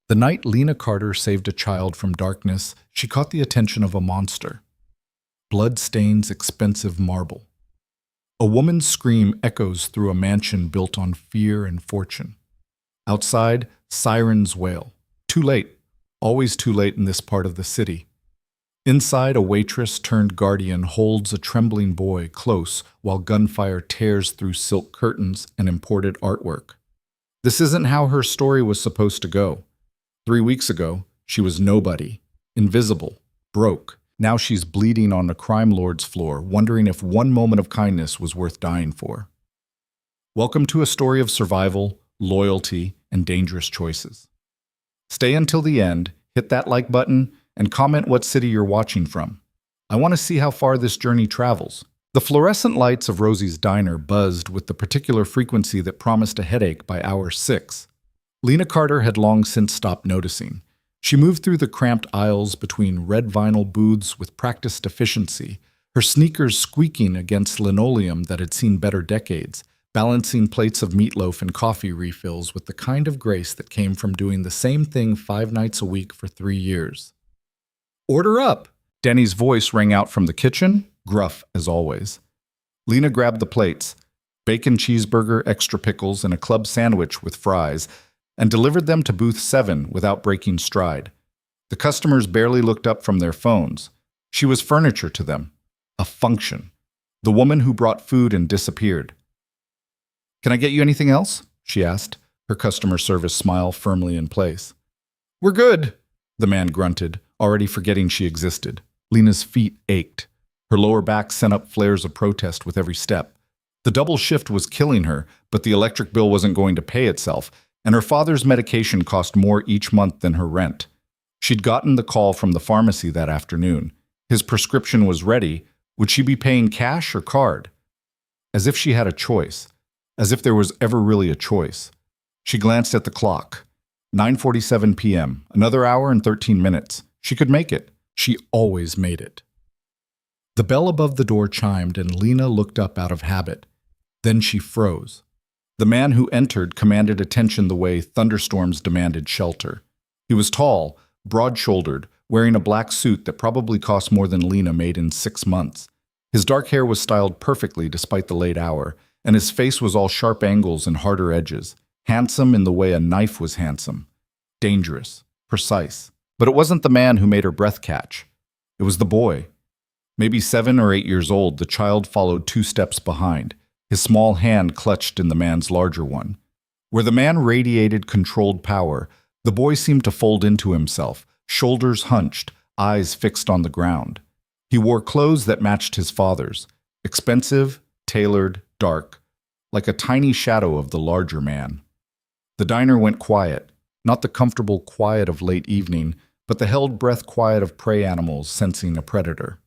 The night Lena Carter saved a child from darkness, she caught the attention of a monster. Blood stains expensive marble. A woman's scream echoes through a mansion built on fear and fortune. Outside, sirens wail. Too late. Always too late in this part of the city. Inside, a waitress turned guardian holds a trembling boy close while gunfire tears through silk curtains and imported artwork. This isn't how her story was supposed to go. 3 weeks ago, she was nobody, invisible, broke. Now she's bleeding on a crime lord's floor, wondering if one moment of kindness was worth dying for. Welcome to a story of survival, loyalty, and dangerous choices. Stay until the end, hit that like button, and comment what city you're watching from. I want to see how far this journey travels. The fluorescent lights of Rosie's diner buzzed with the particular frequency that promised a headache by hour 6. Lena Carter had long since stopped noticing. She moved through the cramped aisles between red vinyl booths with practiced efficiency, her sneakers squeaking against linoleum that had seen better decades, balancing plates of meatloaf and coffee refills with the kind of grace that came from doing the same thing 5 nights a week for 3 years. "Order up!" Denny's voice rang out from the kitchen, gruff as always. Lena grabbed the plates, bacon cheeseburger, extra pickles, and a club sandwich with fries, and delivered them to booth 7 without breaking stride. The customers barely looked up from their phones. She was furniture to them, a function. The woman who brought food and disappeared. "Can I get you anything else?" she asked, her customer service smile firmly in place. "We're good," the man grunted, already forgetting she existed. Lena's feet ached. Her lower back sent up flares of protest with every step. The double shift was killing her, but the electric bill wasn't going to pay itself, and her father's medication cost more each month than her rent. She'd gotten the call from the pharmacy that afternoon. His prescription was ready. Would she be paying cash or card? As if she had a choice. As if there was ever really a choice. She glanced at the clock. 9:47 p.m., another hour and 13 minutes. She could make it. She always made it. The bell above the door chimed and Lena looked up out of habit. Then she froze. The man who entered commanded attention the way thunderstorms demanded shelter. He was tall, broad-shouldered, wearing a black suit that probably cost more than Lena made in 6 months. His dark hair was styled perfectly despite the late hour, and his face was all sharp angles and harder edges. Handsome in the way a knife was handsome. Dangerous. Precise. But it wasn't the man who made her breath catch. It was the boy. Maybe 7 or 8 years old, the child followed 2 steps behind, his small hand clutched in the man's larger one. Where the man radiated controlled power, the boy seemed to fold into himself, shoulders hunched, eyes fixed on the ground. He wore clothes that matched his father's, expensive, tailored, dark, like a tiny shadow of the larger man. The diner went quiet, not the comfortable quiet of late evening, but the held breath quiet of prey animals sensing a predator.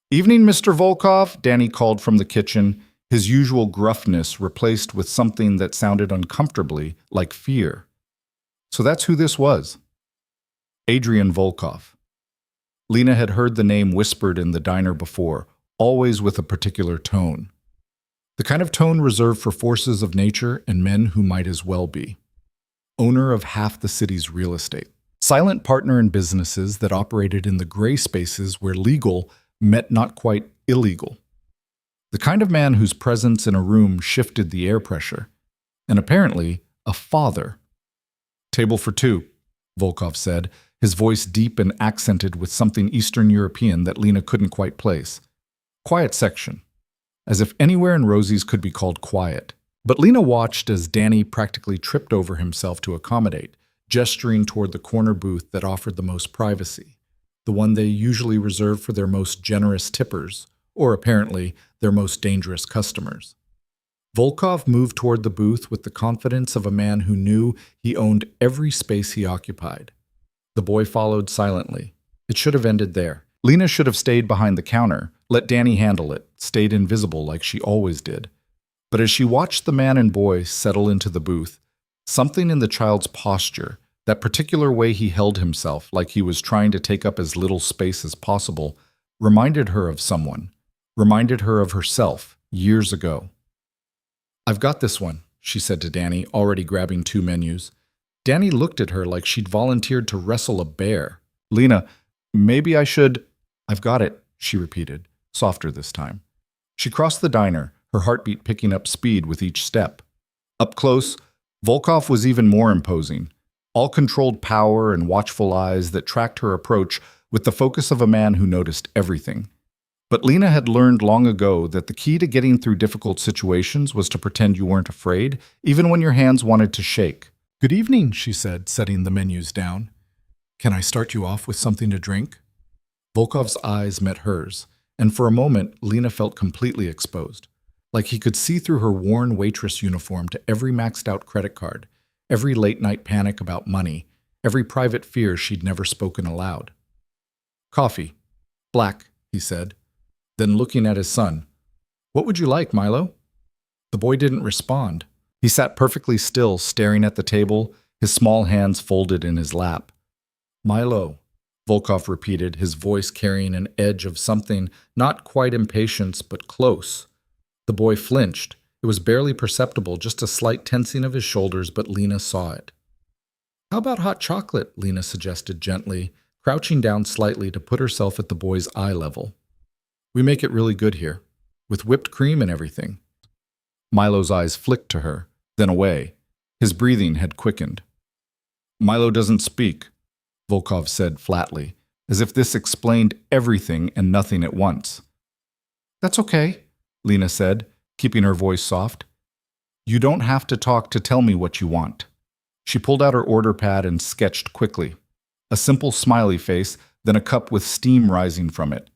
"Evening, Mr. Volkov," Danny called from the kitchen, his usual gruffness replaced with something that sounded uncomfortably like fear. So that's who this was. Adrian Volkov. Lena had heard the name whispered in the diner before, always with a particular tone. The kind of tone reserved for forces of nature and men who might as well be. Owner of half the city's real estate. Silent partner in businesses that operated in the gray spaces where legal met not quite illegal. The kind of man whose presence in a room shifted the air pressure. And apparently, a father. "Table for 2, Volkov said, his voice deep and accented with something Eastern European that Lena couldn't quite place. Quiet section. As if anywhere in Rosie's could be called quiet. But Lena watched as Danny practically tripped over himself to accommodate, gesturing toward the corner booth that offered the most privacy, the one they usually reserve for their most generous tippers, or apparently their most dangerous customers. Volkov moved toward the booth with the confidence of a man who knew he owned every space he occupied. The boy followed silently. It should have ended there. Lena should have stayed behind the counter, let Danny handle it, stayed invisible like she always did. But as she watched the man and boy settle into the booth, something in the child's posture, that particular way he held himself like he was trying to take up as little space as possible, reminded her of someone, reminded her of herself years ago. "I've got this one," she said to Danny, already grabbing 2 menus. Danny looked at her like she'd volunteered to wrestle a bear. Lena, maybe I should… I've got it, she repeated, softer this time. She crossed the diner, her heartbeat picking up speed with each step. Up close, Volkov was even more imposing. All controlled power and watchful eyes that tracked her approach with the focus of a man who noticed everything. But Lena had learned long ago that the key to getting through difficult situations was to pretend you weren't afraid, even when your hands wanted to shake. "Good evening," she said, setting the menus down. "Can I start you off with something to drink?" Volkov's eyes met hers, and for a moment, Lena felt completely exposed. Like he could see through her worn waitress uniform to every maxed-out credit card, every late-night panic about money, every private fear she'd never spoken aloud. "Coffee. Black," he said. Then looking at his son, "What would you like, Milo?" The boy didn't respond. He sat perfectly still, staring at the table, his small hands folded in his lap. "Milo," Volkov repeated, his voice carrying an edge of something not quite impatience, but close. The boy flinched. It was barely perceptible, just a slight tensing of his shoulders, but Lena saw it. "How about hot chocolate?" Lena suggested gently, crouching down slightly to put herself at the boy's eye level. "We make it really good here, with whipped cream and everything." Milo's eyes flicked to her, then away. His breathing had quickened. "Milo doesn't speak," Volkov said flatly, as if this explained everything and nothing at once. "That's okay," Lena said, keeping her voice soft. "You don't have to talk to tell me what you want." She pulled out her order pad and sketched quickly. A simple smiley face, then a cup with steam rising from it.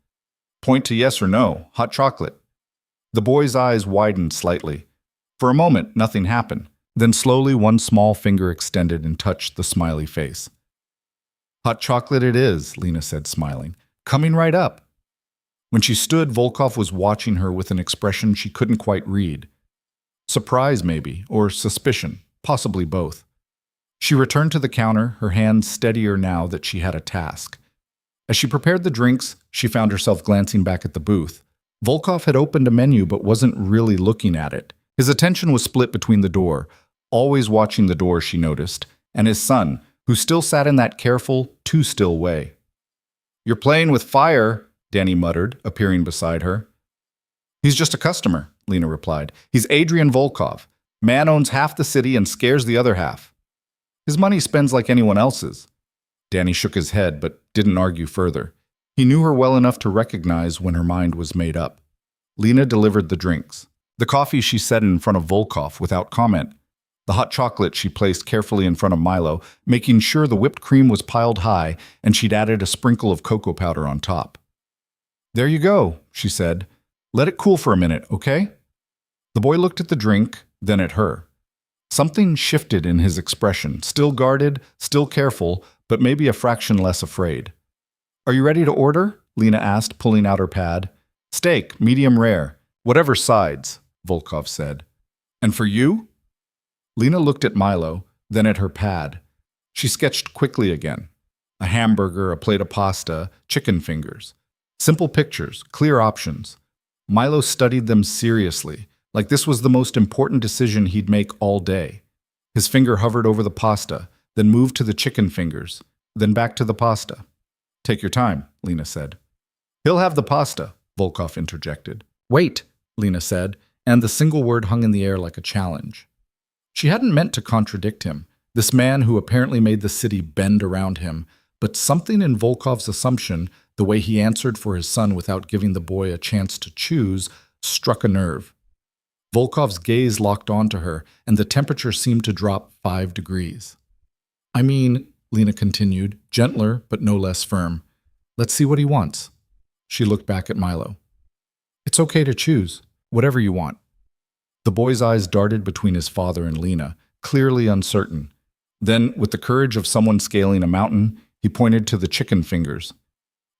"Point to yes or no, hot chocolate." The boy's eyes widened slightly. For a moment, nothing happened. Then slowly one small finger extended and touched the smiley face. "Hot chocolate it is," Lena said, smiling. "Coming right up." When she stood, Volkov was watching her with an expression she couldn't quite read. Surprise, maybe, or suspicion, possibly both. She returned to the counter, her hands steadier now that she had a task. As she prepared the drinks, she found herself glancing back at the booth. Volkov had opened a menu but wasn't really looking at it. His attention was split between the door, always watching the door, she noticed, and his son, who still sat in that careful, too-still way. "You're playing with fire," Danny muttered, appearing beside her. "He's just a customer," Lena replied. "He's Adrian Volkov. Man owns half the city and scares the other half. His money spends like anyone else's." Danny shook his head, but didn't argue further. He knew her well enough to recognize when her mind was made up. Lena delivered the drinks. The coffee she set in front of Volkov without comment. The hot chocolate she placed carefully in front of Milo, making sure the whipped cream was piled high and she'd added a sprinkle of cocoa powder on top. "There you go," she said. "Let it cool for a minute, okay?" The boy looked at the drink, then at her. Something shifted in his expression, still guarded, still careful, but maybe a fraction less afraid. "Are you ready to order?" Lena asked, pulling out her pad. "Steak, medium rare, whatever sides," Volkov said. "And for you?" Lena looked at Milo, then at her pad. She sketched quickly again. A hamburger, a plate of pasta, chicken fingers. Simple pictures, clear options. Milo studied them seriously, like this was the most important decision he'd make all day. His finger hovered over the pasta, then moved to the chicken fingers, then back to the pasta. "Take your time," Lena said. "He'll have the pasta," Volkov interjected. "Wait," Lena said, and the single word hung in the air like a challenge. She hadn't meant to contradict him, this man who apparently made the city bend around him, but something in Volkov's assumption, the way he answered for his son without giving the boy a chance to choose, struck a nerve. Volkov's gaze locked onto her, and the temperature seemed to drop 5 degrees. "I mean," Lena continued, gentler but no less firm, "let's see what he wants." She looked back at Milo. "It's okay to choose, whatever you want." The boy's eyes darted between his father and Lena, clearly uncertain. Then, with the courage of someone scaling a mountain, he pointed to the chicken fingers.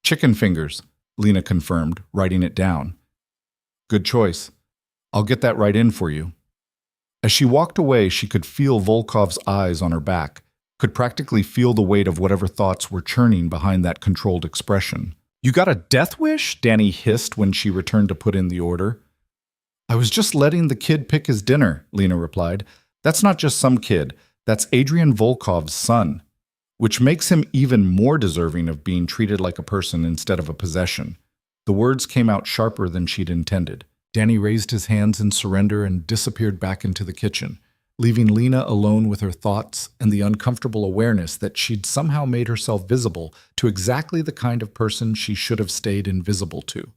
"Chicken fingers," Lena confirmed, writing it down. "Good choice. I'll get that right in for you." As she walked away, she could feel Volkov's eyes on her back, could practically feel the weight of whatever thoughts were churning behind that controlled expression. "You got a death wish?" Danny hissed when she returned to put in the order. "I was just letting the kid pick his dinner," Lena replied. "That's not just some kid. That's Adrian Volkov's son, which makes him even more deserving of being treated like a person instead of a possession. The words came out sharper than she'd intended. Danny raised his hands in surrender and disappeared back into the kitchen, leaving Lena alone with her thoughts and the uncomfortable awareness that she'd somehow made herself visible to exactly the kind of person she should have stayed invisible to.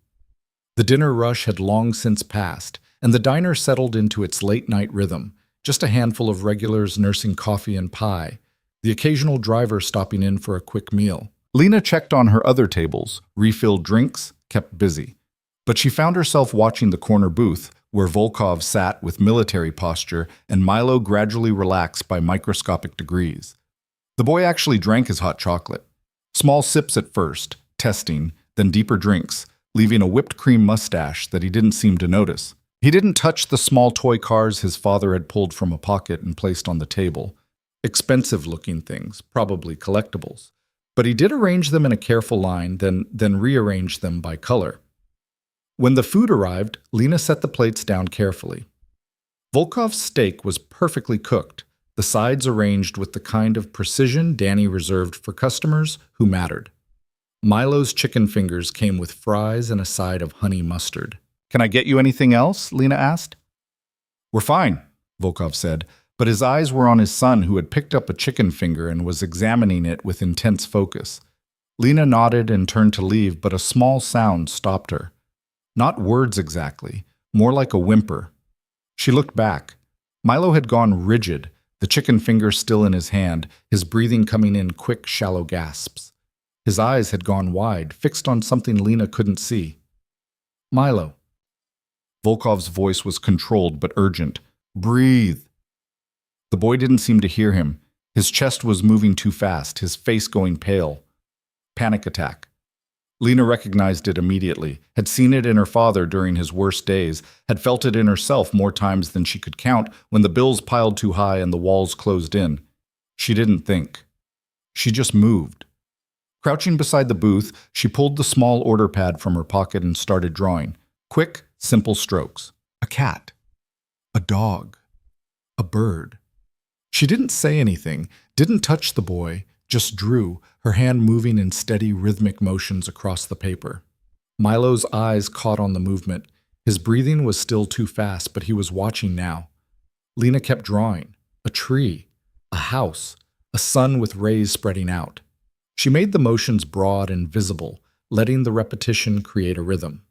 The dinner rush had long since passed, and the diner settled into its late-night rhythm, just a handful of regulars nursing coffee and pie, the occasional driver stopping in for a quick meal. Lena checked on her other tables, refilled drinks, kept busy. But she found herself watching the corner booth, where Volkov sat with military posture and Milo gradually relaxed by microscopic degrees. The boy actually drank his hot chocolate. Small sips at first, testing, then deeper drinks, leaving a whipped cream mustache that he didn't seem to notice. He didn't touch the small toy cars his father had pulled from a pocket and placed on the table. Expensive-looking things, probably collectibles. But he did arrange them in a careful line, then rearrange them by color. When the food arrived, Lena set the plates down carefully. Volkov's steak was perfectly cooked, the sides arranged with the kind of precision Danny reserved for customers who mattered. Milo's chicken fingers came with fries and a side of honey mustard. "Can I get you anything else?" Lena asked. "We're fine," Volkov said, but his eyes were on his son, who had picked up a chicken finger and was examining it with intense focus. Lena nodded and turned to leave, but a small sound stopped her. Not words exactly, more like a whimper. She looked back. Milo had gone rigid, the chicken finger still in his hand, his breathing coming in quick, shallow gasps. His eyes had gone wide, fixed on something Lena couldn't see. "Milo." Volkov's voice was controlled but urgent. "Breathe." The boy didn't seem to hear him. His chest was moving too fast, his face going pale. Panic attack. Lena recognized it immediately, had seen it in her father during his worst days, had felt it in herself more times than she could count when the bills piled too high and the walls closed in. She didn't think. She just moved. Crouching beside the booth, she pulled the small order pad from her pocket and started drawing. Quick, simple strokes. A cat. A dog. A bird. She didn't say anything, didn't touch the boy, just drew, her hand moving in steady, rhythmic motions across the paper. Milo's eyes caught on the movement. His breathing was still too fast, but he was watching now. Lena kept drawing. A tree. A house. A sun with rays spreading out. She made the motions broad and visible, letting the repetition create a rhythm.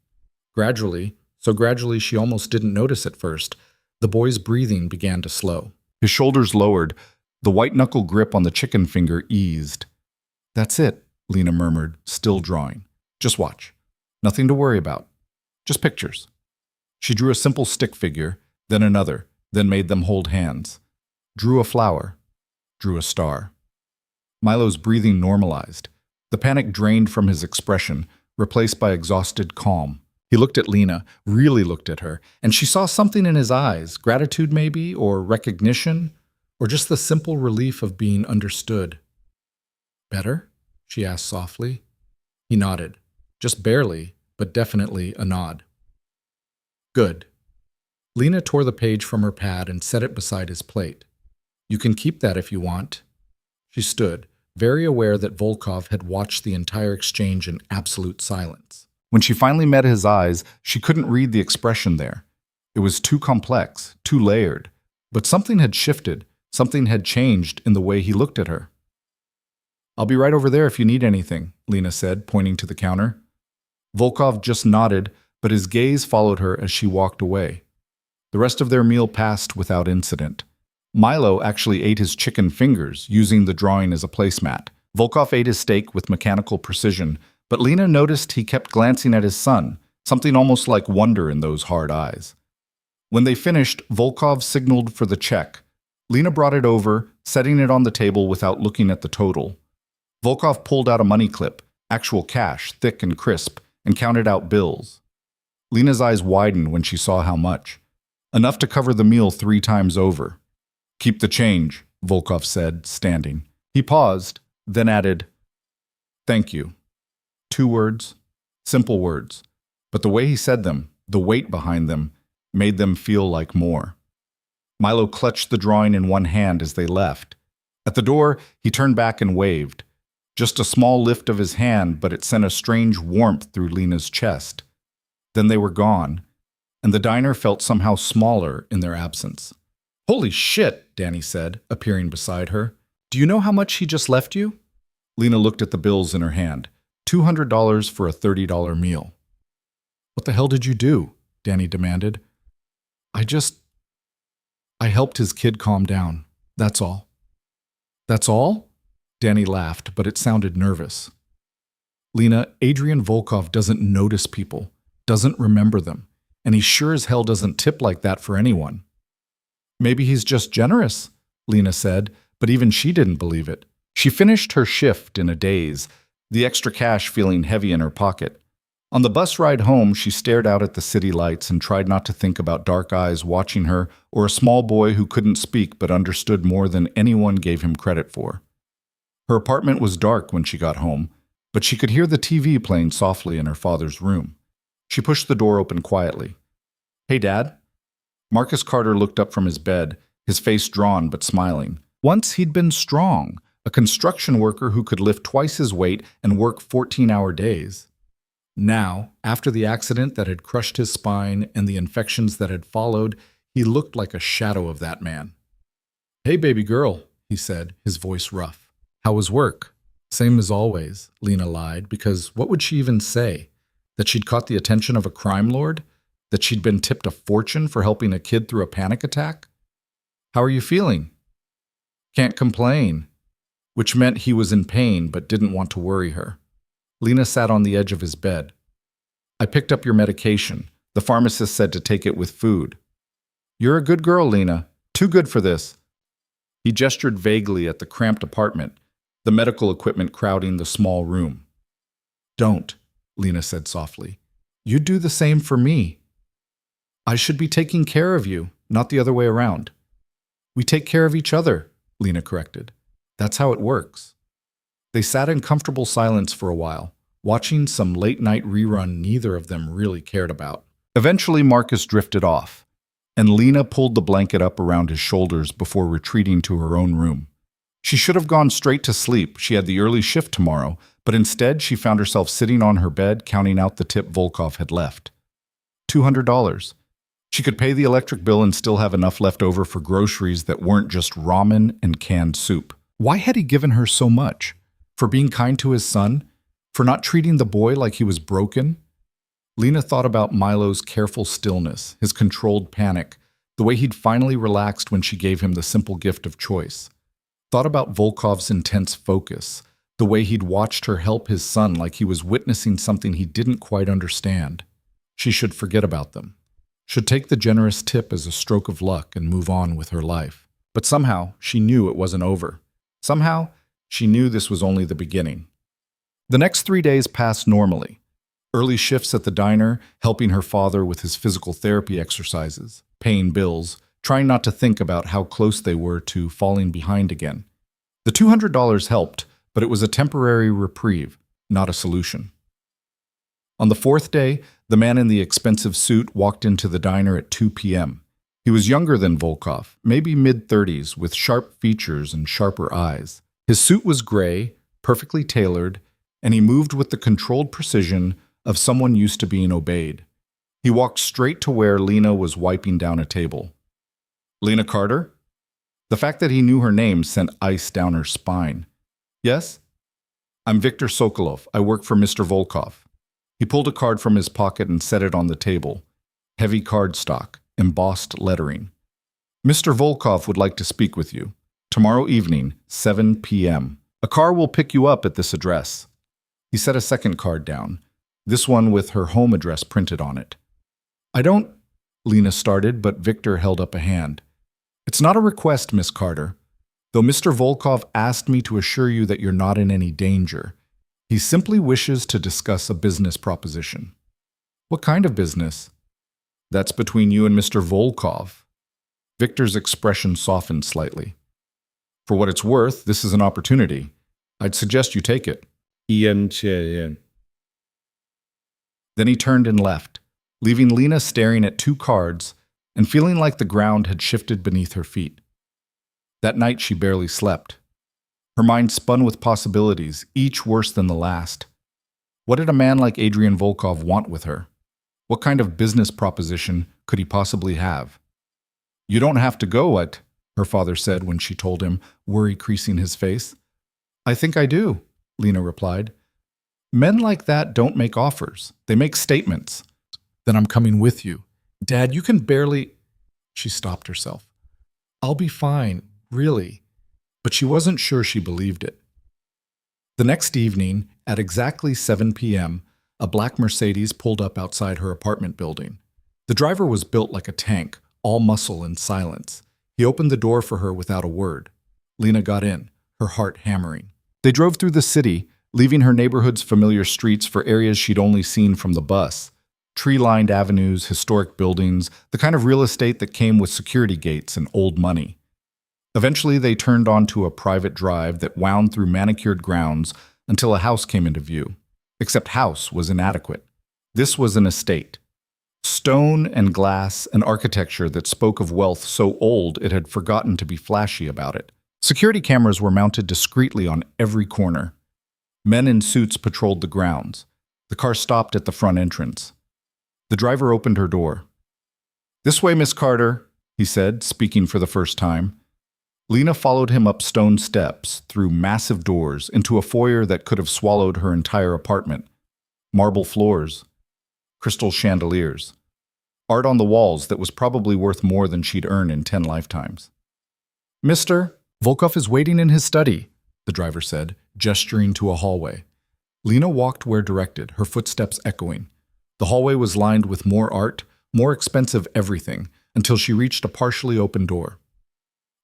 Gradually, so gradually she almost didn't notice at first, the boy's breathing began to slow. His shoulders lowered. The white-knuckle grip on the chicken finger eased. "That's it," Lena murmured, still drawing. "Just watch. Nothing to worry about. Just pictures." She drew a simple stick figure, then another, then made them hold hands. Drew a flower. Drew a star. Milo's breathing normalized. The panic drained from his expression, replaced by exhausted calm. He looked at Lena, really looked at her, and she saw something in his eyes, gratitude maybe, or recognition, or just the simple relief of being understood. "Better?" she asked softly. He nodded. Just barely, but definitely a nod. "Good." Lena tore the page from her pad and set it beside his plate. "You can keep that if you want." She stood, very aware that Volkov had watched the entire exchange in absolute silence. When she finally met his eyes, she couldn't read the expression there. It was too complex, too layered. But something had shifted, something had changed in the way he looked at her. "I'll be right over there if you need anything," Lena said, pointing to the counter. Volkov just nodded, but his gaze followed her as she walked away. The rest of their meal passed without incident. Milo actually ate his chicken fingers, using the drawing as a placemat. Volkov ate his steak with mechanical precision, but Lena noticed he kept glancing at his son, something almost like wonder in those hard eyes. When they finished, Volkov signaled for the check. Lena brought it over, setting it on the table without looking at the total. Volkov pulled out a money clip, actual cash, thick and crisp, and counted out bills. Lena's eyes widened when she saw how much. Enough to cover the meal 3 times over. "Keep the change," Volkov said, standing. He paused, then added, "Thank you." 2 words, simple words, but the way he said them, the weight behind them, made them feel like more. Milo clutched the drawing in one hand as they left. At the door, he turned back and waved. Just a small lift of his hand, but it sent a strange warmth through Lena's chest. Then they were gone, and the diner felt somehow smaller in their absence. "Holy shit," Danny said, appearing beside her. "Do you know how much he just left you?" Lena looked at the bills in her hand. $200 for a $30 meal. "What the hell did you do?" Danny demanded. I helped his kid calm down. That's all." "That's all?" Danny laughed, but it sounded nervous. "Lena, Adrian Volkov doesn't notice people, doesn't remember them, and he sure as hell doesn't tip like that for anyone." "Maybe he's just generous," Lena said, but even she didn't believe it. She finished her shift in a daze, the extra cash feeling heavy in her pocket. On the bus ride home, she stared out at the city lights and tried not to think about dark eyes watching her or a small boy who couldn't speak but understood more than anyone gave him credit for. Her apartment was dark when she got home, but she could hear the TV playing softly in her father's room. She pushed the door open quietly. "Hey, Dad?" Marcus Carter looked up from his bed, his face drawn but smiling. Once he'd been strong, a construction worker who could lift twice his weight and work 14-hour days. Now, after the accident that had crushed his spine and the infections that had followed, he looked like a shadow of that man. "Hey, baby girl," he said, his voice rough. "How was work?" "Same as always," Lena lied, because what would she even say? That she'd caught the attention of a crime lord? That she'd been tipped a fortune for helping a kid through a panic attack? "How are you feeling?" "Can't complain," which meant he was in pain but didn't want to worry her. Lena sat on the edge of his bed. "I picked up your medication. The pharmacist said to take it with food." "You're a good girl, Lena. Too good for this." He gestured vaguely at the cramped apartment, the medical equipment crowding the small room. "Don't," Lena said softly. "You'd do the same for me." "I should be taking care of you, not the other way around." "We take care of each other," Lena corrected. "That's how it works." They sat in comfortable silence for a while, watching some late-night rerun neither of them really cared about. Eventually, Marcus drifted off, and Lena pulled the blanket up around his shoulders before retreating to her own room. She should have gone straight to sleep. She had the early shift tomorrow, but instead she found herself sitting on her bed counting out the tip Volkov had left. $200. She could pay the electric bill and still have enough left over for groceries that weren't just ramen and canned soup. Why had he given her so much? For being kind to his son? For not treating the boy like he was broken? Lena thought about Milo's careful stillness, his controlled panic, the way he'd finally relaxed when she gave him the simple gift of choice. Thought about Volkov's intense focus, the way he'd watched her help his son like he was witnessing something he didn't quite understand. She should forget about them. Should take the generous tip as a stroke of luck and move on with her life. But somehow, she knew it wasn't over. Somehow, she knew this was only the beginning. The next 3 days passed normally. Early shifts at the diner, helping her father with his physical therapy exercises, paying bills, trying not to think about how close they were to falling behind again. The $200 helped, but it was a temporary reprieve, not a solution. On the fourth day, the man in the expensive suit walked into the diner at 2 p.m. He was younger than Volkov, maybe mid-30s, with sharp features and sharper eyes. His suit was gray, perfectly tailored, and he moved with the controlled precision of someone used to being obeyed. He walked straight to where Lena was wiping down a table. "Lena Carter?" The fact that he knew her name sent ice down her spine. "Yes?" "I'm Viktor Sokolov. I work for Mr. Volkov." He pulled a card from his pocket and set it on the table. Heavy cardstock, embossed lettering. "Mr. Volkov would like to speak with you. Tomorrow evening, 7 p.m. A car will pick you up at this address." He set a second card down, this one with her home address printed on it. "I don't," Lena started, but Victor held up a hand. "It's not a request, Miss Carter. Though Mr. Volkov asked me to assure you that you're not in any danger. He simply wishes to discuss a business proposition." "What kind of business?" "That's between you and Mr. Volkov." Victor's expression softened slightly. "For what it's worth, this is an opportunity. I'd suggest you take it." Then he turned and left, leaving Lena staring at two cards and feeling like the ground had shifted beneath her feet. That night she barely slept. Her mind spun with possibilities, each worse than the last. What did a man like Adrian Volkov want with her? What kind of business proposition could he possibly have? "You don't have to go, her father said when she told him, worry creasing his face. "I think I do," Lena replied. "Men like that don't make offers. They make statements. Then I'm coming with you. Dad, you can barely—" She stopped herself. "I'll be fine, really." But she wasn't sure she believed it. The next evening, at exactly 7 p.m., a black Mercedes pulled up outside her apartment building. The driver was built like a tank, all muscle and silence. He opened the door for her without a word. Lena got in, her heart hammering. They drove through the city, leaving her neighborhood's familiar streets for areas she'd only seen from the bus. Tree-lined avenues, historic buildings, the kind of real estate that came with security gates and old money. Eventually, they turned onto a private drive that wound through manicured grounds until a house came into view. Except house was inadequate. This was an estate. Stone and glass and architecture that spoke of wealth so old it had forgotten to be flashy about it. Security cameras were mounted discreetly on every corner. Men in suits patrolled the grounds. The car stopped at the front entrance. The driver opened her door. "This way, Miss Carter," he said, speaking for the first time. Lena followed him up stone steps, through massive doors, into a foyer that could have swallowed her entire apartment. Marble floors, crystal chandeliers, art on the walls that was probably worth more than she'd earn in 10 lifetimes. "Mr. Volkov is waiting in his study," the driver said, gesturing to a hallway. Lena walked where directed, her footsteps echoing. The hallway was lined with more art, more expensive everything, until she reached a partially open door.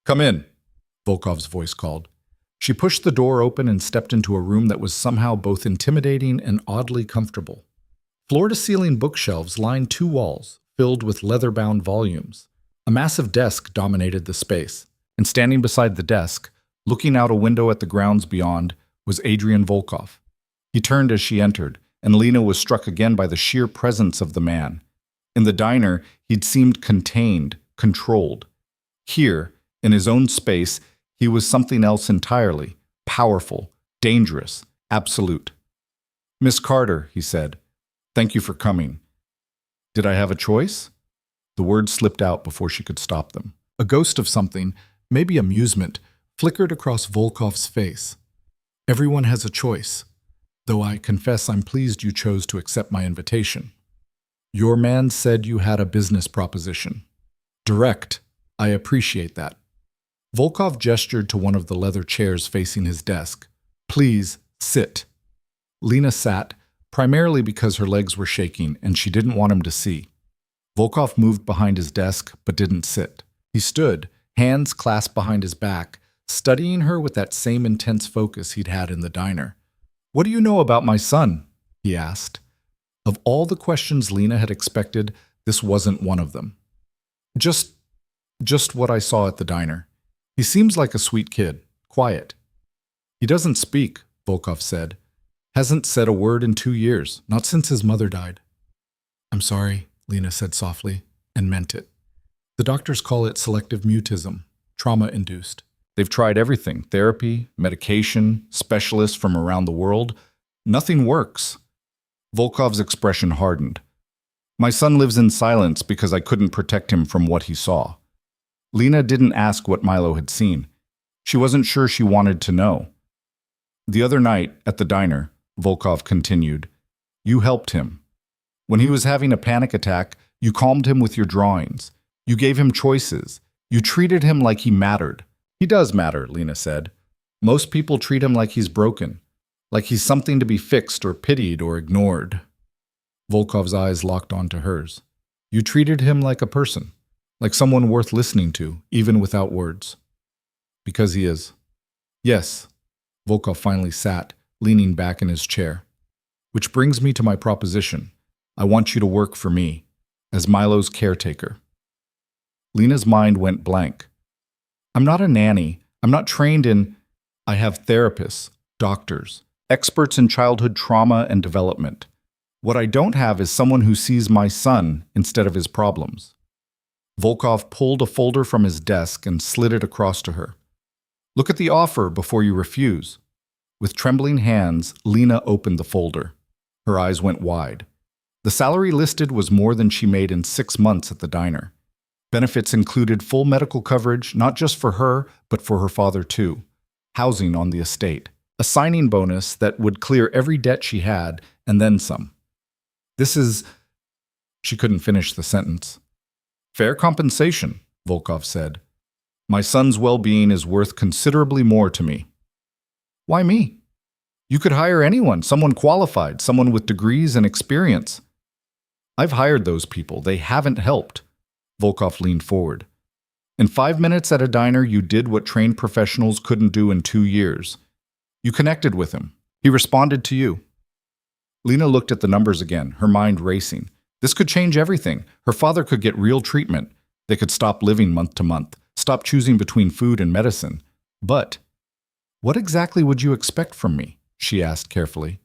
"Come in," Volkov's voice called. She pushed the door open and stepped into a room that was somehow both intimidating and oddly comfortable. Floor-to-ceiling bookshelves lined 2 walls, filled with leather-bound volumes. A massive desk dominated the space, and standing beside the desk, looking out a window at the grounds beyond, was Adrian Volkov. He turned as she entered, and Lena was struck again by the sheer presence of the man. In the diner, he'd seemed contained, controlled. Here, in his own space, he was something else entirely, powerful, dangerous, absolute. "Miss Carter," he said, "thank you for coming." Did I have a choice? The words slipped out before she could stop them. A ghost of something, maybe amusement, flickered across Volkov's face. "Everyone has a choice, though I confess I'm pleased you chose to accept my invitation. Your man said you had a business proposition. Direct. I appreciate that." Volkov gestured to one of the leather chairs facing his desk. "Please, sit." Lena sat, primarily because her legs were shaking and she didn't want him to see. Volkov moved behind his desk, but didn't sit. He stood, hands clasped behind his back, studying her with that same intense focus he'd had in the diner. "What do you know about my son?" he asked. Of all the questions Lena had expected, this wasn't one of them. Just what I saw at the diner. He seems like a sweet kid, quiet." "He doesn't speak," Volkov said. "Hasn't said a word in 2 years, not since his mother died." "I'm sorry," Lena said softly, and meant it. "The doctors call it selective mutism, trauma-induced. They've tried everything, therapy, medication, specialists from around the world. Nothing works." Volkov's expression hardened. "My son lives in silence because I couldn't protect him from what he saw." Lena didn't ask what Milo had seen. She wasn't sure she wanted to know. "The other night, at the diner," Volkov continued, "you helped him. When he was having a panic attack, you calmed him with your drawings. You gave him choices. You treated him like he mattered." "He does matter," Lena said. "Most people treat him like he's broken, like he's something to be fixed or pitied or ignored." Volkov's eyes locked onto hers. "You treated him like a person. Like someone worth listening to, even without words." "Because he is." "Yes." Volkov finally sat, leaning back in his chair. "Which brings me to my proposition. I want you to work for me, as Milo's caretaker." Lena's mind went blank. "I'm not a nanny. I'm not trained in—" "I have therapists, doctors, experts in childhood trauma and development. What I don't have is someone who sees my son instead of his problems." Volkov pulled a folder from his desk and slid it across to her. Look at the offer before you refuse. With trembling hands, Lena opened the folder. Her eyes went wide. The salary listed was more than she made in 6 months at the diner. Benefits included full medical coverage, not just for her, but for her father too. Housing on the estate. A signing bonus that would clear every debt she had, and then some. This is... She couldn't finish the sentence. Fair compensation, Volkov said. My son's well-being is worth considerably more to me. Why me? You could hire anyone, someone qualified, someone with degrees and experience. I've hired those people. They haven't helped. Volkov leaned forward. In 5 minutes at a diner, you did what trained professionals couldn't do in 2 years. You connected with him. He responded to you. Lena looked at the numbers again, her mind racing. This could change everything. Her father could get real treatment. They could stop living month to month, stop choosing between food and medicine. But what exactly would you expect from me? She asked carefully.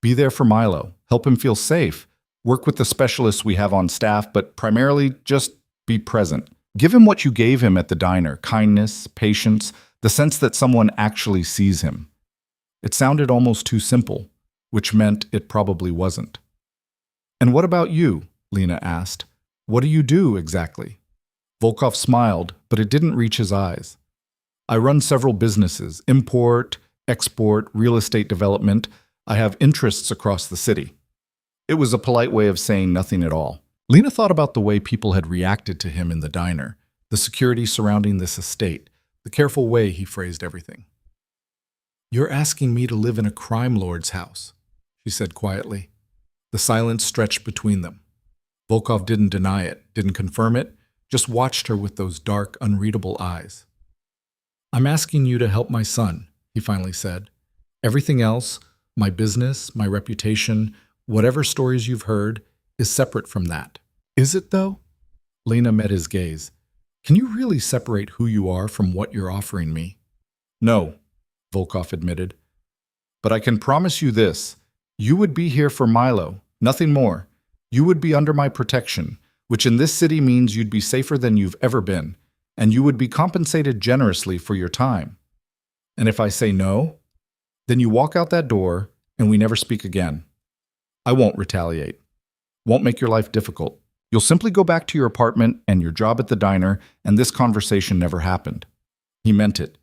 Be there for Milo, help him feel safe, work with the specialists we have on staff, but primarily just be present. Give him what you gave him at the diner, kindness, patience, the sense that someone actually sees him. It sounded almost too simple, which meant it probably wasn't. And what about you? Lena asked. What do you do exactly? Volkov smiled, but it didn't reach his eyes. I run several businesses, import, export, real estate development. I have interests across the city. It was a polite way of saying nothing at all. Lena thought about the way people had reacted to him in the diner, the security surrounding this estate, the careful way he phrased everything. You're asking me to live in a crime lord's house, she said quietly. The silence stretched between them. Volkov didn't deny it, didn't confirm it, just watched her with those dark, unreadable eyes. I'm asking you to help my son, he finally said. Everything else, my business, my reputation, whatever stories you've heard, is separate from that. Is it, though? Lena met his gaze. Can you really separate who you are from what you're offering me? No, Volkov admitted. But I can promise you this. You would be here for Milo, nothing more. You would be under my protection, which in this city means you'd be safer than you've ever been, and you would be compensated generously for your time. And if I say no, then you walk out that door and we never speak again. I won't retaliate. Won't make your life difficult. You'll simply go back to your apartment and your job at the diner, and this conversation never happened. He meant it.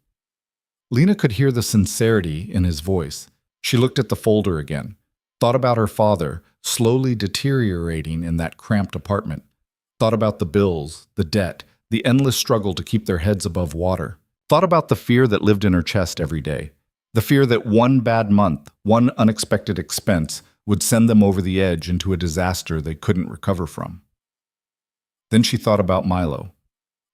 Lena could hear the sincerity in his voice. She looked at the folder again, thought about her father, slowly deteriorating in that cramped apartment, thought about the bills, the debt, the endless struggle to keep their heads above water, thought about the fear that lived in her chest every day, the fear that one bad month, one unexpected expense, would send them over the edge into a disaster they couldn't recover from. Then she thought about Milo,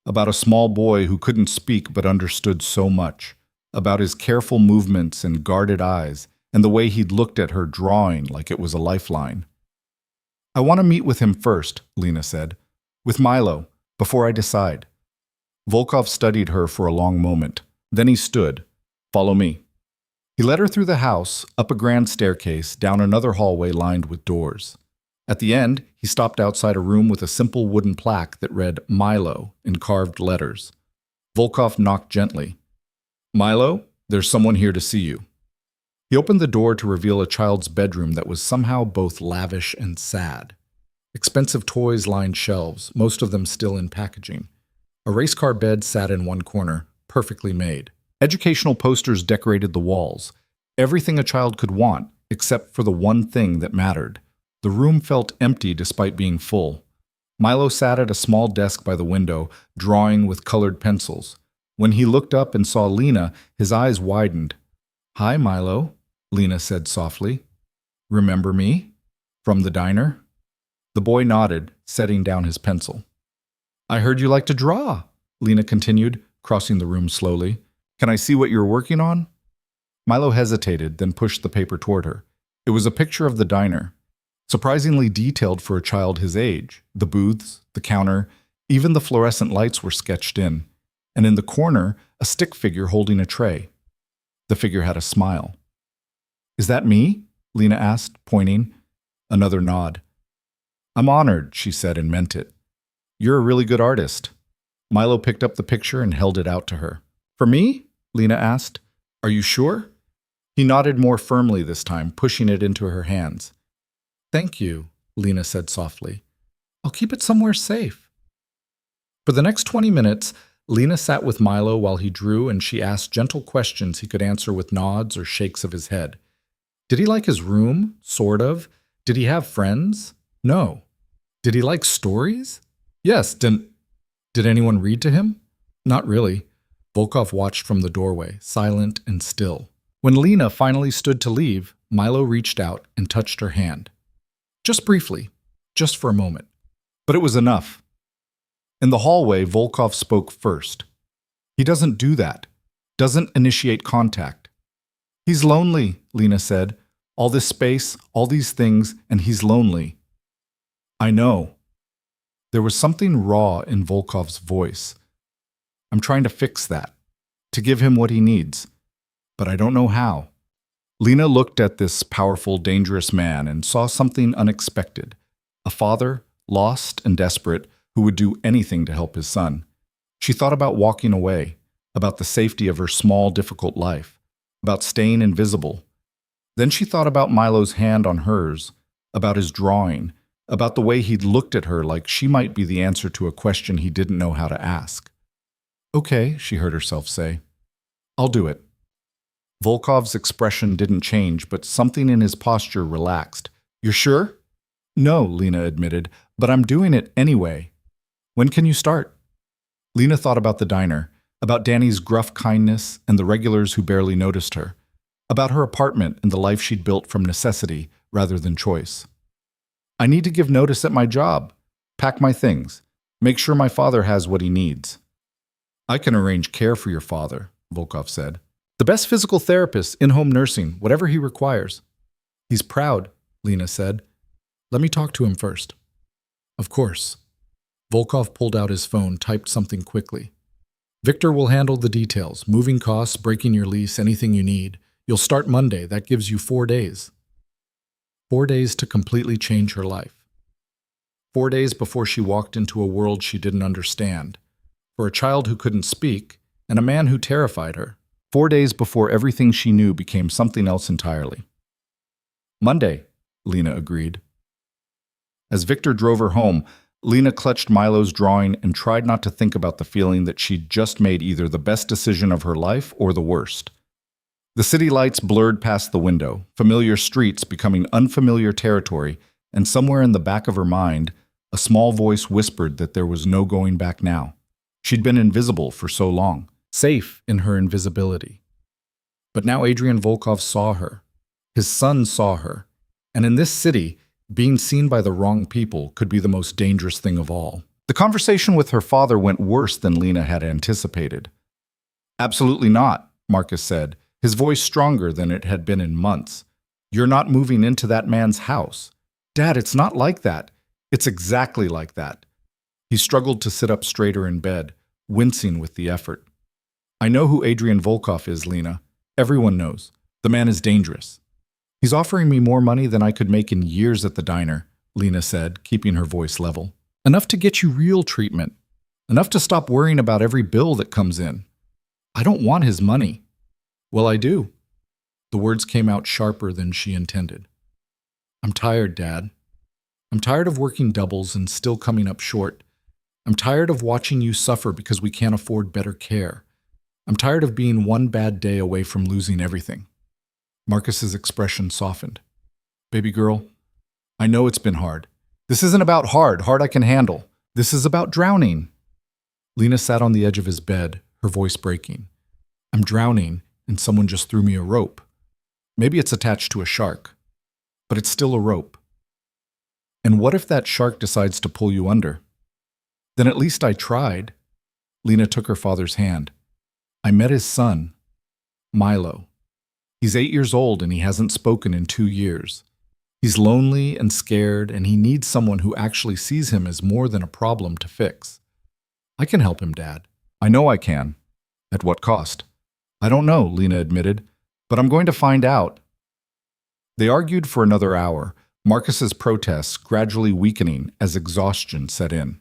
about a small boy who couldn't speak but understood so much, about his careful movements and guarded eyes, and the way he'd looked at her drawing like it was a lifeline. I want to meet with him first, Lena said, with Milo, before I decide. Volkov studied her for a long moment. Then he stood. Follow me. He led her through the house, up a grand staircase, down another hallway lined with doors. At the end, he stopped outside a room with a simple wooden plaque that read Milo in carved letters. Volkov knocked gently. Milo, there's someone here to see you. He opened the door to reveal a child's bedroom that was somehow both lavish and sad. Expensive toys lined shelves, most of them still in packaging. A race car bed sat in one corner, perfectly made. Educational posters decorated the walls. Everything a child could want, except for the one thing that mattered. The room felt empty despite being full. Milo sat at a small desk by the window, drawing with colored pencils. When he looked up and saw Lena, his eyes widened. Hi, Milo, Lena said softly. Remember me? From the diner? The boy nodded, setting down his pencil. I heard you like to draw, Lena continued, crossing the room slowly. Can I see what you're working on? Milo hesitated, then pushed the paper toward her. It was a picture of the diner. Surprisingly detailed for a child his age. The booths, the counter, even the fluorescent lights were sketched in. And in the corner, a stick figure holding a tray. The figure had a smile. Is that me? Lena asked, pointing. Another nod. I'm honored, she said and meant it. You're a really good artist. Milo picked up the picture and held it out to her. For me? Lena asked. Are you sure? He nodded more firmly this time, pushing it into her hands. Thank you, Lena said softly. I'll keep it somewhere safe. For the next 20 minutes, Lena sat with Milo while he drew, and she asked gentle questions he could answer with nods or shakes of his head. Did he like his room? Sort of. Did he have friends? No. Did he like stories? Yes. Did anyone read to him? Not really. Volkov watched from the doorway, silent and still. When Lena finally stood to leave, Milo reached out and touched her hand. Just briefly, just for a moment. But it was enough. In the hallway, Volkov spoke first. He doesn't do that. Doesn't initiate contact. He's lonely, Lena said. All this space, all these things, and he's lonely. I know. There was something raw in Volkov's voice. I'm trying to fix that, to give him what he needs. But I don't know how. Lena looked at this powerful, dangerous man and saw something unexpected. A father, lost and desperate, who would do anything to help his son. She thought about walking away, about the safety of her small, difficult life, about staying invisible. Then she thought about Milo's hand on hers, about his drawing, about the way he'd looked at her like she might be the answer to a question he didn't know how to ask. Okay, she heard herself say. I'll do it. Volkov's expression didn't change, but something in his posture relaxed. You're sure? No, Lena admitted, but I'm doing it anyway. When can you start? Lena thought about the diner, about Danny's gruff kindness and the regulars who barely noticed her, about her apartment and the life she'd built from necessity rather than choice. I need to give notice at my job, pack my things, make sure my father has what he needs. I can arrange care for your father, Volkov said. The best physical therapist, in-home nursing, whatever he requires. He's proud, Lena said. Let me talk to him first. Of course. Volkov pulled out his phone, typed something quickly. Victor will handle the details, moving costs, breaking your lease, anything you need. You'll start Monday. That gives you 4 days. 4 days to completely change her life. 4 days before she walked into a world she didn't understand. For a child who couldn't speak, and a man who terrified her. 4 days before everything she knew became something else entirely. Monday, Lena agreed. As Victor drove her home, Lena clutched Milo's drawing and tried not to think about the feeling that she'd just made either the best decision of her life or the worst. The city lights blurred past the window, familiar streets becoming unfamiliar territory, and somewhere in the back of her mind, a small voice whispered that there was no going back now. She'd been invisible for so long, safe in her invisibility. But now Adrian Volkov saw her. His son saw her. And in this city, being seen by the wrong people could be the most dangerous thing of all. The conversation with her father went worse than Lena had anticipated. Absolutely not, Marcus said, his voice stronger than it had been in months. You're not moving into that man's house. Dad, it's not like that. It's exactly like that. He struggled to sit up straighter in bed, wincing with the effort. I know who Adrian Volkov is, Lena. Everyone knows. The man is dangerous. He's offering me more money than I could make in years at the diner, Lena said, keeping her voice level. Enough to get you real treatment. Enough to stop worrying about every bill that comes in. I don't want his money. Well, I do. The words came out sharper than she intended. I'm tired, Dad. I'm tired of working doubles and still coming up short. I'm tired of watching you suffer because we can't afford better care. I'm tired of being one bad day away from losing everything. Marcus's expression softened. Baby girl, I know it's been hard. This isn't about hard I can handle. This is about drowning. Lena sat on the edge of his bed, her voice breaking. I'm drowning, and someone just threw me a rope. Maybe it's attached to a shark, but it's still a rope. And what if that shark decides to pull you under? Then at least I tried. Lena took her father's hand. I met his son, Milo. He's 8 years old and he hasn't spoken in 2 years. He's lonely and scared, and he needs someone who actually sees him as more than a problem to fix. I can help him, Dad. I know I can. At what cost? I don't know, Lena admitted, but I'm going to find out. They argued for another hour, Marcus's protests gradually weakening as exhaustion set in.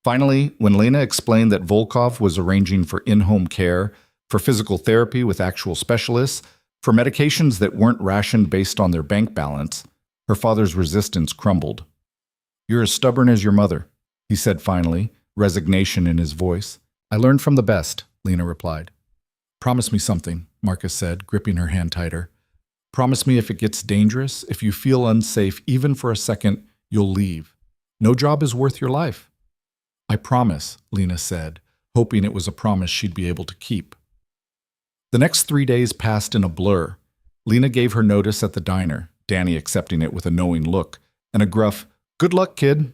Finally, when Lena explained that Volkov was arranging for in-home care, for physical therapy with actual specialists, for medications that weren't rationed based on their bank balance, her father's resistance crumbled. "You're as stubborn as your mother," he said finally, resignation in his voice. "I learned from the best," Lena replied. "Promise me something," Marcus said, gripping her hand tighter. "Promise me if it gets dangerous, if you feel unsafe even for a second, you'll leave. No job is worth your life." "I promise," Lena said, hoping it was a promise she'd be able to keep. The next 3 days passed in a blur. Lena gave her notice at the diner, Danny accepting it with a knowing look, and a gruff, "Good luck, kid."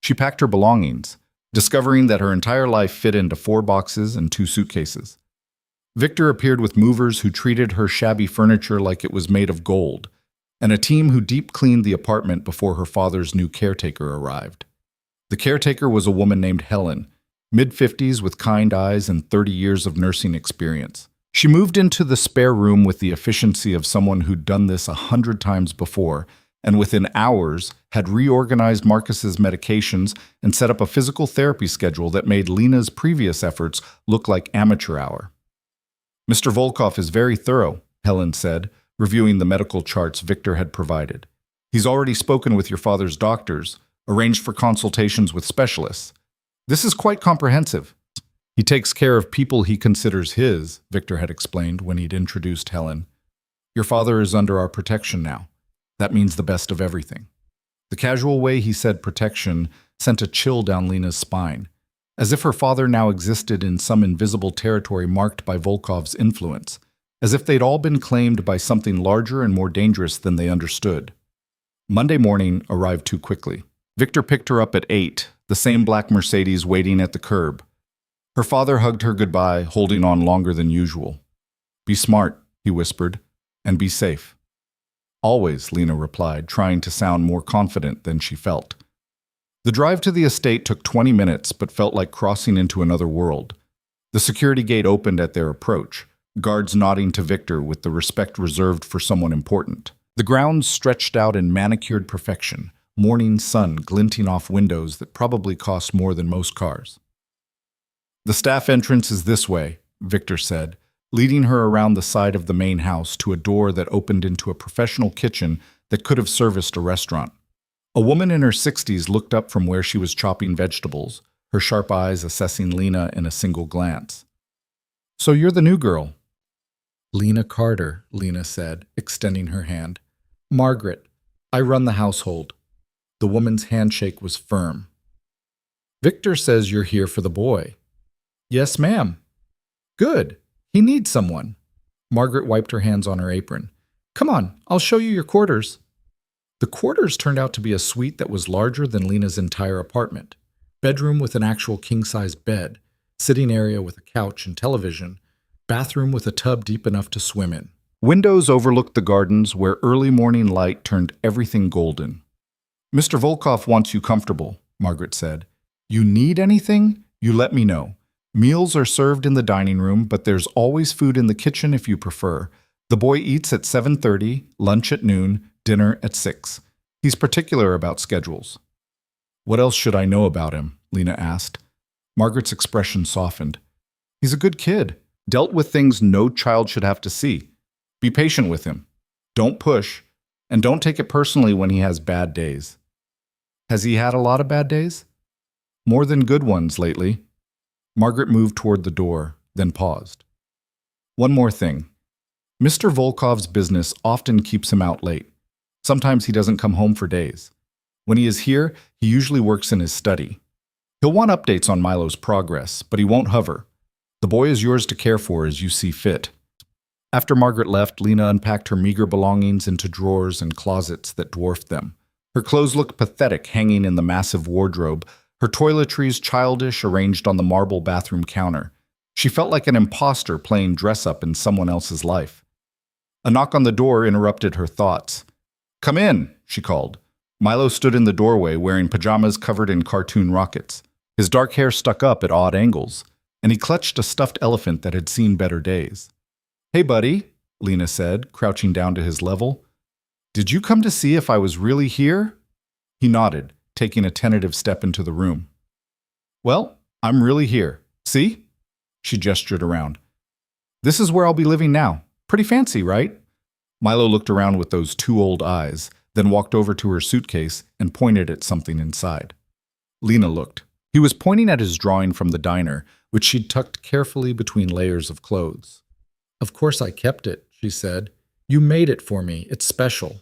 She packed her belongings, discovering that her entire life fit into 4 boxes and 2 suitcases. Victor appeared with movers who treated her shabby furniture like it was made of gold, and a team who deep cleaned the apartment before her father's new caretaker arrived. The caretaker was a woman named Helen, mid-50s with kind eyes and 30 years of nursing experience. She moved into the spare room with the efficiency of someone who'd done this 100 times before, and within hours had reorganized Marcus's medications and set up a physical therapy schedule that made Lena's previous efforts look like amateur hour. "Mr. Volkov is very thorough," Helen said, reviewing the medical charts Victor had provided. "He's already spoken with your father's doctors, arranged for consultations with specialists. This is quite comprehensive. He takes care of people he considers his," Victor had explained when he'd introduced Helen. "Your father is under our protection now. That means the best of everything." The casual way he said protection sent a chill down Lena's spine, as if her father now existed in some invisible territory marked by Volkov's influence, as if they'd all been claimed by something larger and more dangerous than they understood. Monday morning arrived too quickly. Victor picked her up at 8, the same black Mercedes waiting at the curb. Her father hugged her goodbye, holding on longer than usual. "Be smart," he whispered, "and be safe." "Always," Lena replied, trying to sound more confident than she felt. The drive to the estate took 20 minutes, but felt like crossing into another world. The security gate opened at their approach, guards nodding to Victor with the respect reserved for someone important. The grounds stretched out in manicured perfection, morning sun glinting off windows that probably cost more than most cars. "The staff entrance is this way," Victor said, leading her around the side of the main house to a door that opened into a professional kitchen that could have serviced a restaurant. A woman in her 60s looked up from where she was chopping vegetables, her sharp eyes assessing Lena in a single glance. "So you're the new girl." "Lena Carter," Lena said, extending her hand. "Margaret, I run the household." The woman's handshake was firm. "Victor says you're here for the boy." "Yes, ma'am." "Good. He needs someone." Margaret wiped her hands on her apron. "Come on, I'll show you your quarters." The quarters turned out to be a suite that was larger than Lena's entire apartment. Bedroom with an actual king-size bed, sitting area with a couch and television, bathroom with a tub deep enough to swim in. Windows overlooked the gardens where early morning light turned everything golden. "Mr. Volkov wants you comfortable," Margaret said. "You need anything? You let me know. Meals are served in the dining room, but there's always food in the kitchen if you prefer. The boy eats at 7:30, lunch at noon, dinner at 6. He's particular about schedules." "What else should I know about him?" Lena asked. Margaret's expression softened. "He's a good kid, dealt with things no child should have to see. Be patient with him. Don't push, and don't take it personally when he has bad days." "Has he had a lot of bad days?" "More than good ones lately." Margaret moved toward the door, then paused. "One more thing. Mr. Volkov's business often keeps him out late. Sometimes he doesn't come home for days. When he is here, he usually works in his study. He'll want updates on Milo's progress, but he won't hover. The boy is yours to care for as you see fit." After Margaret left, Lena unpacked her meager belongings into drawers and closets that dwarfed them. Her clothes looked pathetic hanging in the massive wardrobe, her toiletries childish arranged on the marble bathroom counter. She felt like an imposter playing dress-up in someone else's life. A knock on the door interrupted her thoughts. "Come in," she called. Milo stood in the doorway wearing pajamas covered in cartoon rockets. His dark hair stuck up at odd angles, and he clutched a stuffed elephant that had seen better days. "Hey, buddy," Lena said, crouching down to his level. "Did you come to see if I was really here?" He nodded, taking a tentative step into the room. Well, I'm really here. See? She gestured around. This is where I'll be living now. Pretty fancy, right? Milo looked around with those two old eyes, then walked over to her suitcase and pointed at something inside. Lena looked. He was pointing at his drawing from the diner, which she'd tucked carefully between layers of clothes. Of course I kept it, she said. You made it for me. It's special.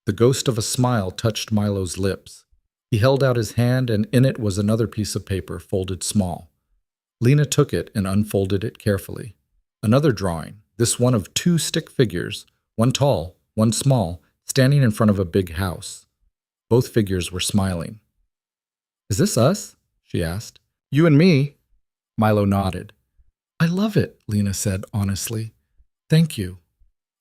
The ghost of a smile touched Milo's lips. He held out his hand, and in it was another piece of paper folded small. Lena took it and unfolded it carefully. Another drawing, this one of two stick figures, one tall, one small, standing in front of a big house. Both figures were smiling. Is this us? She asked. You and me. Milo nodded. I love it, Lena said honestly. Thank you.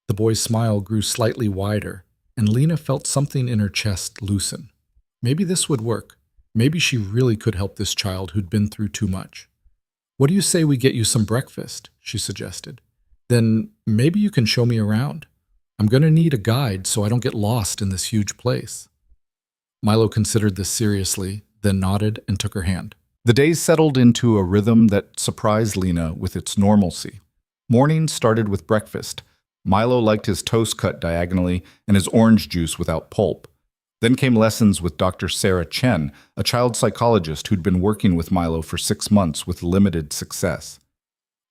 The boy's smile grew slightly wider, and Lena felt something in her chest loosen. Maybe this would work. Maybe she really could help this child who'd been through too much. What do you say we get you some breakfast? She suggested. Then maybe you can show me around. I'm going to need a guide so I don't get lost in this huge place. Milo considered this seriously, then nodded and took her hand. The days settled into a rhythm that surprised Lena with its normalcy. Mornings started with breakfast. Milo liked his toast cut diagonally and his orange juice without pulp. Then came lessons with Dr. Sarah Chen, a child psychologist who'd been working with Milo for 6 months with limited success.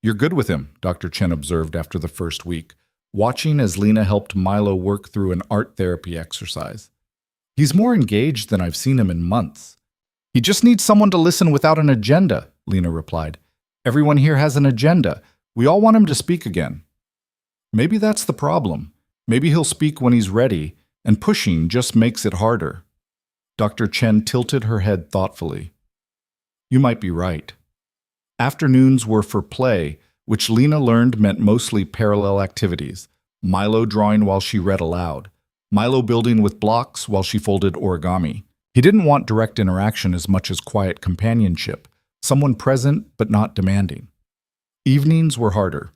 You're good with him, Dr. Chen observed after the first week, watching as Lena helped Milo work through an art therapy exercise. He's more engaged than I've seen him in months. He just needs someone to listen without an agenda, Lena replied. Everyone here has an agenda. We all want him to speak again. Maybe that's the problem. Maybe he'll speak when he's ready, and pushing just makes it harder. Dr. Chen tilted her head thoughtfully. You might be right. Afternoons were for play, which Lena learned meant mostly parallel activities. Milo drawing while she read aloud. Milo building with blocks while she folded origami. He didn't want direct interaction as much as quiet companionship, someone present but not demanding. Evenings were harder.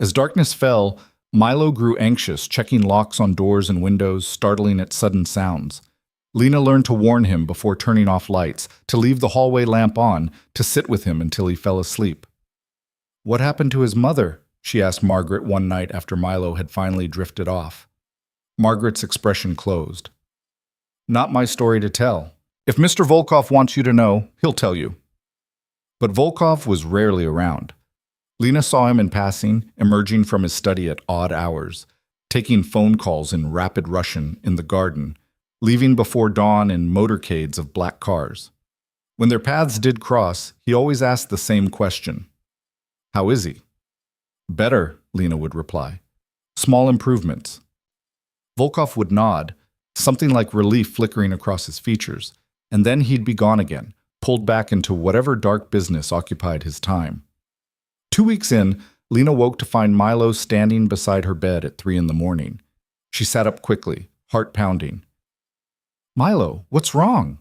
As darkness fell, Milo grew anxious, checking locks on doors and windows, startling at sudden sounds. Lena learned to warn him before turning off lights, to leave the hallway lamp on, to sit with him until he fell asleep. What happened to his mother? She asked Margaret one night after Milo had finally drifted off. Margaret's expression closed. Not my story to tell. If Mr. Volkov wants you to know, he'll tell you. But Volkov was rarely around. Lena saw him in passing, emerging from his study at odd hours, taking phone calls in rapid Russian in the garden, leaving before dawn in motorcades of black cars. When their paths did cross, he always asked the same question. How is he? Better, Lena would reply. Small improvements. Volkov would nod, something like relief flickering across his features, and then he'd be gone again, pulled back into whatever dark business occupied his time. 2 weeks in, Lena woke to find Milo standing beside her bed at 3 a.m. She sat up quickly, heart pounding. Milo, what's wrong?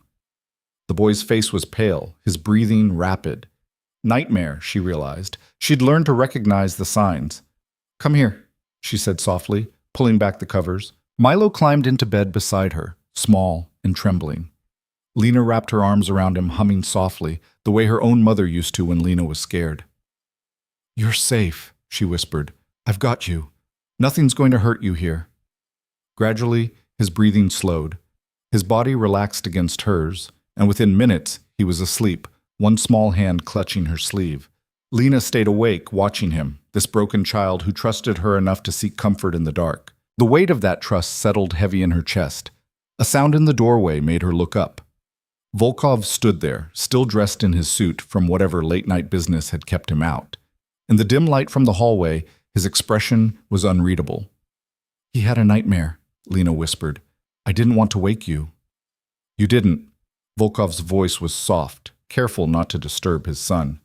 The boy's face was pale, his breathing rapid. Nightmare, she realized. She'd learned to recognize the signs. Come here, she said softly, pulling back the covers. Milo climbed into bed beside her, small and trembling. Lena wrapped her arms around him, humming softly, the way her own mother used to when Lena was scared. You're safe, she whispered. I've got you. Nothing's going to hurt you here. Gradually, his breathing slowed. His body relaxed against hers, and within minutes, he was asleep, one small hand clutching her sleeve. Lena stayed awake, watching him, this broken child who trusted her enough to seek comfort in the dark. The weight of that trust settled heavy in her chest. A sound in the doorway made her look up. Volkov stood there, still dressed in his suit from whatever late-night business had kept him out. In the dim light from the hallway, his expression was unreadable. He had a nightmare, Lena whispered. I didn't want to wake you. You didn't. Volkov's voice was soft, careful not to disturb his son.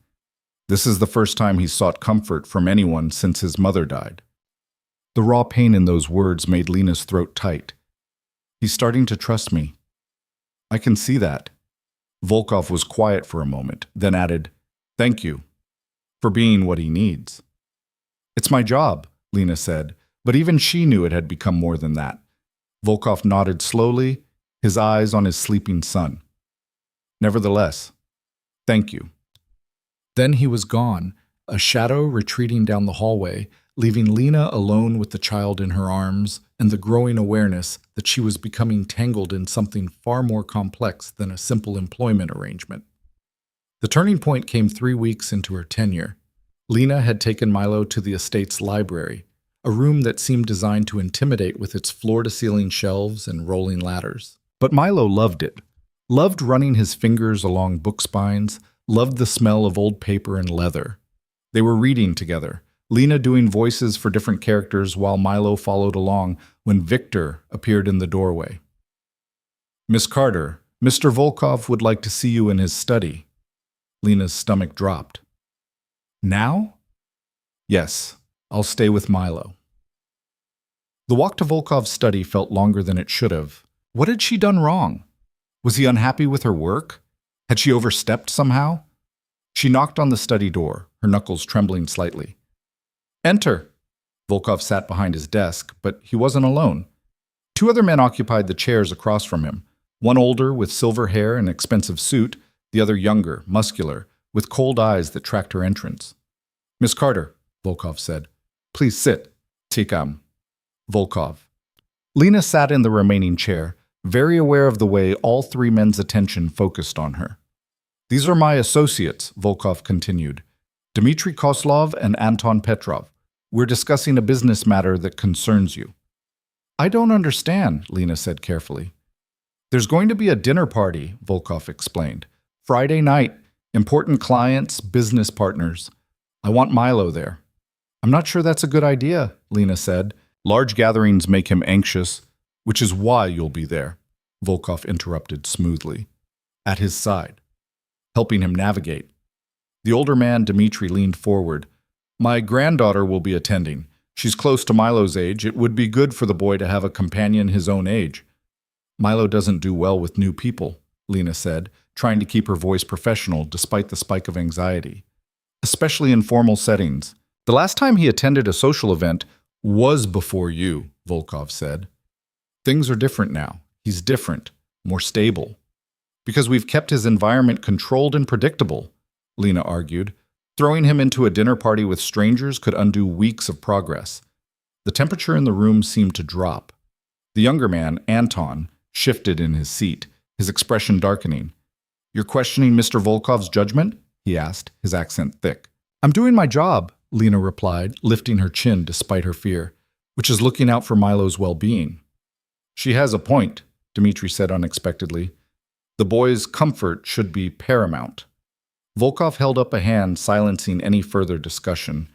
This is the first time he sought comfort from anyone since his mother died. The raw pain in those words made Lena's throat tight. He's starting to trust me. I can see that. Volkov was quiet for a moment, then added, Thank you. For being what he needs. It's my job, Lena said, but even she knew it had become more than that. Volkov nodded slowly, his eyes on his sleeping son. Nevertheless, Thank you." Then he was gone, a shadow retreating down the hallway, leaving Lena alone with the child in her arms and the growing awareness that she was becoming tangled in something far more complex than a simple employment arrangement. The turning point came 3 weeks into her tenure. Lena had taken Milo to the estate's library, a room that seemed designed to intimidate with its floor-to-ceiling shelves and rolling ladders. But Milo loved it, loved running his fingers along book spines, loved the smell of old paper and leather. They were reading together, Lena doing voices for different characters while Milo followed along when Victor appeared in the doorway. "Miss Carter, Mr. Volkov would like to see you in his study." Lena's stomach dropped. "Now?" "Yes, I'll stay with Milo." The walk to Volkov's study felt longer than it should have. What had she done wrong? Was he unhappy with her work? Had she overstepped somehow? She knocked on the study door, her knuckles trembling slightly. "Enter." Volkov sat behind his desk, but he wasn't alone. 2 other men occupied the chairs across from him, one older with silver hair and expensive suit, the other younger, muscular, with cold eyes that tracked her entrance. "Miss Carter," Volkov said. "Please sit." "Tikam." Volkov. Lena sat in the remaining chair, very aware of the way all 3 men's attention focused on her. "These are my associates," Volkov continued. "Dmitry Koslov and Anton Petrov. We're discussing a business matter that concerns you." "I don't understand," Lena said carefully. "There's going to be a dinner party," Volkov explained. "Friday night. Important clients, business partners. I want Milo there." "I'm not sure that's a good idea," Lena said. "Large gatherings make him anxious, which is why you'll be there," Volkov interrupted smoothly. At his side, helping him navigate. The older man, Dmitry, leaned forward. "My granddaughter will be attending. She's close to Milo's age. It would be good for the boy to have a companion his own age." "Milo doesn't do well with new people," Lena said, trying to keep her voice professional despite the spike of anxiety. "Especially in formal settings. The last time he attended a social event was before you," Volkov said. "Things are different now. He's different, more stable. Because we've kept his environment controlled and predictable," Lena argued. "Throwing him into a dinner party with strangers could undo weeks of progress." The temperature in the room seemed to drop. The younger man, Anton, shifted in his seat, his expression darkening. "You're questioning Mr. Volkov's judgment?" he asked, his accent thick. "I'm doing my job," Lena replied, lifting her chin despite her fear, "which is looking out for Milo's well-being." "She has a point," Dmitry said unexpectedly. "The boy's comfort should be paramount." Volkov held up a hand, silencing any further discussion.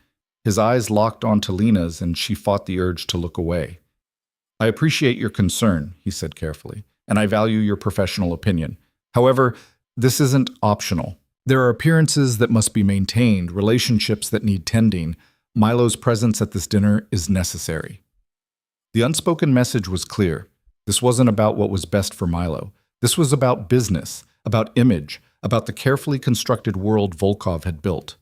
His eyes locked onto Lena's, and she fought the urge to look away. "I appreciate your concern," he said carefully, "and I value your professional opinion. However, this isn't optional. There are appearances that must be maintained, relationships that need tending. Milo's presence at this dinner is necessary." The unspoken message was clear. This wasn't about what was best for Milo. This was about business, about image, about the carefully constructed world Volkov had built.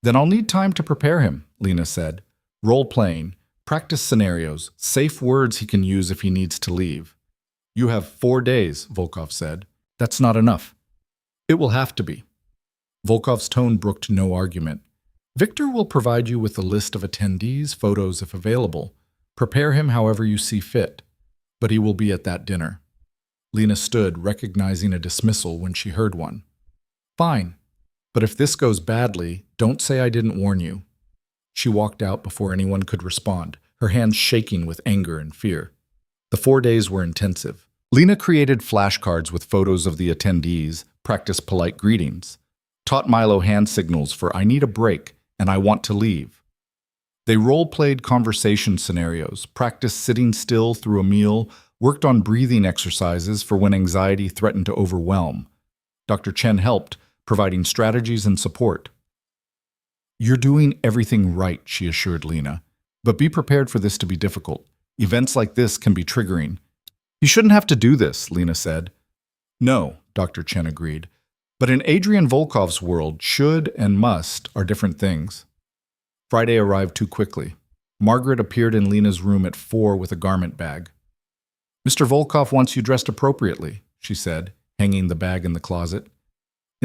"Then I'll need time to prepare him," Lena said. "Role-playing, practice scenarios, safe words he can use if he needs to leave." "You have 4 days," Volkov said. "That's not enough." "It will have to be." Volkov's tone brooked no argument. "Victor will provide you with a list of attendees, photos if available. Prepare him however you see fit. But he will be at that dinner." Lena stood, recognizing a dismissal when she heard one. "Fine. But if this goes badly, don't say I didn't warn you." She walked out before anyone could respond, her hands shaking with anger and fear. The 4 days were intensive. Lena created flashcards with photos of the attendees, practiced polite greetings, taught Milo hand signals for "I need a break" and "I want to leave." They role-played conversation scenarios, practiced sitting still through a meal, worked on breathing exercises for when anxiety threatened to overwhelm. Dr. Chen helped, providing strategies and support. "You're doing everything right," she assured Lena. "But be prepared for this to be difficult. Events like this can be triggering." "You shouldn't have to do this," Lena said. "No," Dr. Chen agreed. "But in Adrian Volkov's world, should and must are different things." Friday arrived too quickly. Margaret appeared in Lena's room at 4 with a garment bag. "Mr. Volkov wants you dressed appropriately," she said, hanging the bag in the closet.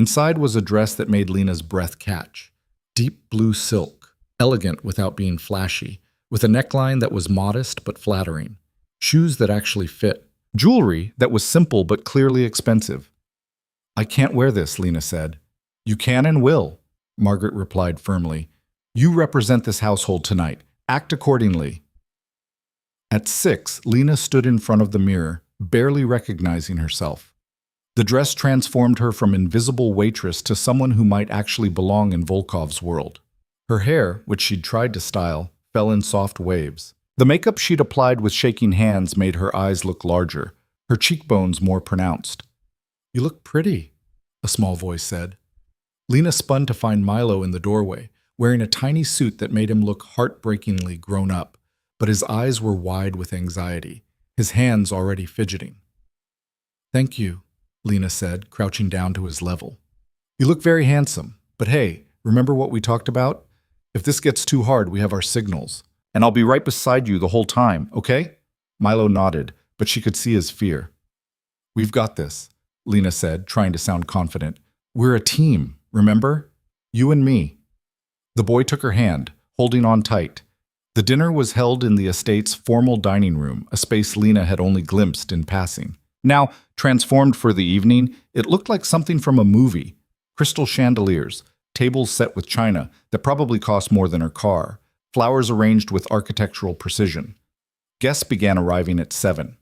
Inside was a dress that made Lena's breath catch. Deep blue silk, elegant without being flashy, with a neckline that was modest but flattering. Shoes that actually fit. Jewelry that was simple but clearly expensive. "I can't wear this," Lena said. "You can and will," Margaret replied firmly. "You represent this household tonight. Act accordingly." At 6, Lena stood in front of the mirror, barely recognizing herself. The dress transformed her from invisible waitress to someone who might actually belong in Volkov's world. Her hair, which she'd tried to style, fell in soft waves. The makeup she'd applied with shaking hands made her eyes look larger, her cheekbones more pronounced. "You look pretty," a small voice said. Lena spun to find Milo in the doorway, wearing a tiny suit that made him look heartbreakingly grown up, but his eyes were wide with anxiety, his hands already fidgeting. "Thank you," Lena said, crouching down to his level. "You look very handsome, but hey, remember what we talked about? If this gets too hard, we have our signals. And I'll be right beside you the whole time, okay?" Milo nodded, but she could see his fear. "We've got this," Lena said, trying to sound confident. "We're a team, remember? You and me." The boy took her hand, holding on tight. The dinner was held in the estate's formal dining room, a space Lena had only glimpsed in passing. Now, transformed for the evening, it looked like something from a movie. Crystal chandeliers, tables set with china that probably cost more than her car, flowers arranged with architectural precision. Guests began arriving at 7.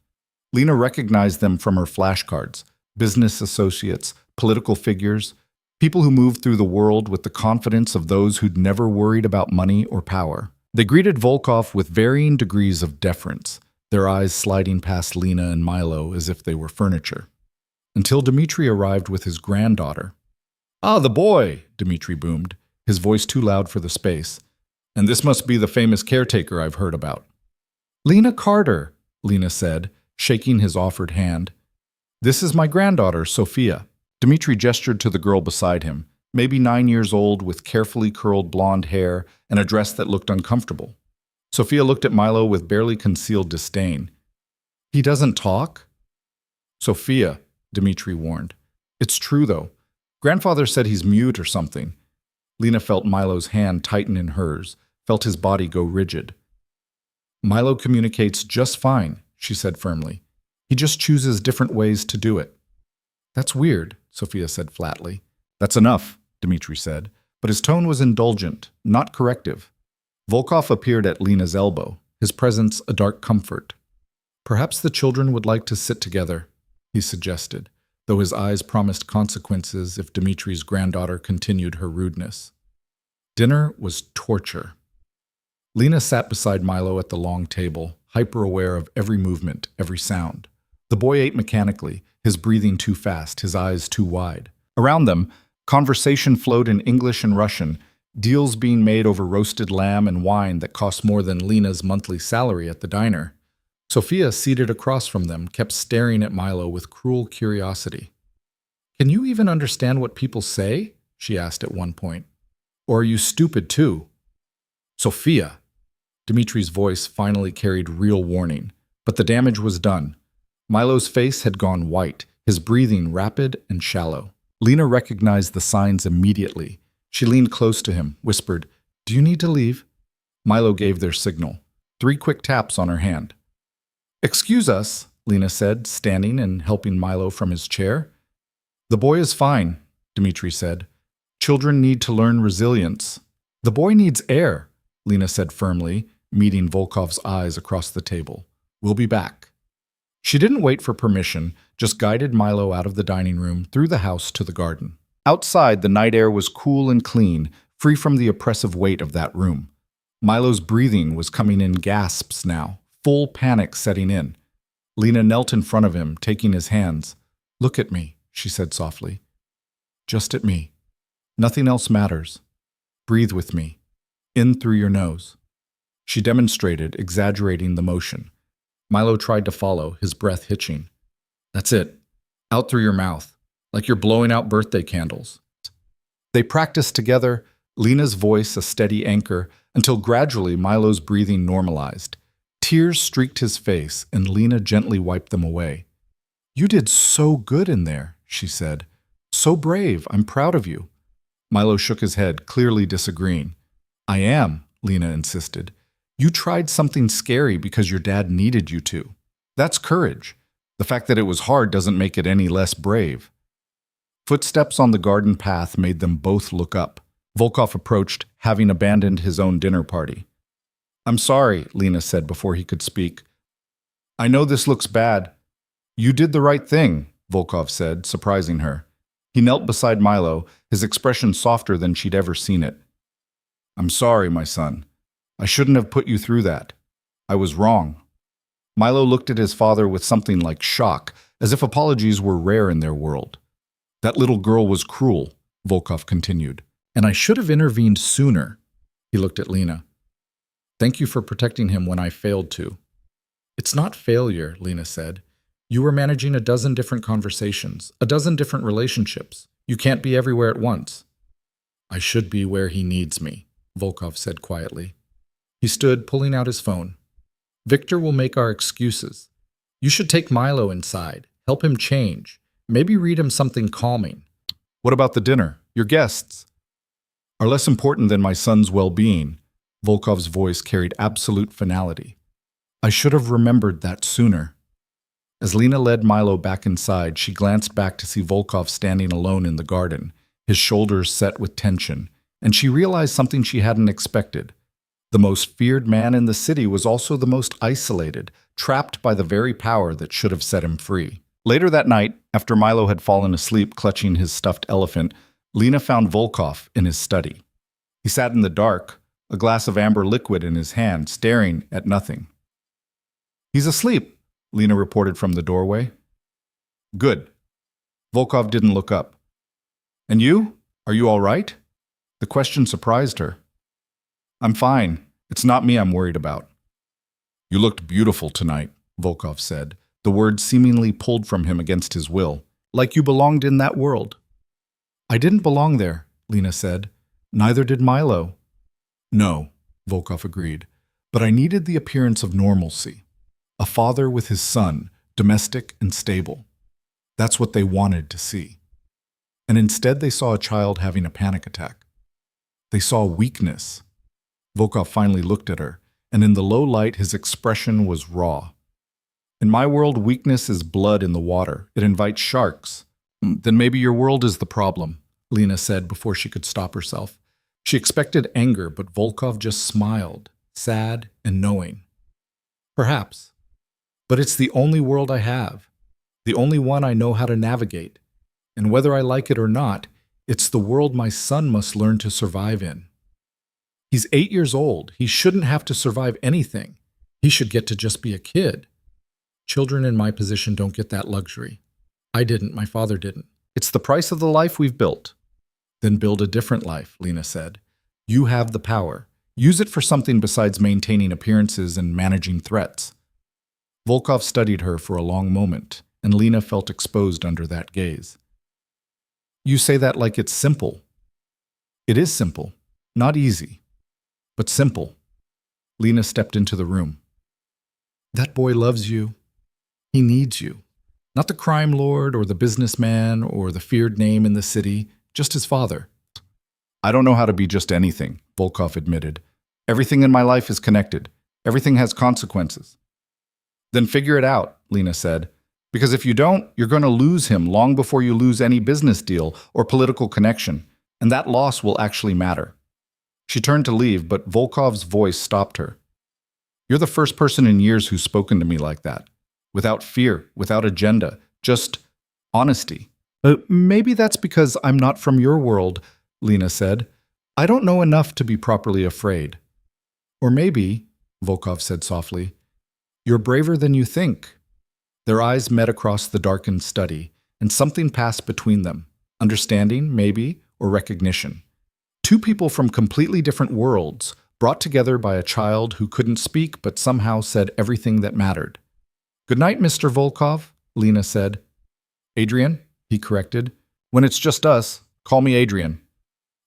Lena recognized them from her flashcards: business associates, political figures, people who moved through the world with the confidence of those who'd never worried about money or power. They greeted Volkov with varying degrees of deference, their eyes sliding past Lena and Milo as if they were furniture. Until Dmitri arrived with his granddaughter. "Ah, the boy!" Dmitri boomed, his voice too loud for the space. "And this must be the famous caretaker I've heard about." "Lena Carter," Lena said, shaking his offered hand. "This is my granddaughter, Sophia." Dmitri gestured to the girl beside him, maybe 9 years old, with carefully curled blonde hair and a dress that looked uncomfortable. Sophia looked at Milo with barely concealed disdain. "He doesn't talk?" "Sophia," Dmitri warned. "It's true, though. Grandfather said he's mute or something." Lena felt Milo's hand tighten in hers, felt his body go rigid. "Milo communicates just fine," she said firmly. "He just chooses different ways to do it." "That's weird," Sophia said flatly. "That's enough," Dmitri said, but his tone was indulgent, not corrective. Volkov appeared at Lena's elbow, his presence a dark comfort. "Perhaps the children would like to sit together," he suggested, though his eyes promised consequences if Dmitri's granddaughter continued her rudeness. Dinner was torture. Lena sat beside Milo at the long table, hyper-aware of every movement, every sound. The boy ate mechanically, his breathing too fast, his eyes too wide. Around them, conversation flowed in English and Russian, deals being made over roasted lamb and wine that cost more than Lena's monthly salary at the diner. Sophia, seated across from them, kept staring at Milo with cruel curiosity. "Can you even understand what people say?" she asked at one point. "Or are you stupid too?" "Sophia!" Dmitri's voice finally carried real warning, but the damage was done. Milo's face had gone white, his breathing rapid and shallow. Lena recognized the signs immediately. She leaned close to him, whispered, "Do you need to leave?" Milo gave their signal. 3 quick taps on her hand. "Excuse us," Lena said, standing and helping Milo from his chair. "The boy is fine," Dmitri said. "Children need to learn resilience." "The boy needs air," Lena said firmly, meeting Volkov's eyes across the table. "We'll be back." She didn't wait for permission, just guided Milo out of the dining room, through the house to the garden. Outside, the night air was cool and clean, free from the oppressive weight of that room. Milo's breathing was coming in gasps now, full panic setting in. Lena knelt in front of him, taking his hands. "Look at me," she said softly. "Just at me. Nothing else matters. Breathe with me. In through your nose." She demonstrated, exaggerating the motion. Milo tried to follow, his breath hitching. "That's it. Out through your mouth, like you're blowing out birthday candles." They practiced together, Lena's voice a steady anchor, until gradually Milo's breathing normalized. Tears streaked his face, and Lena gently wiped them away. "You did so good in there," she said. So brave. I'm proud of you. Milo shook his head, clearly disagreeing. I am, Lena insisted. You tried something scary because your dad needed you to. That's courage. The fact that it was hard doesn't make it any less brave. Footsteps on the garden path made them both look up. Volkov approached, having abandoned his own dinner party. I'm sorry, Lena said before he could speak. I know this looks bad. You did the right thing, Volkov said, surprising her. He knelt beside Milo, his expression softer than she'd ever seen it. I'm sorry, my son. I shouldn't have put you through that. I was wrong. Milo looked at his father with something like shock, as if apologies were rare in their world. That little girl was cruel, Volkov continued, and I should have intervened sooner. He looked at Lena. Thank you for protecting him when I failed to. It's not failure, Lena said. You were managing a dozen different conversations, a dozen different relationships. You can't be everywhere at once. I should be where he needs me, Volkov said quietly. He stood, pulling out his phone. Victor will make our excuses. You should take Milo inside, help him change, maybe read him something calming. What about the dinner? Your guests are less important than my son's well-being. Volkov's voice carried absolute finality. I should have remembered that sooner. As Lena led Milo back inside, she glanced back to see Volkov standing alone in the garden, his shoulders set with tension, and she realized something she hadn't expected. The most feared man in the city was also the most isolated, trapped by the very power that should have set him free. Later that night, after Milo had fallen asleep clutching his stuffed elephant, Lena found Volkov in his study. He sat in the dark, a glass of amber liquid in his hand, staring at nothing. He's asleep, Lena reported from the doorway. Good. Volkov didn't look up. And you? Are you all right? The question surprised her. I'm fine. It's not me I'm worried about. You looked beautiful tonight, Volkov said, the words seemingly pulled from him against his will, like you belonged in that world. I didn't belong there, Lena said. Neither did Milo. No, Volkov agreed, but I needed the appearance of normalcy. A father with his son, domestic and stable. That's what they wanted to see. And instead they saw a child having a panic attack. They saw weakness. Volkov finally looked at her, and in the low light his expression was raw. In my world, weakness is blood in the water. It invites sharks. Then maybe your world is the problem, Lena said before she could stop herself. She expected anger, but Volkov just smiled, sad and knowing. Perhaps. But it's the only world I have, the only one I know how to navigate. And whether I like it or not, it's the world my son must learn to survive in. He's 8 years old. He shouldn't have to survive anything. He should get to just be a kid. Children in my position don't get that luxury. I didn't. My father didn't. It's the price of the life we've built. Then build a different life, Lena said. You have the power. Use it for something besides maintaining appearances and managing threats. Volkov studied her for a long moment, and Lena felt exposed under that gaze. You say that like it's simple. It is simple. Not easy, but simple. Lena stepped into the room. That boy loves you. He needs you. Not the crime lord or the businessman or the feared name in the city, just his father. I don't know how to be just anything, Volkov admitted. Everything in my life is connected. Everything has consequences. Then figure it out, Lena said. Because if you don't, you're going to lose him long before you lose any business deal or political connection, and that loss will actually matter. She turned to leave, but Volkov's voice stopped her. You're the first person in years who's spoken to me like that. Without fear, without agenda, just honesty. Maybe that's because I'm not from your world, Lena said. I don't know enough to be properly afraid. Or maybe, Volkov said softly, you're braver than you think. Their eyes met across the darkened study, and something passed between them. Understanding, maybe, or recognition. Two people from completely different worlds, brought together by a child who couldn't speak but somehow said everything that mattered. Good night, Mr. Volkov, Lena said. Adrian, he corrected. When it's just us, call me Adrian.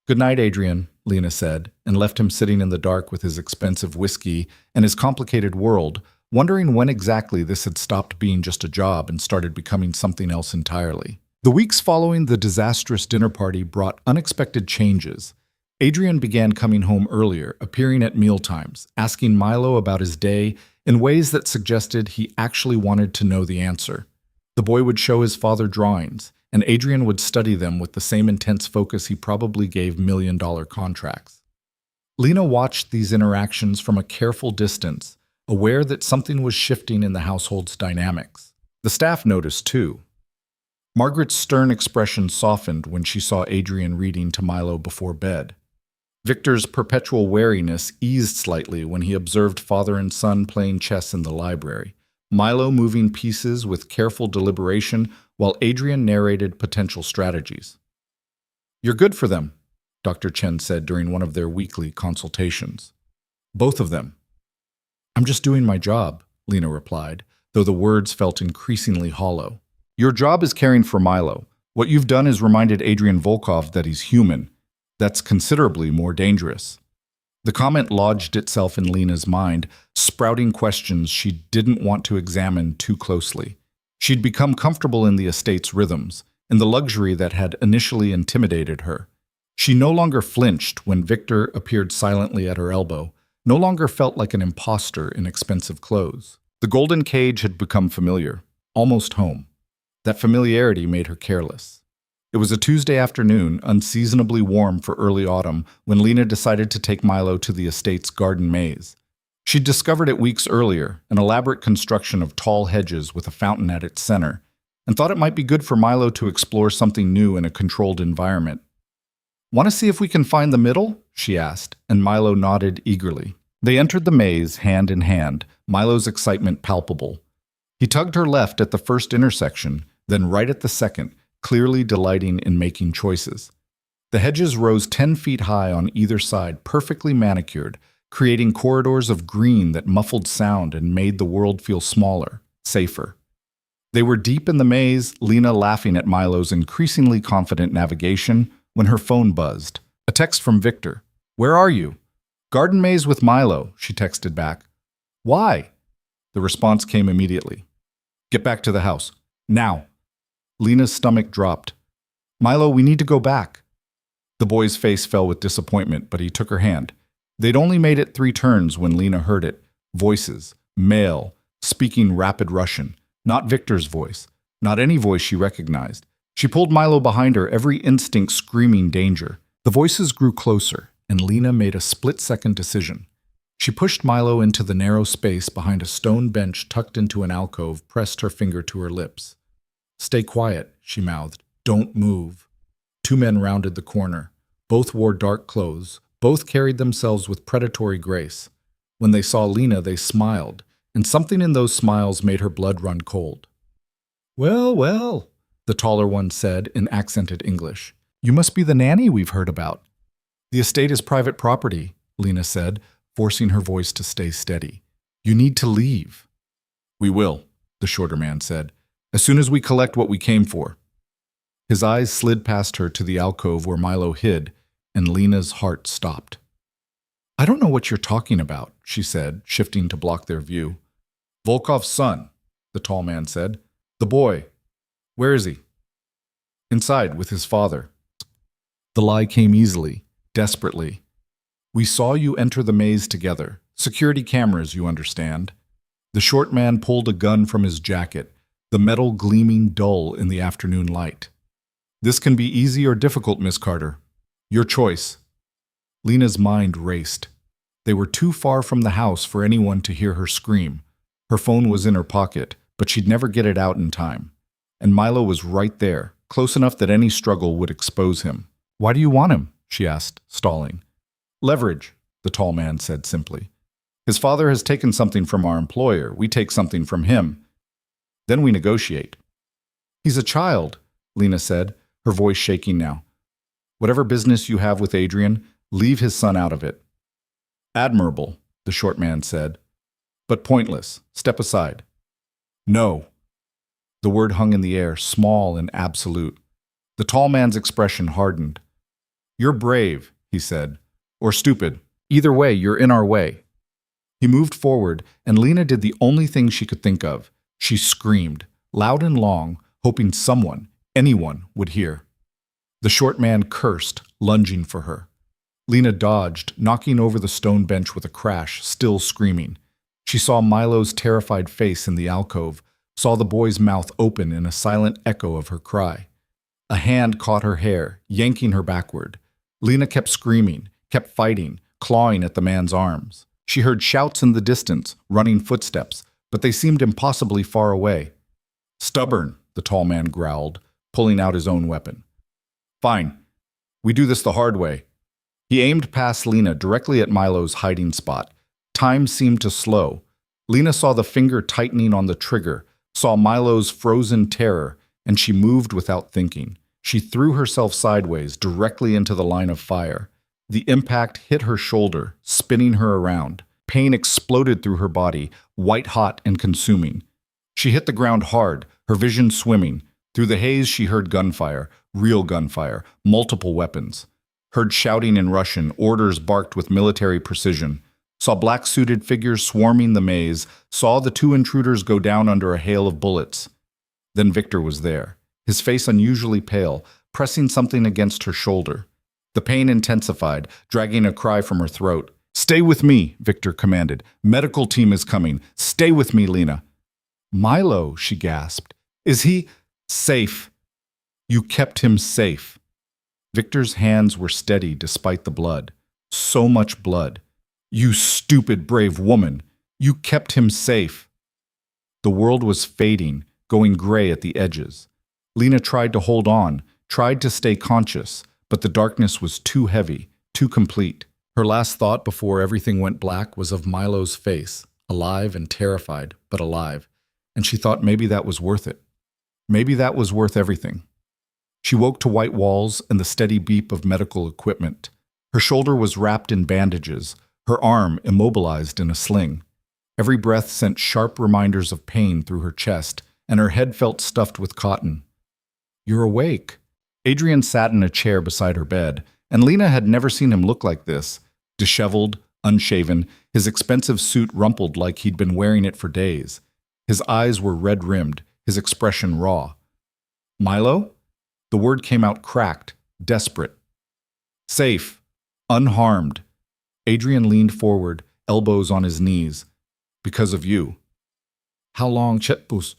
Good night, Adrian, Lena said, and left him sitting in the dark with his expensive whiskey and his complicated world, wondering when exactly this had stopped being just a job and started becoming something else entirely. The weeks following the disastrous dinner party brought unexpected changes. Adrian began coming home earlier, appearing at mealtimes, asking Milo about his day in ways that suggested he actually wanted to know the answer. The boy would show his father drawings, and Adrian would study them with the same intense focus he probably gave million-dollar contracts. Lena watched these interactions from a careful distance, aware that something was shifting in the household's dynamics. The staff noticed, too. Margaret's stern expression softened when she saw Adrian reading to Milo before bed. Victor's perpetual wariness eased slightly when he observed father and son playing chess in the library, Milo moving pieces with careful deliberation while Adrian narrated potential strategies. "You're good for them," Dr. Chen said during one of their weekly consultations. "Both of them." "I'm just doing my job," Lena replied, though the words felt increasingly hollow. "Your job is caring for Milo. What you've done is reminded Adrian Volkov that he's human. That's considerably more dangerous." The comment lodged itself in Lena's mind, sprouting questions she didn't want to examine too closely. She'd become comfortable in the estate's rhythms, in the luxury that had initially intimidated her. She no longer flinched when Victor appeared silently at her elbow, no longer felt like an imposter in expensive clothes. The golden cage had become familiar, almost home. That familiarity made her careless. It was a Tuesday afternoon, unseasonably warm for early autumn, when Lena decided to take Milo to the estate's garden maze. She'd discovered it weeks earlier, an elaborate construction of tall hedges with a fountain at its center, and thought it might be good for Milo to explore something new in a controlled environment. "Want to see if we can find the middle?" she asked, and Milo nodded eagerly. They entered the maze hand in hand, Milo's excitement palpable. He tugged her left at the first intersection, then right at the second, clearly delighting in making choices. The hedges rose 10 feet high on either side, perfectly manicured, creating corridors of green that muffled sound and made the world feel smaller, safer. They were deep in the maze, Lena laughing at Milo's increasingly confident navigation, when her phone buzzed. A text from Victor. "Where are you?" "Garden maze with Milo," she texted back. "Why?" The response came immediately. "Get back to the house. Now." Lena's stomach dropped. "Milo, we need to go back." The boy's face fell with disappointment, but he took her hand. They'd only made it 3 turns when Lena heard it. Voices. Male. Speaking rapid Russian. Not Victor's voice. Not any voice she recognized. She pulled Milo behind her, every instinct screaming danger. The voices grew closer, and Lena made a split-second decision. She pushed Milo into the narrow space behind a stone bench tucked into an alcove, pressed her finger to her lips. "Stay quiet," she mouthed. "Don't move." 2 men rounded the corner. Both wore dark clothes. Both carried themselves with predatory grace. When they saw Lena, they smiled, and something in those smiles made her blood run cold. "Well, well," the taller one said in accented English. "You must be the nanny we've heard about." "The estate is private property," Lena said, forcing her voice to stay steady. "You need to leave." "We will," the shorter man said, "as soon as we collect what we came for." His eyes slid past her to the alcove where Milo hid, and Lena's heart stopped. "I don't know what you're talking about," she said, shifting to block their view. "Volkov's son," the tall man said. "The boy. Where is he?" "Inside, with his father." The lie came easily, desperately. "We saw you enter the maze together. Security cameras, you understand." The short man pulled a gun from his jacket, the metal gleaming dull in the afternoon light. "This can be easy or difficult, Miss Carter. Your choice." Lena's mind raced. They were too far from the house for anyone to hear her scream. Her phone was in her pocket, but she'd never get it out in time. And Milo was right there, close enough that any struggle would expose him. "Why do you want him?" she asked, stalling. "Leverage," the tall man said simply. "His father has taken something from our employer. We take something from him. Then we negotiate." "He's a child," Lena said, her voice shaking now. "Whatever business you have with Adrian, leave his son out of it." "Admirable," the short man said. "But pointless. Step aside." "No." The word hung in the air, small and absolute. The tall man's expression hardened. "You're brave," he said, "or stupid. Either way, you're in our way." He moved forward, and Lena did the only thing she could think of. She screamed, loud and long, hoping someone, anyone would hear. The short man cursed, lunging for her. Lena dodged, knocking over the stone bench with a crash, still screaming. She saw Milo's terrified face in the alcove, saw the boy's mouth open in a silent echo of her cry. A hand caught her hair, yanking her backward. Lena kept screaming, kept fighting, clawing at the man's arms. She heard shouts in the distance, running footsteps, but they seemed impossibly far away. "Stubborn," the tall man growled, pulling out his own weapon. "Fine. We do this the hard way." He aimed past Lena directly at Milo's hiding spot. Time seemed to slow. Lena saw the finger tightening on the trigger, saw Milo's frozen terror, and she moved without thinking. She threw herself sideways, directly into the line of fire. The impact hit her shoulder, spinning her around. Pain exploded through her body, white-hot and consuming. She hit the ground hard, her vision swimming. Through the haze she heard gunfire, real gunfire, multiple weapons. Heard shouting in Russian, orders barked with military precision. Saw black-suited figures swarming the maze, saw the two intruders go down under a hail of bullets. Then Victor was there, his face unusually pale, pressing something against her shoulder. The pain intensified, dragging a cry from her throat. "Stay with me," Victor commanded. "Medical team is coming. Stay with me, Lena." "Milo," she gasped. "Is he safe?" "You kept him safe." Victor's hands were steady despite the blood. So much blood. "You stupid, brave woman. You kept him safe." The world was fading, going gray at the edges. Lena tried to hold on, tried to stay conscious, but the darkness was too heavy, too complete. Her last thought before everything went black was of Milo's face, alive and terrified, but alive, and she thought maybe that was worth it. Maybe that was worth everything. She woke to white walls and the steady beep of medical equipment. Her shoulder was wrapped in bandages, her arm immobilized in a sling. Every breath sent sharp reminders of pain through her chest, and her head felt stuffed with cotton. "You're awake." Adrian sat in a chair beside her bed, and Lena had never seen him look like this. Disheveled, unshaven, his expensive suit rumpled like he'd been wearing it for days. His eyes were red-rimmed, his expression raw. "Milo?" The word came out cracked, desperate. "Safe. Unharmed." Adrian leaned forward, elbows on his knees. "Because of you." "How long, Chetbus?"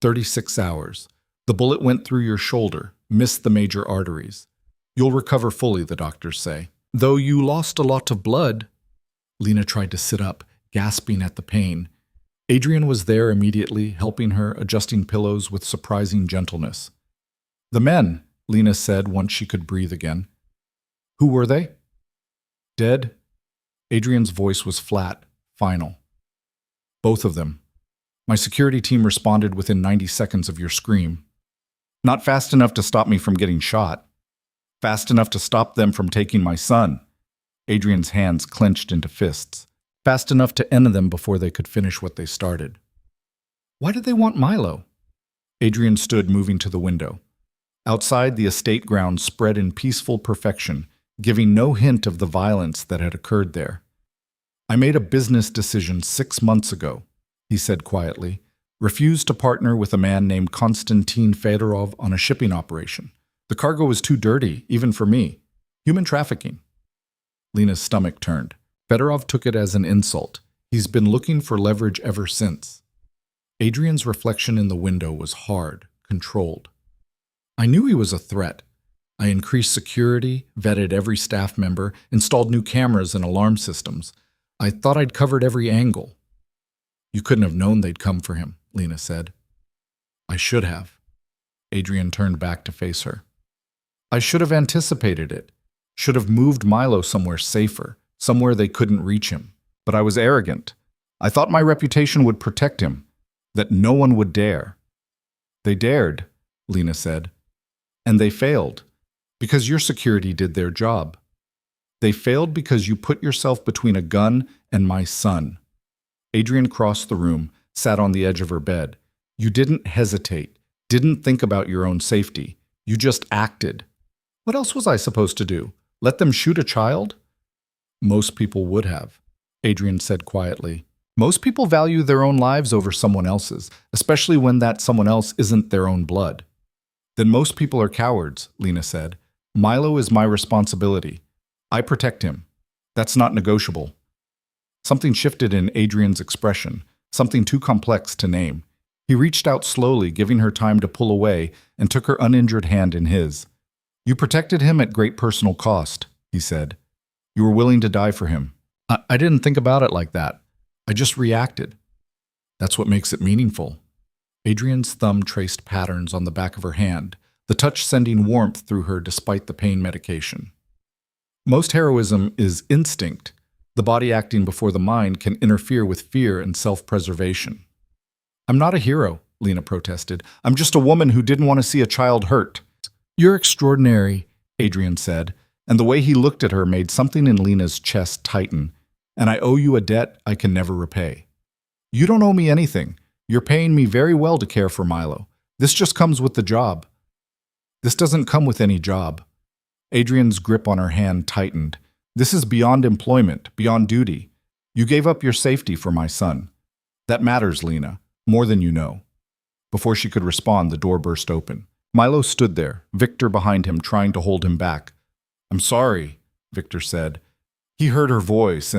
36 hours. The bullet went through your shoulder, missed the major arteries. "You'll recover fully," the doctors say. "Though you lost a lot of blood." Lena tried to sit up, gasping at the pain. Adrian was there immediately, helping her, adjusting pillows with surprising gentleness. "The men," Lena said once she could breathe again. "Who were they?" "Dead." Adrian's voice was flat, final. "Both of them. My security team responded within 90 seconds of your scream. Not fast enough to stop me from getting shot. Fast enough to stop them from taking my son." Adrian's hands clenched into fists. Fast enough to end them before they could finish what they started. "Why did they want Milo?" Adrian stood, moving to the window. Outside, the estate grounds spread in peaceful perfection, giving no hint of the violence that had occurred there. "I made a business decision 6 months ago," he said quietly. "Refused to partner with a man named Konstantin Fedorov on a shipping operation. The cargo was too dirty, even for me. Human trafficking." Lena's stomach turned. Fedorov took it as an insult. He's been looking for leverage ever since. Adrian's reflection in the window was hard, controlled. "I knew he was a threat. I increased security, vetted every staff member, installed new cameras and alarm systems. I thought I'd covered every angle." "You couldn't have known they'd come for him," Lena said. "I should have." Adrian turned back to face her. "I should have anticipated it. Should have moved Milo somewhere safer, somewhere they couldn't reach him. But I was arrogant. I thought my reputation would protect him, that no one would dare." "They dared," Lena said. "And they failed, because your security did their job. They failed because you put yourself between a gun and my son." Adrian crossed the room, sat on the edge of her bed. "You didn't hesitate, didn't think about your own safety. You just acted. What else was I supposed to do? Let them shoot a child?" "Most people would have," Adrian said quietly. "Most people value their own lives over someone else's, especially when that someone else isn't their own blood." Then most people are cowards, Lena said. Milo is my responsibility. I protect him. That's not negotiable. Something shifted in Adrian's expression, something too complex to name. He reached out slowly, giving her time to pull away, and took her uninjured hand in his. You protected him at great personal cost, he said. You were willing to die for him. I didn't think about it like that. I just reacted. That's what makes it meaningful. Adrian's thumb traced patterns on the back of her hand, the touch sending warmth through her despite the pain medication. Most heroism is instinct. The body acting before the mind can interfere with fear and self-preservation. I'm not a hero, Lena protested. I'm just a woman who didn't want to see a child hurt. You're extraordinary, Adrian said, and the way he looked at her made something in Lena's chest tighten. And I owe you a debt I can never repay. You don't owe me anything. You're paying me very well to care for Milo. This just comes with the job. This doesn't come with any job. Adrian's grip on her hand tightened. This is beyond employment, beyond duty. You gave up your safety for my son. That matters, Lena, more than you know. Before she could respond, the door burst open. Milo stood there, Victor behind him, trying to hold him back. I'm sorry, Victor said. He heard her voice,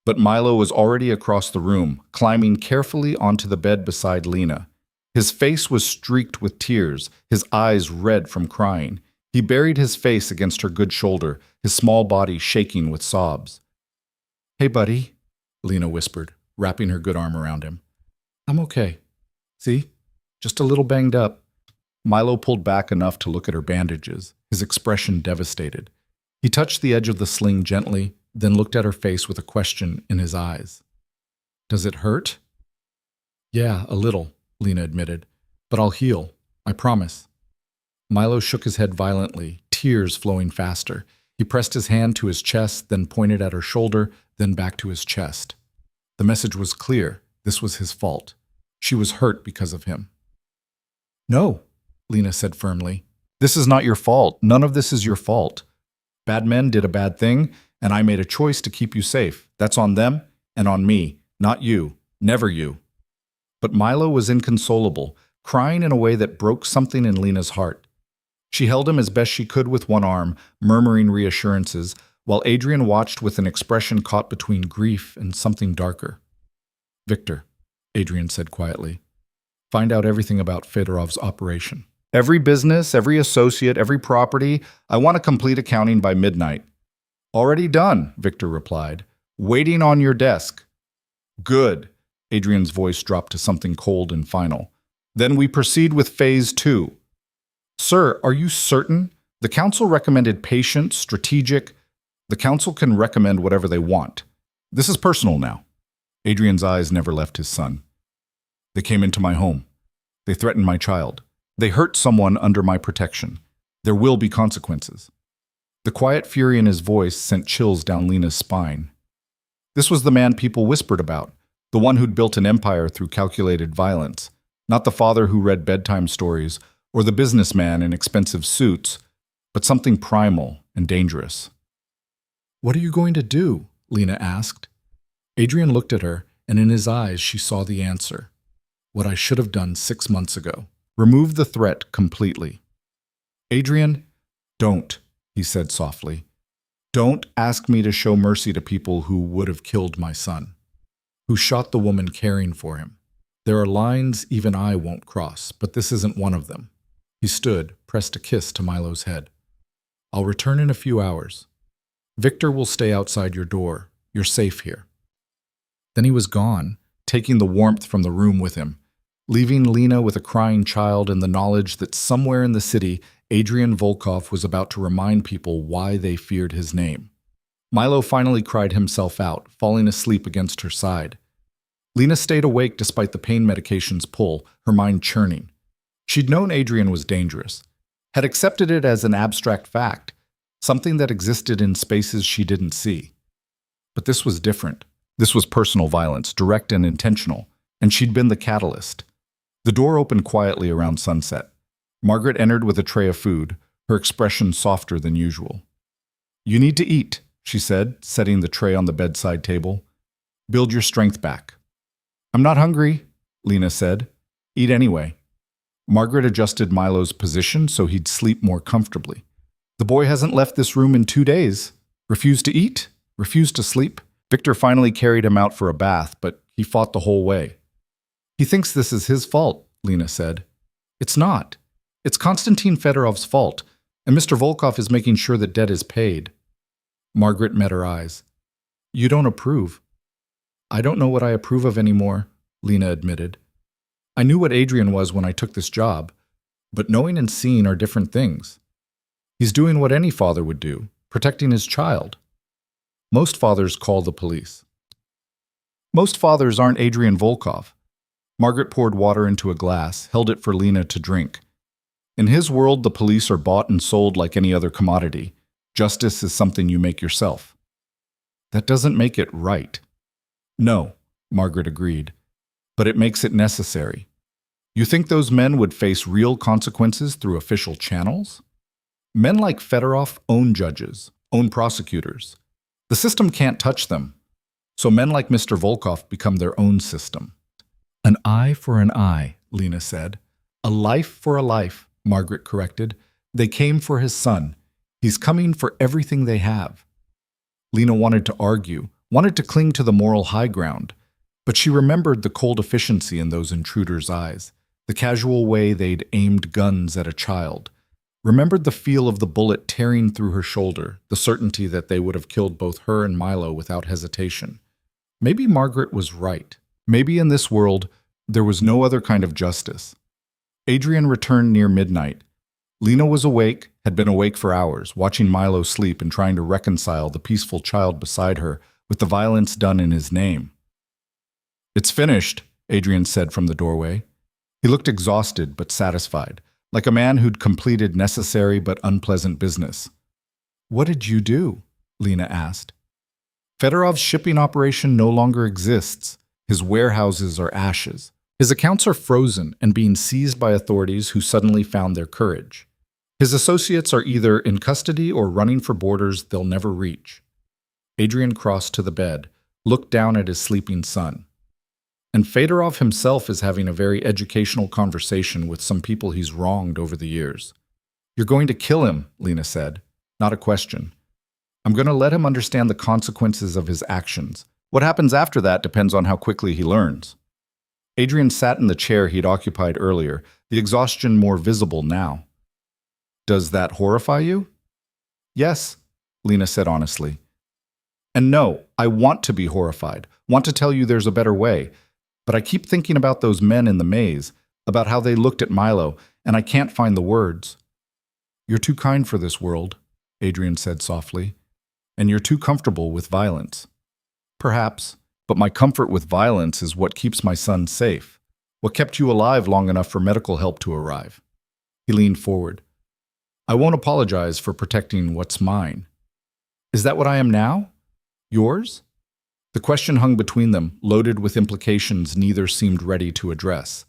but Milo was already across the room, climbing carefully onto the bed beside Lena. His face was streaked with tears, his eyes red from crying. He buried his face against her good shoulder, his small body shaking with sobs. Hey, buddy, Lena whispered, wrapping her good arm around him. I'm okay. See? Just a little banged up. Milo pulled back enough to look at her bandages, his expression devastated. He touched the edge of the sling gently, then looked at her face with a question in his eyes. Does it hurt? Yeah, a little, Lena admitted. But I'll heal. I promise. Milo shook his head violently, tears flowing faster. He pressed his hand to his chest, then pointed at her shoulder, then back to his chest. The message was clear. This was his fault. She was hurt because of him. No, Lena said firmly. This is not your fault. None of this is your fault. Bad men did a bad thing, and I made a choice to keep you safe. That's on them and on me, not you, never you. But Milo was inconsolable, crying in a way that broke something in Lena's heart. She held him as best she could with one arm, murmuring reassurances, while Adrian watched with an expression caught between grief and something darker. Victor, Adrian said quietly, find out everything about Fedorov's operation. Every business, every associate, every property. I want to complete accounting by midnight. Already done, Victor replied. Waiting on your desk. Good. Adrian's voice dropped to something cold and final. Then we proceed with phase 2. Sir, are you certain? The council recommended patient, strategic. The council can recommend whatever they want. This is personal now. Adrian's eyes never left his son. They came into my home. They threatened my child. They hurt someone under my protection. There will be consequences. The quiet fury in his voice sent chills down Lena's spine. This was the man people whispered about, the one who'd built an empire through calculated violence, not the father who read bedtime stories or the businessman in expensive suits, but something primal and dangerous. What are you going to do? Lena asked. Adrian looked at her, and in his eyes she saw the answer. What I should have done 6 months ago. Remove the threat completely. Adrian, don't, he said softly. Don't ask me to show mercy to people who would have killed my son, who shot the woman caring for him. There are lines even I won't cross, but this isn't one of them. He stood, pressed a kiss to Milo's head. I'll return in a few hours. Victor will stay outside your door. You're safe here. Then he was gone, taking the warmth from the room with him, leaving Lena with a crying child and the knowledge that somewhere in the city, Adrian Volkov was about to remind people why they feared his name. Milo finally cried himself out, falling asleep against her side. Lena stayed awake despite the pain medication's pull, her mind churning. She'd known Adrian was dangerous, had accepted it as an abstract fact, something that existed in spaces she didn't see. But this was different. This was personal violence, direct and intentional, and she'd been the catalyst. The door opened quietly around sunset. Margaret entered with a tray of food, her expression softer than usual. You need to eat, she said, setting the tray on the bedside table. Build your strength back. I'm not hungry, Lena said. Eat anyway. Margaret adjusted Milo's position so he'd sleep more comfortably. The boy hasn't left this room in 2 days. Refused to eat, refused to sleep. Victor finally carried him out for a bath, but he fought the whole way. He thinks this is his fault, Lena said. It's not. It's Konstantin Fedorov's fault, and Mr. Volkov is making sure that debt is paid. Margaret met her eyes. You don't approve. I don't know what I approve of anymore, Lena admitted. I knew what Adrian was when I took this job, but knowing and seeing are different things. He's doing what any father would do, protecting his child. Most fathers call the police. Most fathers aren't Adrian Volkov. Margaret poured water into a glass, held it for Lena to drink. In his world, the police are bought and sold like any other commodity. Justice is something you make yourself. That doesn't make it right. No, Margaret agreed, but it makes it necessary. You think those men would face real consequences through official channels? Men like Fedorov own judges, own prosecutors. The system can't touch them, so men like Mr. Volkov become their own system. An eye for an eye, Lena said. A life for a life, Margaret corrected. They came for his son. He's coming for everything they have. Lena wanted to argue, wanted to cling to the moral high ground, but she remembered the cold efficiency in those intruders' eyes, the casual way they'd aimed guns at a child. Remembered the feel of the bullet tearing through her shoulder, the certainty that they would have killed both her and Milo without hesitation. Maybe Margaret was right. Maybe in this world, there was no other kind of justice. Adrian returned near midnight. Lena was awake, had been awake for hours, watching Milo sleep and trying to reconcile the peaceful child beside her with the violence done in his name. It's finished, Adrian said from the doorway. He looked exhausted but satisfied, like a man who'd completed necessary but unpleasant business. What did you do? Lena asked. Fedorov's shipping operation no longer exists. His warehouses are ashes. His accounts are frozen and being seized by authorities who suddenly found their courage. His associates are either in custody or running for borders they'll never reach. Adrian crossed to the bed, looked down at his sleeping son. And Fedorov himself is having a very educational conversation with some people he's wronged over the years. You're going to kill him, Lena said. Not a question. I'm going to let him understand the consequences of his actions. What happens after that depends on how quickly he learns. Adrian sat in the chair he'd occupied earlier, the exhaustion more visible now. Does that horrify you? Yes, Lena said honestly. And no, I want to be horrified, want to tell you there's a better way, but I keep thinking about those men in the maze, about how they looked at Milo, and I can't find the words. You're too kind for this world, Adrian said softly, and you're too comfortable with violence. Perhaps, but my comfort with violence is what keeps my son safe, what kept you alive long enough for medical help to arrive. He leaned forward. I won't apologize for protecting what's mine. Is that what I am now? Yours? The question hung between them, loaded with implications neither seemed ready to address.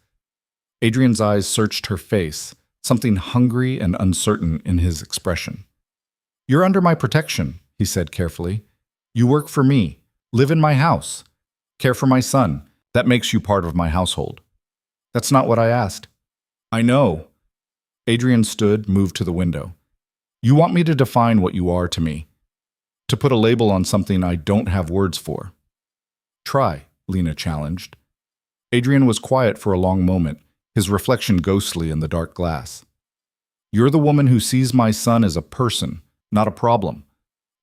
Adrian's eyes searched her face, something hungry and uncertain in his expression. You're under my protection, he said carefully. You work for me, live in my house, care for my son. That makes you part of my household. That's not what I asked. I know. Adrian stood, moved to the window. You want me to define what you are to me, to put a label on something I don't have words for. Try, Lena challenged. Adrian was quiet for a long moment, his reflection ghostly in the dark glass. You're the woman who sees my son as a person, not a problem,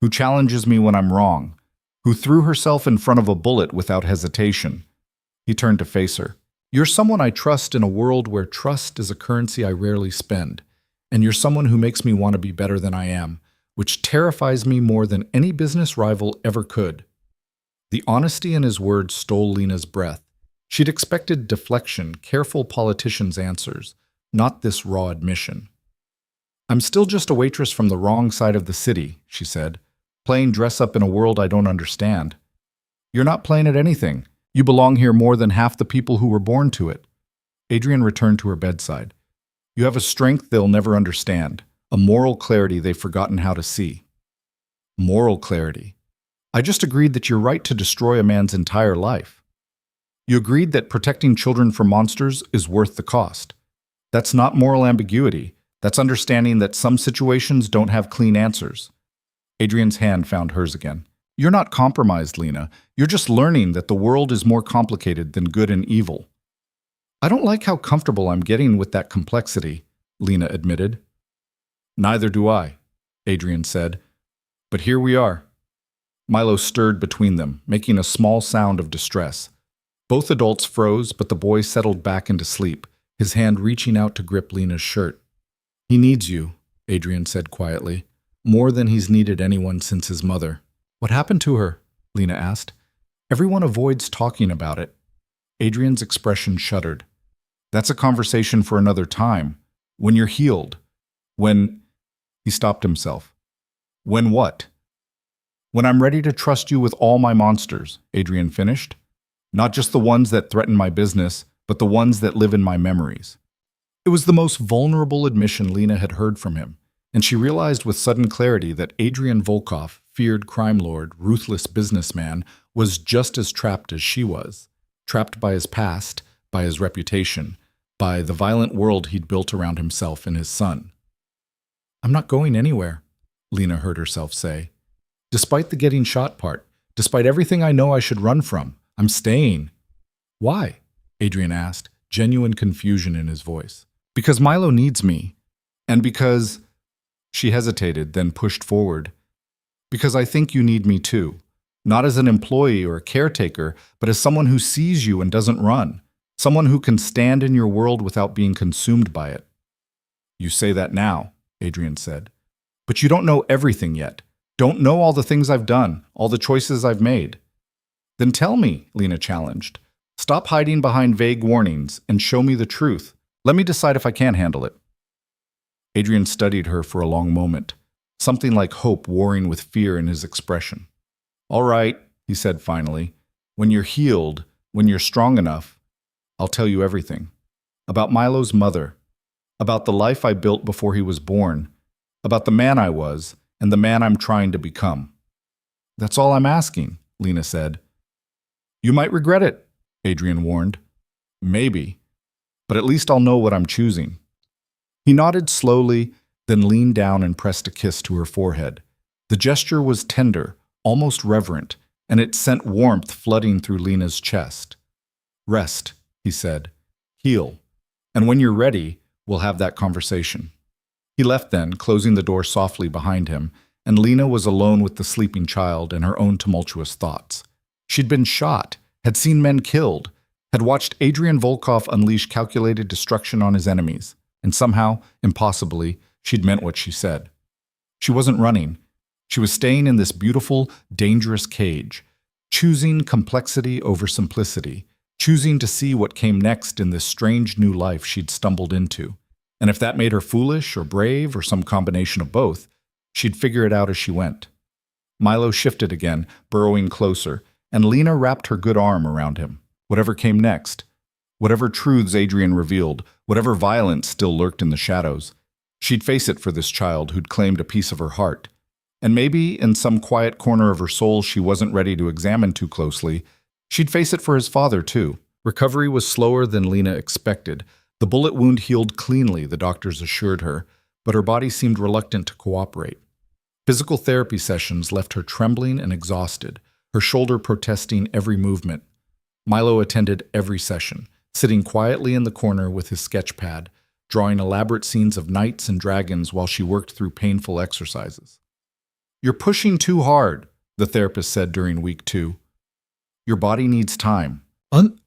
who challenges me when I'm wrong, who threw herself in front of a bullet without hesitation. He turned to face her. You're someone I trust in a world where trust is a currency I rarely spend, and you're someone who makes me want to be better than I am, which terrifies me more than any business rival ever could. The honesty in his words stole Lena's breath. She'd expected deflection, careful politicians' answers, not this raw admission. I'm still just a waitress from the wrong side of the city, she said, playing dress-up in a world I don't understand. You're not playing at anything. You belong here more than half the people who were born to it. Adrian returned to her bedside. You have a strength they'll never understand, a moral clarity they've forgotten how to see. Moral clarity. I just agreed that you're right to destroy a man's entire life. You agreed that protecting children from monsters is worth the cost. That's not moral ambiguity. That's understanding that some situations don't have clean answers. Adrian's hand found hers again. You're not compromised, Lena. You're just learning that the world is more complicated than good and evil. I don't like how comfortable I'm getting with that complexity, Lena admitted. Neither do I, Adrian said. But here we are. Milo stirred between them, making a small sound of distress. Both adults froze, but the boy settled back into sleep, his hand reaching out to grip Lena's shirt. He needs you, Adrian said quietly, more than he's needed anyone since his mother. What happened to her? Lena asked. Everyone avoids talking about it. Adrian's expression shuddered. That's a conversation for another time. When you're healed. When... He stopped himself. When what? When I'm ready to trust you with all my monsters, Adrian finished. Not just the ones that threaten my business, but the ones that live in my memories. It was the most vulnerable admission Lena had heard from him, and she realized with sudden clarity that Adrian Volkov, feared crime lord, ruthless businessman, was just as trapped as she was. Trapped by his past, by his reputation, by the violent world he'd built around himself and his son. I'm not going anywhere, Lena heard herself say. Despite the getting shot part, despite everything I know I should run from, I'm staying. Why? Adrian asked, genuine confusion in his voice. Because Milo needs me. And because... She hesitated, then pushed forward. Because I think you need me too. Not as an employee or a caretaker, but as someone who sees you and doesn't run. Someone who can stand in your world without being consumed by it. You say that now, Adrian said. But you don't know everything yet. Don't know all the things I've done, all the choices I've made. Then tell me, Lena challenged. Stop hiding behind vague warnings and show me the truth. Let me decide if I can handle it. Adrian studied her for a long moment, something like hope warring with fear in his expression. All right, he said finally. When you're healed, when you're strong enough, I'll tell you everything. About Milo's mother, about the life I built before he was born, about the man I was, and the man I'm trying to become. That's all I'm asking, Lena said. You might regret it, Adrian warned. Maybe, but at least I'll know what I'm choosing. He nodded slowly, then leaned down and pressed a kiss to her forehead. The gesture was tender, almost reverent, and it sent warmth flooding through Lena's chest. Rest, he said. Heal. And when you're ready, we'll have that conversation. He left then, closing the door softly behind him, and Lena was alone with the sleeping child and her own tumultuous thoughts. She'd been shot, had seen men killed, had watched Adrian Volkov unleash calculated destruction on his enemies, and somehow, impossibly, she'd meant what she said. She wasn't running. She was staying in this beautiful, dangerous cage, choosing complexity over simplicity, choosing to see what came next in this strange new life she'd stumbled into. And if that made her foolish or brave or some combination of both, she'd figure it out as she went. Milo shifted again, burrowing closer, and Lena wrapped her good arm around him. Whatever came next, whatever truths Adrian revealed, whatever violence still lurked in the shadows, she'd face it for this child who'd claimed a piece of her heart. And maybe, in some quiet corner of her soul she wasn't ready to examine too closely, she'd face it for his father too. Recovery was slower than Lena expected. The bullet wound healed cleanly, the doctors assured her, but her body seemed reluctant to cooperate. Physical therapy sessions left her trembling and exhausted, her shoulder protesting every movement. Milo attended every session, sitting quietly in the corner with his sketch pad, drawing elaborate scenes of knights and dragons while she worked through painful exercises. You're pushing too hard, the therapist said during week 2. Your body needs time.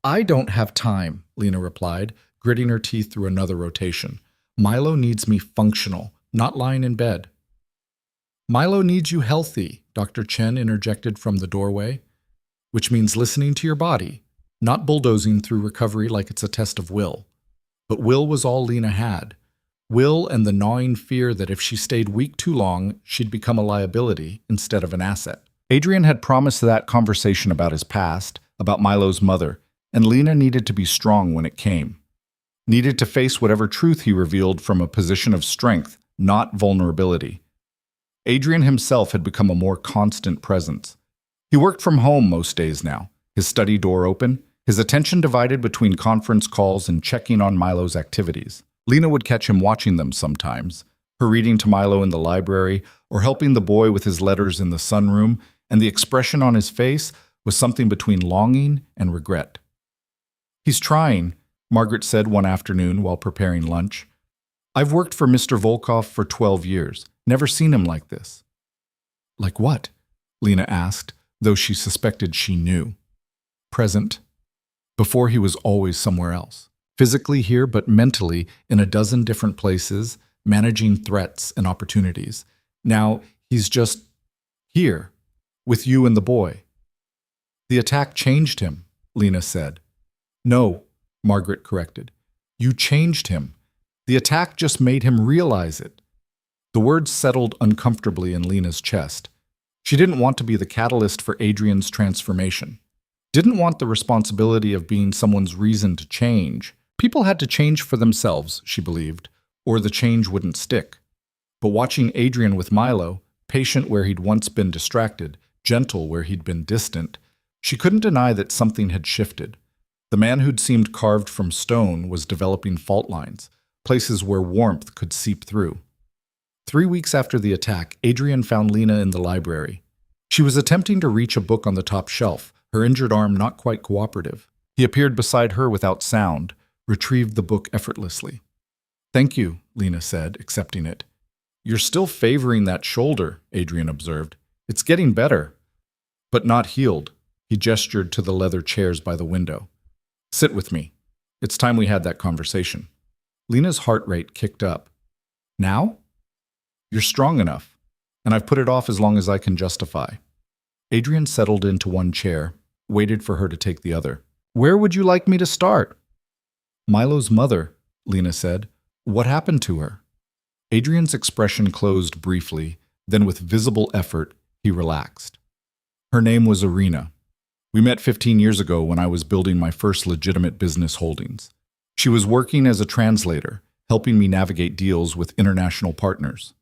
I don't have time, Lena replied, gritting her teeth through another rotation. Milo needs me functional, not lying in bed. Milo needs you healthy, Dr. Chen interjected from the doorway, which means listening to your body, not bulldozing through recovery like it's a test of will. But will was all Lena had. Will and the gnawing fear that if she stayed weak too long, she'd become a liability instead of an asset. Adrian had promised that conversation about his past, about Milo's mother, and Lena needed to be strong when it came. Needed to face whatever truth he revealed from a position of strength, not vulnerability. Adrian himself had become a more constant presence. He worked from home most days now, his study door open, his attention divided between conference calls and checking on Milo's activities. Lena would catch him watching them sometimes, her reading to Milo in the library or helping the boy with his letters in the sunroom, and the expression on his face was something between longing and regret. "He's trying," Margaret said one afternoon while preparing lunch. "I've worked for Mr. Volkov for 12 years. Never seen him like this." "Like what?" Lena asked, though she suspected she knew. "Present. Before he was always somewhere else. Physically here, but mentally in a dozen different places, managing threats and opportunities. Now he's just here, with you and the boy." "The attack changed him," Lena said. "No," Margaret corrected. "You changed him. The attack just made him realize it." The words settled uncomfortably in Lena's chest. She didn't want to be the catalyst for Adrian's transformation. Didn't want the responsibility of being someone's reason to change. People had to change for themselves, she believed, or the change wouldn't stick. But watching Adrian with Milo, patient where he'd once been distracted, gentle where he'd been distant, she couldn't deny that something had shifted. The man who'd seemed carved from stone was developing fault lines, places where warmth could seep through. 3 weeks after the attack, Adrian found Lena in the library. She was attempting to reach a book on the top shelf, her injured arm not quite cooperative. He appeared beside her without sound, retrieved the book effortlessly. "Thank you," Lena said, accepting it. "You're still favoring that shoulder," Adrian observed. "It's getting better, but not healed." He gestured to the leather chairs by the window. "Sit with me. It's time we had that conversation." Lena's heart rate kicked up. "Now?" "You're strong enough, and I've put it off as long as I can justify." Adrian settled into one chair, waited for her to take the other. "Where would you like me to start?" "Milo's mother," Lena said. "What happened to her?" Adrian's expression closed briefly, then with visible effort, he relaxed. "Her name was Irina. We met 15 years ago when I was building my first legitimate business holdings. She was working as a translator, helping me navigate deals with international partners."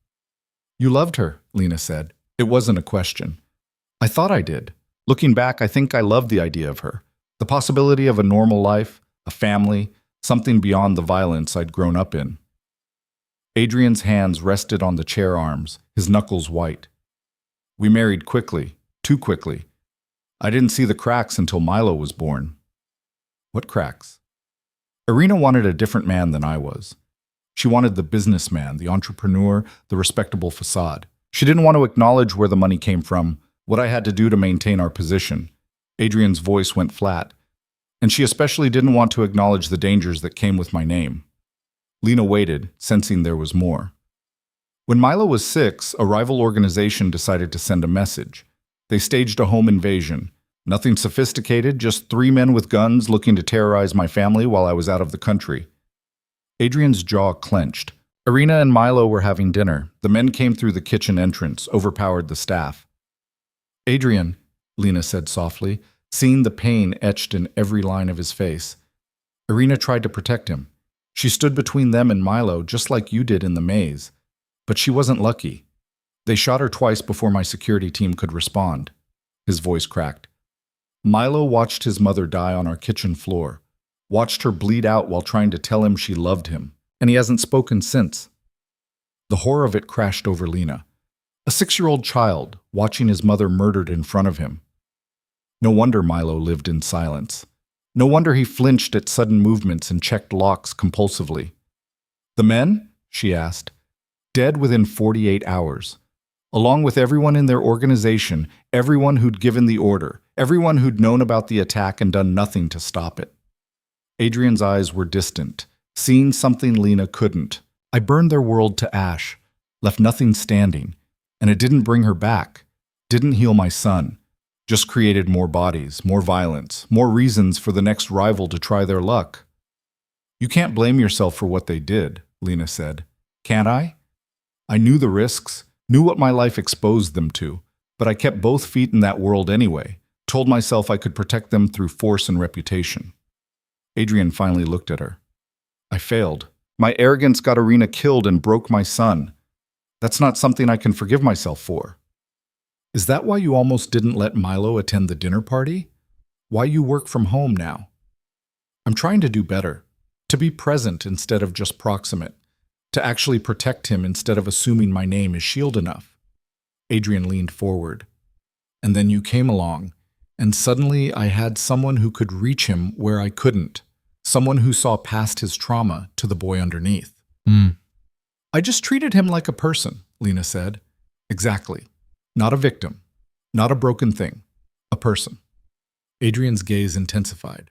"You loved her," Lena said. It wasn't a question. "I thought I did. Looking back, I think I loved the idea of her. The possibility of a normal life, a family, something beyond the violence I'd grown up in." Adrian's hands rested on the chair arms, his knuckles white. "We married quickly, too quickly. I didn't see the cracks until Milo was born." "What cracks?" "Irina wanted a different man than I was. She wanted the businessman, the entrepreneur, the respectable facade. She didn't want to acknowledge where the money came from, what I had to do to maintain our position." Adrian's voice went flat. "And she especially didn't want to acknowledge the dangers that came with my name." Lena waited, sensing there was more. "When Milo was 6, a rival organization decided to send a message. They staged a home invasion. Nothing sophisticated, just 3 men with guns looking to terrorize my family while I was out of the country." Adrian's jaw clenched. Irina and Milo were having dinner. The men came through the kitchen entrance, overpowered the staff. "Adrian," Lena said softly, seeing the pain etched in every line of his face. "Irina tried to protect him. She stood between them and Milo, just like you did in the maze. But she wasn't lucky. They shot her twice before my security team could respond." His voice cracked. "Milo watched his mother die on our kitchen floor, watched her bleed out while trying to tell him she loved him, and he hasn't spoken since." The horror of it crashed over Lena. A 6-year-old child watching his mother murdered in front of him. No wonder Milo lived in silence. No wonder he flinched at sudden movements and checked locks compulsively. "The men?" she asked. "Dead within 48 hours. Along with everyone in their organization, everyone who'd given the order, everyone who'd known about the attack and done nothing to stop it." Adrian's eyes were distant, seeing something Lena couldn't. "I burned their world to ash, left nothing standing, and it didn't bring her back, didn't heal my son, just created more bodies, more violence, more reasons for the next rival to try their luck." "You can't blame yourself for what they did," Lena said. "Can't I? I knew the risks, knew what my life exposed them to, but I kept both feet in that world anyway, told myself I could protect them through force and reputation." Adrian finally looked at her. "I failed. My arrogance got Irina killed and broke my son. That's not something I can forgive myself for." "Is that why you almost didn't let Milo attend the dinner party? Why you work from home now?" "I'm trying to do better. To be present instead of just proximate. To actually protect him instead of assuming my name is shield enough. Adrian leaned forward. And then you came along, and suddenly I had someone who could reach him where I couldn't. Someone who saw past his trauma to the boy underneath. I just treated him like a person, Lena said. Exactly. Not a victim. Not a broken thing. A person. Adrian's gaze intensified.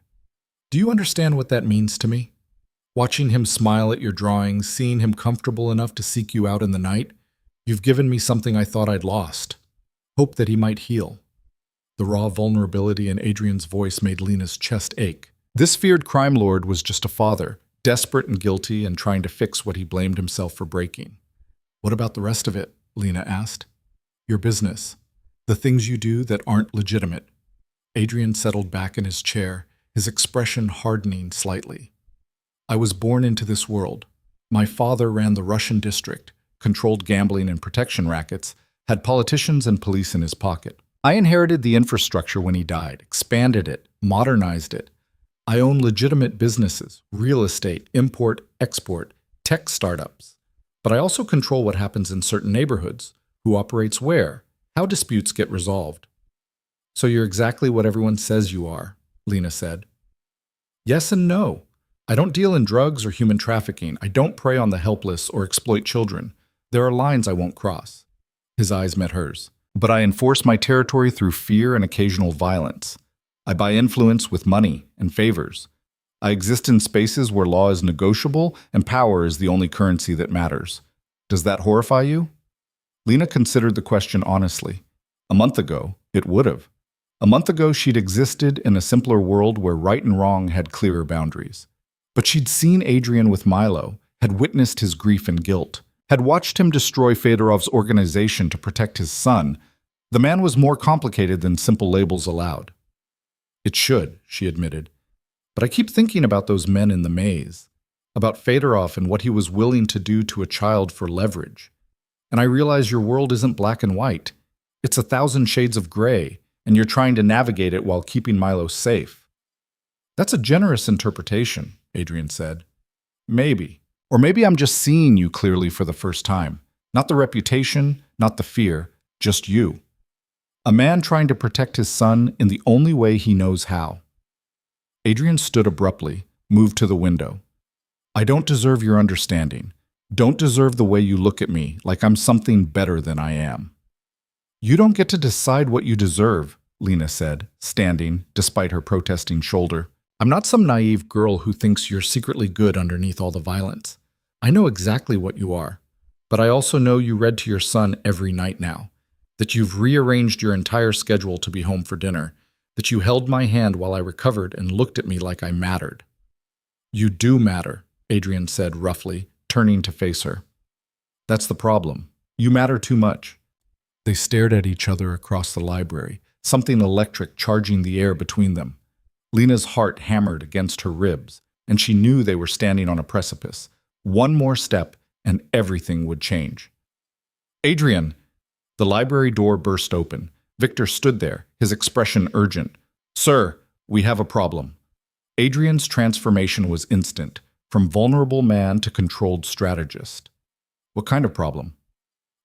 Do you understand what that means to me? Watching him smile at your drawings, seeing him comfortable enough to seek you out in the night, you've given me something I thought I'd lost. Hope that he might heal. The raw vulnerability in Adrian's voice made Lena's chest ache. This feared crime lord was just a father, desperate and guilty and trying to fix what he blamed himself for breaking. What about the rest of it? Lena asked. Your business. The things you do that aren't legitimate. Adrian settled back in his chair, his expression hardening slightly. I was born into this world. My father ran the Russian district, controlled gambling and protection rackets, had politicians and police in his pocket. I inherited the infrastructure when he died, expanded it, modernized it. I own legitimate businesses, real estate, import, export, tech startups. But I also control what happens in certain neighborhoods, who operates where, how disputes get resolved. So you're exactly what everyone says you are, Lena said. Yes and no. I don't deal in drugs or human trafficking. I don't prey on the helpless or exploit children. There are lines I won't cross. His eyes met hers. But I enforce my territory through fear and occasional violence. I buy influence with money and favors. I exist in spaces where law is negotiable and power is the only currency that matters. Does that horrify you? Lena considered the question honestly. A month ago, it would have. A month ago, she'd existed in a simpler world where right and wrong had clearer boundaries. But she'd seen Adrian with Milo, had witnessed his grief and guilt, had watched him destroy Fedorov's organization to protect his son. The man was more complicated than simple labels allowed. It should, she admitted. But I keep thinking about those men in the maze, about Fedorov and what he was willing to do to a child for leverage. And I realize your world isn't black and white. It's 1,000 shades of gray, and you're trying to navigate it while keeping Milo safe. That's a generous interpretation, Adrian said. Maybe. Or maybe I'm just seeing you clearly for the first time. Not the reputation, not the fear, just you. A man trying to protect his son in the only way he knows how. Adrian stood abruptly, moved to the window. I don't deserve your understanding. Don't deserve the way you look at me, like I'm something better than I am. You don't get to decide what you deserve, Lena said, standing, despite her protesting shoulder. I'm not some naive girl who thinks you're secretly good underneath all the violence. I know exactly what you are. But I also know you read to your son every night now, that you've rearranged your entire schedule to be home for dinner, that you held my hand while I recovered and looked at me like I mattered. You do matter, Adrian said roughly, turning to face her. That's the problem. You matter too much. They stared at each other across the library, something electric charging the air between them. Lena's heart hammered against her ribs, and she knew they were standing on a precipice. One more step, and everything would change. Adrian! The library door burst open. Victor stood there, his expression urgent. Sir, we have a problem. Adrian's transformation was instant, from vulnerable man to controlled strategist. What kind of problem?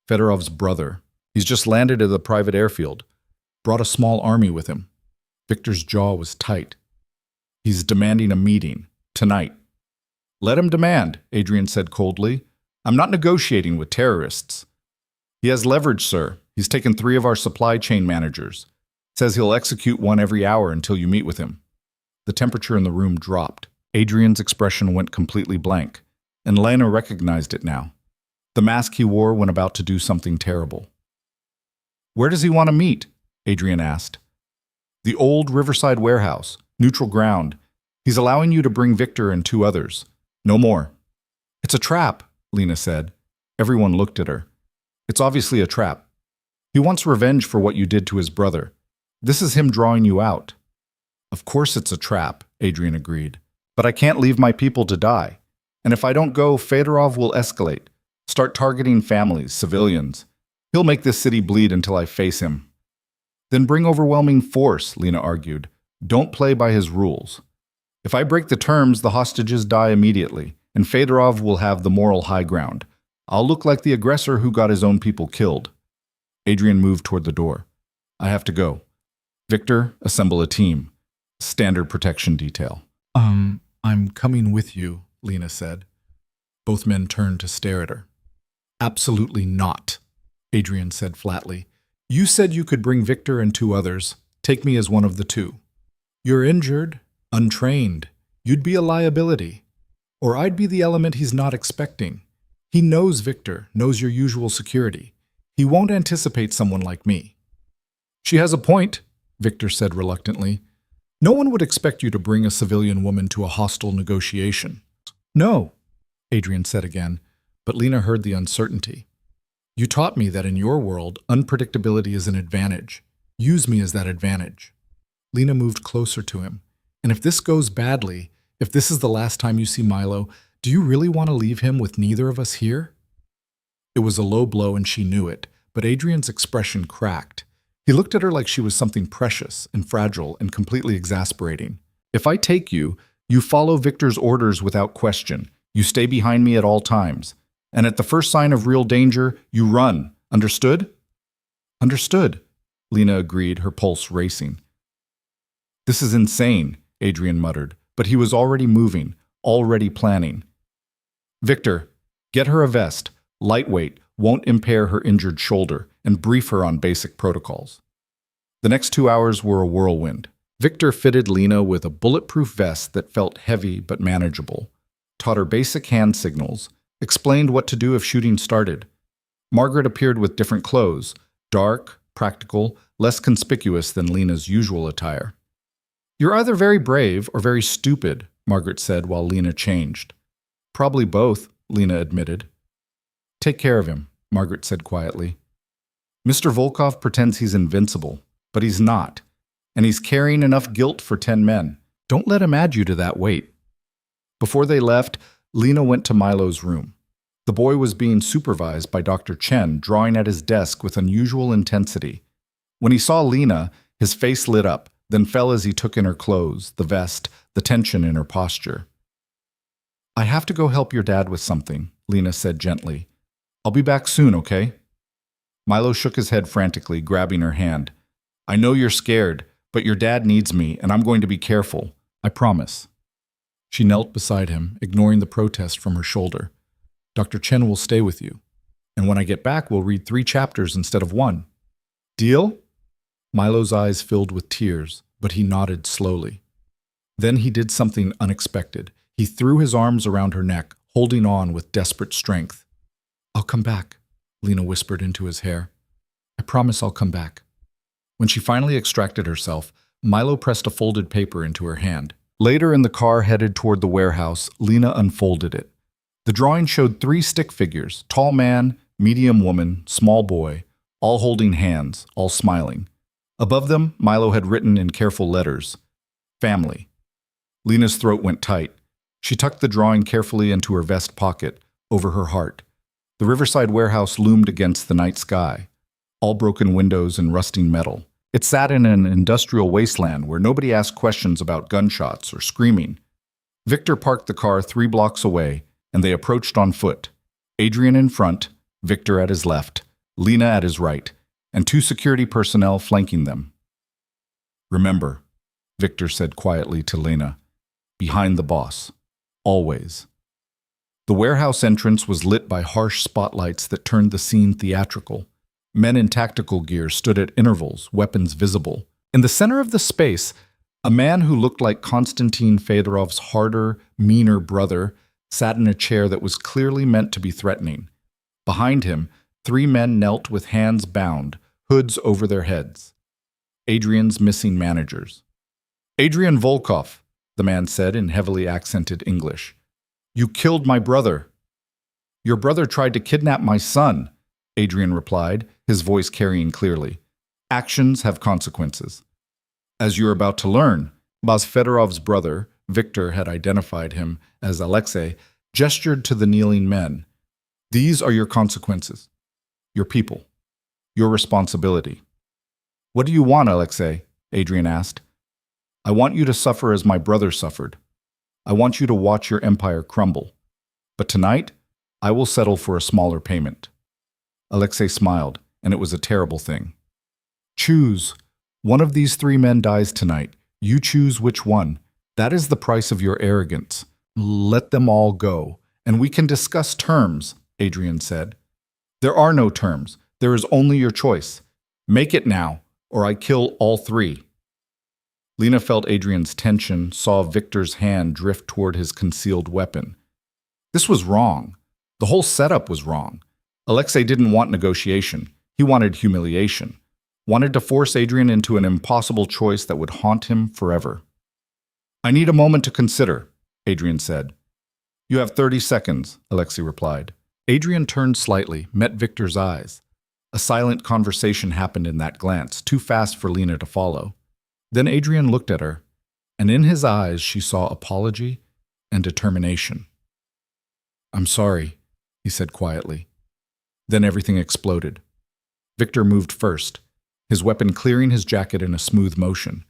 Fedorov's brother. He's just landed at the private airfield. Brought a small army with him. Victor's jaw was tight. He's demanding a meeting, tonight. Let him demand, Adrian said coldly. I'm not negotiating with terrorists. He has leverage, sir. He's taken 3 of our supply chain managers. Says he'll execute one every hour until you meet with him. The temperature in the room dropped. Adrian's expression went completely blank, and Lena recognized it now. The mask he wore when about to do something terrible. Where does he want to meet? Adrian asked. The old Riverside warehouse, neutral ground. He's allowing you to bring Victor and 2 others. No more. It's a trap, Lena said. Everyone looked at her. It's obviously a trap. He wants revenge for what you did to his brother. This is him drawing you out. Of course it's a trap, Adrian agreed. But I can't leave my people to die. And if I don't go, Fedorov will escalate. Start targeting families, civilians. He'll make this city bleed until I face him. Then bring overwhelming force, Lena argued. Don't play by his rules. If I break the terms, the hostages die immediately, and Fedorov will have the moral high ground. I'll look like the aggressor who got his own people killed. Adrian moved toward the door. I have to go. Victor, assemble a team. Standard protection detail. I'm coming with you, Lena said. Both men turned to stare at her. Absolutely not, Adrian said flatly. You said you could bring Victor and 2 others. Take me as one of the 2. You're injured, untrained. You'd be a liability. Or I'd be the element he's not expecting. He knows Victor, knows your usual security. He won't anticipate someone like me. She has a point, Victor said reluctantly. No one would expect you to bring a civilian woman to a hostile negotiation. No, Adrian said again, but Lena heard the uncertainty. You taught me that in your world, unpredictability is an advantage. Use me as that advantage. Lena moved closer to him. And if this goes badly, if this is the last time you see Milo, do you really want to leave him with neither of us here? It was a low blow and she knew it, but Adrian's expression cracked. He looked at her like she was something precious and fragile and completely exasperating. If I take you, you follow Victor's orders without question. You stay behind me at all times. And at the first sign of real danger, you run. Understood? Understood, Lena agreed, her pulse racing. This is insane, Adrian muttered, but he was already moving, already planning. Victor, get her a vest, lightweight, won't impair her injured shoulder, and brief her on basic protocols. The next 2 hours were a whirlwind. Victor fitted Lena with a bulletproof vest that felt heavy but manageable, taught her basic hand signals, explained what to do if shooting started. Margaret appeared with different clothes, dark, practical, less conspicuous than Lena's usual attire. You're either very brave or very stupid, Margaret said while Lena changed. Probably both, Lena admitted. Take care of him, Margaret said quietly. Mr. Volkov pretends he's invincible, but he's not, and he's carrying enough guilt for 10 men. Don't let him add you to that weight. Before they left, Lena went to Milo's room. The boy was being supervised by Dr. Chen, drawing at his desk with unusual intensity. When he saw Lena, his face lit up, then fell as he took in her clothes, the vest, the tension in her posture. I have to go help your dad with something, Lena said gently. I'll be back soon, okay? Milo shook his head frantically, grabbing her hand. I know you're scared, but your dad needs me, and I'm going to be careful. I promise. She knelt beside him, ignoring the protest from her shoulder. Dr. Chen will stay with you, and when I get back, we'll read 3 chapters instead of 1. Deal? Milo's eyes filled with tears, but he nodded slowly. Then he did something unexpected. He threw his arms around her neck, holding on with desperate strength. I'll come back, Lena whispered into his hair. I promise I'll come back. When she finally extracted herself, Milo pressed a folded paper into her hand. Later in the car headed toward the warehouse, Lena unfolded it. The drawing showed 3 stick figures, tall man, medium woman, small boy, all holding hands, all smiling. Above them, Milo had written in careful letters, family. Lena's throat went tight. She tucked the drawing carefully into her vest pocket, over her heart. The riverside warehouse loomed against the night sky, all broken windows and rusting metal. It sat in an industrial wasteland where nobody asked questions about gunshots or screaming. Victor parked the car 3 blocks away, and they approached on foot. Adrian in front, Victor at his left, Lena at his right, and 2 security personnel flanking them. Remember, Victor said quietly to Lena, behind the boss, always. The warehouse entrance was lit by harsh spotlights that turned the scene theatrical. Men in tactical gear stood at intervals, weapons visible. In the center of the space, a man who looked like Konstantin Fedorov's harder, meaner brother sat in a chair that was clearly meant to be threatening. Behind him, 3 men knelt with hands bound, hoods over their heads. Adrian's missing managers. Adrian Volkov, the man said in heavily accented English. You killed my brother. Your brother tried to kidnap my son, Adrian replied, his voice carrying clearly. Actions have consequences. As you're about to learn, Baz Fedorov's brother, Victor had identified him as Alexei, gestured to the kneeling men. These are your consequences. Your people. Your responsibility. What do you want, Alexei? Adrian asked. I want you to suffer as my brother suffered. I want you to watch your empire crumble. But tonight, I will settle for a smaller payment." Alexei smiled, and it was a terrible thing. "Choose. One of these three men dies tonight. You choose which one. That is the price of your arrogance. Let them all go, and we can discuss terms," Adrian said. "There are no terms. There is only your choice. Make it now, or I kill all three." Lena felt Adrian's tension, saw Victor's hand drift toward his concealed weapon. This was wrong. The whole setup was wrong. Alexei didn't want negotiation. He wanted humiliation. Wanted to force Adrian into an impossible choice that would haunt him forever. "I need a moment to consider," Adrian said. "You have 30 seconds, Alexei replied. Adrian turned slightly, met Victor's eyes. A silent conversation happened in that glance, too fast for Lena to follow. Then Adrian looked at her, and in his eyes she saw apology and determination. "I'm sorry," he said quietly. Then everything exploded. Victor moved first, his weapon clearing his jacket in a smooth motion.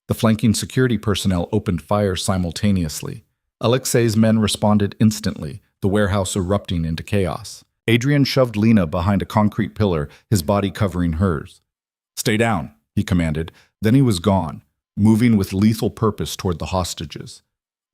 The flanking security personnel opened fire simultaneously. Alexei's men responded instantly, the warehouse erupting into chaos. Adrian shoved Lena behind a concrete pillar, his body covering hers. "Stay down," he commanded. Then he was gone, moving with lethal purpose toward the hostages.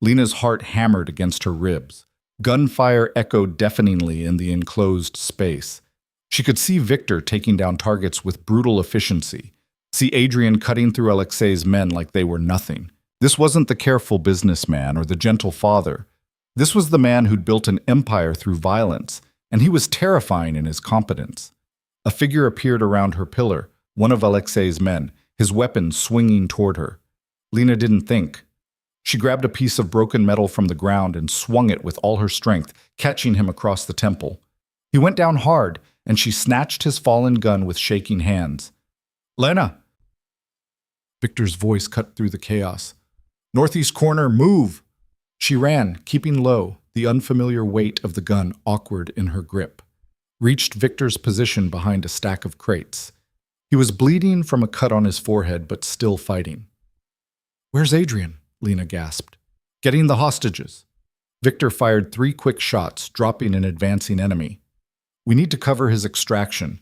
Lena's heart hammered against her ribs. Gunfire echoed deafeningly in the enclosed space. She could see Victor taking down targets with brutal efficiency, see Adrian cutting through Alexei's men like they were nothing. This wasn't the careful businessman or the gentle father. This was the man who'd built an empire through violence, and he was terrifying in his competence. A figure appeared around her pillar, one of Alexei's men, his weapon swinging toward her. Lena didn't think. She grabbed a piece of broken metal from the ground and swung it with all her strength, catching him across the temple. He went down hard, and she snatched his fallen gun with shaking hands. "Lena!" Victor's voice cut through the chaos. "Northeast corner, move!" She ran, keeping low, the unfamiliar weight of the gun awkward in her grip. Reached Victor's position behind a stack of crates. He was bleeding from a cut on his forehead, but still fighting. "Where's Adrian?" Lena gasped. "Getting the hostages." Victor fired 3 quick shots, dropping an advancing enemy. "We need to cover his extraction."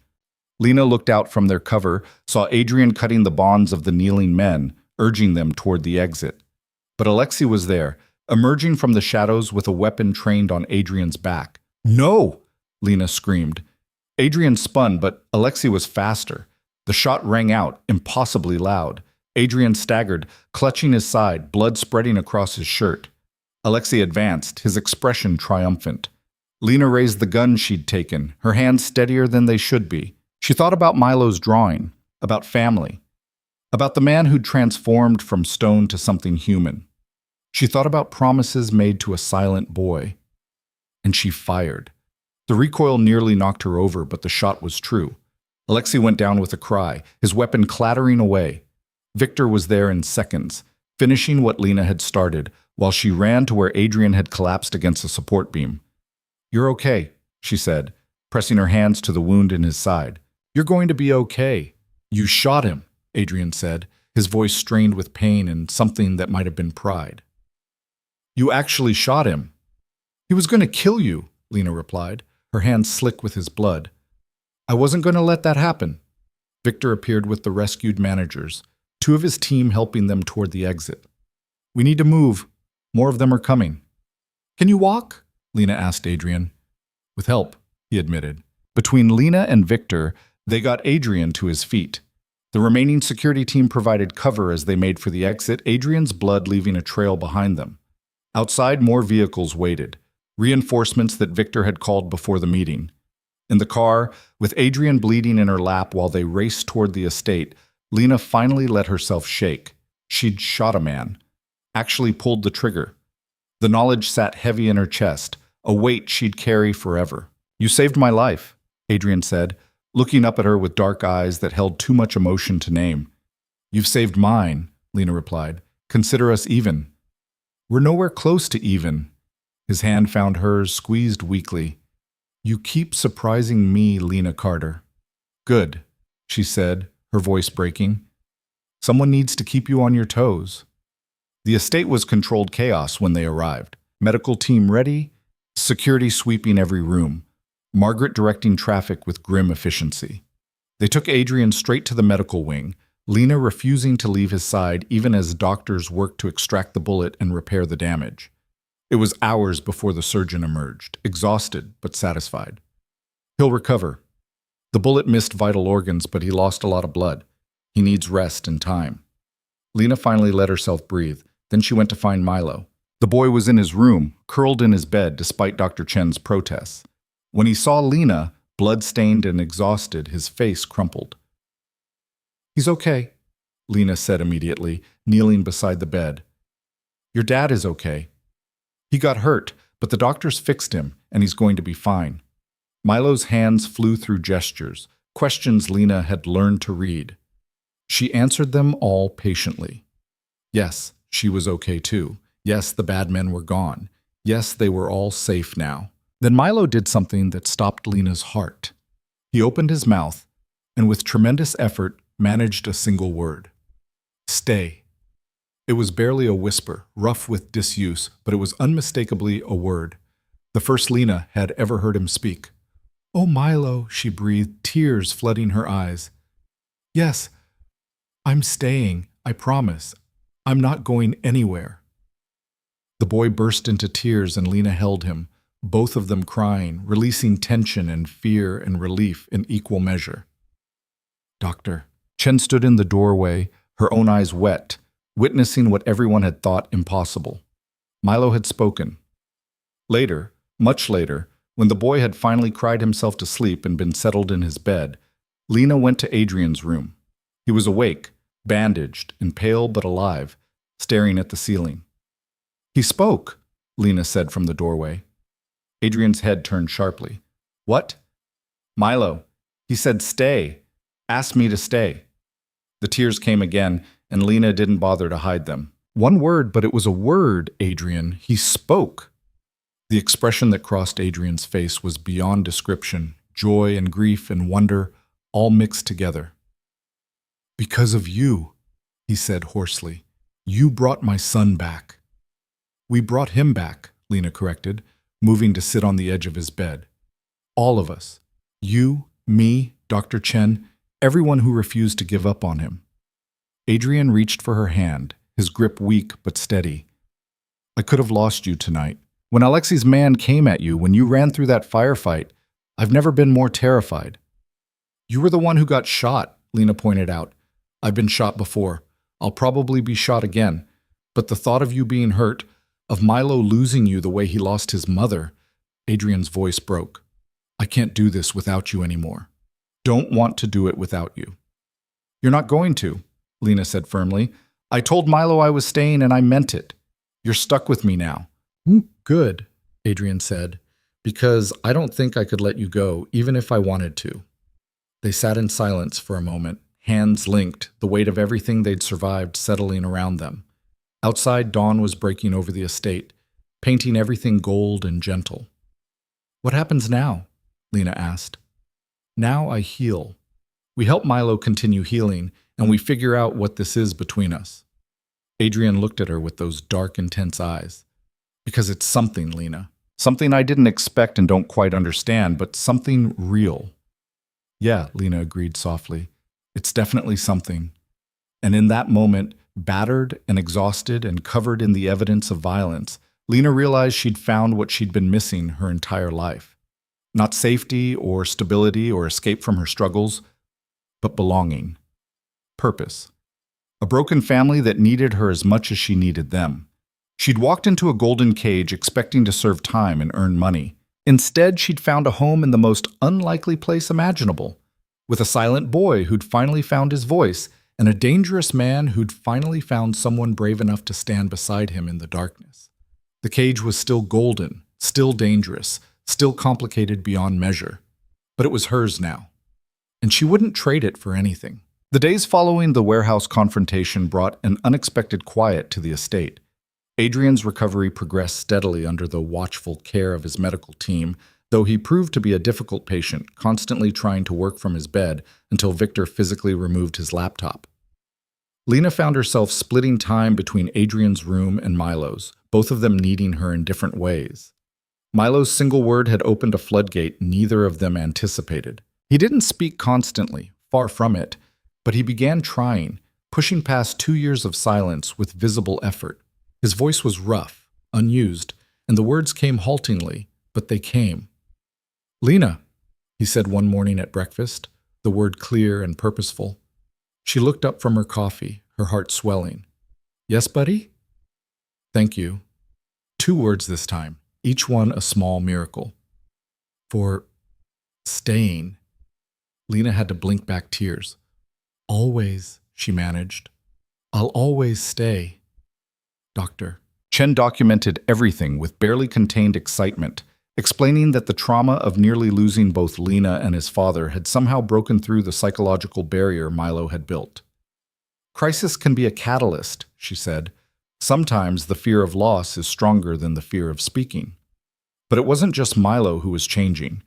Lena looked out from their cover, saw Adrian cutting the bonds of the kneeling men, urging them toward the exit. But Alexei was there, emerging from the shadows with a weapon trained on Adrian's back. "No!" Lena screamed. Adrian spun, but Alexei was faster. The shot rang out, impossibly loud. Adrian staggered, clutching his side, blood spreading across his shirt. Alexei advanced, his expression triumphant. Lena raised the gun she'd taken, her hands steadier than they should be. She thought about Milo's drawing, about family, about the man who'd transformed from stone to something human. She thought about promises made to a silent boy. And she fired. The recoil nearly knocked her over, but the shot was true. Alexei went down with a cry, his weapon clattering away. Victor was there in seconds, finishing what Lena had started, while she ran to where Adrian had collapsed against a support beam. "You're okay," she said, pressing her hands to the wound in his side. "You're going to be okay." "You shot him," Adrian said, his voice strained with pain and something that might have been pride. "You actually shot him." "He was going to kill you," Lena replied, her hands slick with his blood. "I wasn't going to let that happen." Victor appeared with the rescued managers, 2 of his team helping them toward the exit. "We need to move. More of them are coming." "Can you walk?" Lena asked Adrian. "With help," he admitted. Between Lena and Victor, they got Adrian to his feet. The remaining security team provided cover as they made for the exit, Adrian's blood leaving a trail behind them. Outside, more vehicles waited, reinforcements that Victor had called before the meeting. In the car, with Adrian bleeding in her lap while they raced toward the estate, Lena finally let herself shake. She'd shot a man. Actually pulled the trigger. The knowledge sat heavy in her chest, a weight she'd carry forever. "You saved my life," Adrian said, looking up at her with dark eyes that held too much emotion to name. "You've saved mine," Lena replied. "Consider us even." "We're nowhere close to even." His hand found hers, squeezed weakly. "You keep surprising me, Lena Carter." "Good," she said, her voice breaking. "Someone needs to keep you on your toes." The estate was controlled chaos when they arrived. Medical team ready, security sweeping every room, Margaret directing traffic with grim efficiency. They took Adrian straight to the medical wing, Lena refusing to leave his side even as doctors worked to extract the bullet and repair the damage. It was hours before the surgeon emerged, exhausted but satisfied. He'll recover. The bullet missed vital organs, but he lost a lot of blood. He needs rest and time. Lena finally let herself breathe. Then she went to find Milo. The boy was in his room, curled in his bed despite Dr. Chen's protests. When he saw Lena, blood-stained and exhausted, his face crumpled. "He's okay," Lena said immediately, kneeling beside the bed. "Your dad is okay. He got hurt, but the doctors fixed him, and he's going to be fine." Milo's hands flew through gestures, questions Lena had learned to read. She answered them all patiently. Yes, she was okay too. Yes, the bad men were gone. Yes, they were all safe now. Then Milo did something that stopped Lena's heart. He opened his mouth, and with tremendous effort, managed a single word. "Stay." It was barely a whisper, rough with disuse, but it was unmistakably a word. The first Lena had ever heard him speak. "Oh, Milo," she breathed, tears flooding her eyes. "Yes, I'm staying, I promise. I'm not going anywhere." The boy burst into tears and Lena held him, both of them crying, releasing tension and fear and relief in equal measure. "Doctor." Chen stood in the doorway, her own eyes wet, witnessing what everyone had thought impossible. Milo had spoken. Later, much later, when the boy had finally cried himself to sleep and been settled in his bed, Lena went to Adrian's room. He was awake, bandaged and pale but alive, staring at the ceiling. "He spoke," Lena said from the doorway. Adrian's head turned sharply. "What?" "Milo. He said stay. Asked me to stay." The tears came again, and Lena didn't bother to hide them. "One word, but it was a word, Adrian. He spoke." The expression that crossed Adrian's face was beyond description, joy and grief and wonder, all mixed together. "Because of you," he said hoarsely. "You brought my son back." "We brought him back," Lena corrected, moving to sit on the edge of his bed. "All of us. You, me, Dr. Chen, everyone who refused to give up on him." Adrian reached for her hand, his grip weak but steady. "I could have lost you tonight. When Alexei's man came at you, when you ran through that firefight, I've never been more terrified." "You were the one who got shot," Lena pointed out. "I've been shot before. I'll probably be shot again. But the thought of you being hurt, of Milo losing you the way he lost his mother," Adrian's voice broke. "I can't do this without you anymore. Don't want to do it without you." "You're not going to," Lena said firmly. "I told Milo I was staying and I meant it. You're stuck with me now." "Good," Adrian said, "because I don't think I could let you go, even if I wanted to." They sat in silence for a moment, hands linked, the weight of everything they'd survived settling around them. Outside, dawn was breaking over the estate, painting everything gold and gentle. "What happens now?" Lena asked. "Now I heal. We help Milo continue healing, and we figure out what this is between us." Adrian looked at her with those dark, intense eyes. "Because it's something, Lena. Something I didn't expect and don't quite understand, but something real." "Yeah," Lena agreed softly. "It's definitely something." And in that moment, battered and exhausted and covered in the evidence of violence, Lena realized she'd found what she'd been missing her entire life. Not safety or stability or escape from her struggles, but belonging. Purpose. A broken family that needed her as much as she needed them. She'd walked into a golden cage expecting to serve time and earn money. Instead, she'd found a home in the most unlikely place imaginable, with a silent boy who'd finally found his voice, and a dangerous man who'd finally found someone brave enough to stand beside him in the darkness. The cage was still golden, still dangerous, still complicated beyond measure, but it was hers now, and she wouldn't trade it for anything. The days following the warehouse confrontation brought an unexpected quiet to the estate. Adrian's recovery progressed steadily under the watchful care of his medical team, though he proved to be a difficult patient, constantly trying to work from his bed until Victor physically removed his laptop. Lena found herself splitting time between Adrian's room and Milo's, both of them needing her in different ways. Milo's single word had opened a floodgate neither of them anticipated. He didn't speak constantly, far from it, but he began trying, pushing past 2 years of silence with visible effort. His voice was rough, unused, and the words came haltingly, but they came. "Lena," he said one morning at breakfast, the word clear and purposeful. She looked up from her coffee, her heart swelling. "Yes, buddy?" "Thank you." 2 words this time, each one a small miracle. "For staying." Lena had to blink back tears. "Always," she managed. "I'll always stay." "Doctor." Chen documented everything with barely contained excitement, explaining that the trauma of nearly losing both Lena and his father had somehow broken through the psychological barrier Milo had built. "Crisis can be a catalyst," she said. "Sometimes the fear of loss is stronger than the fear of speaking." But it wasn't just Milo who was changing.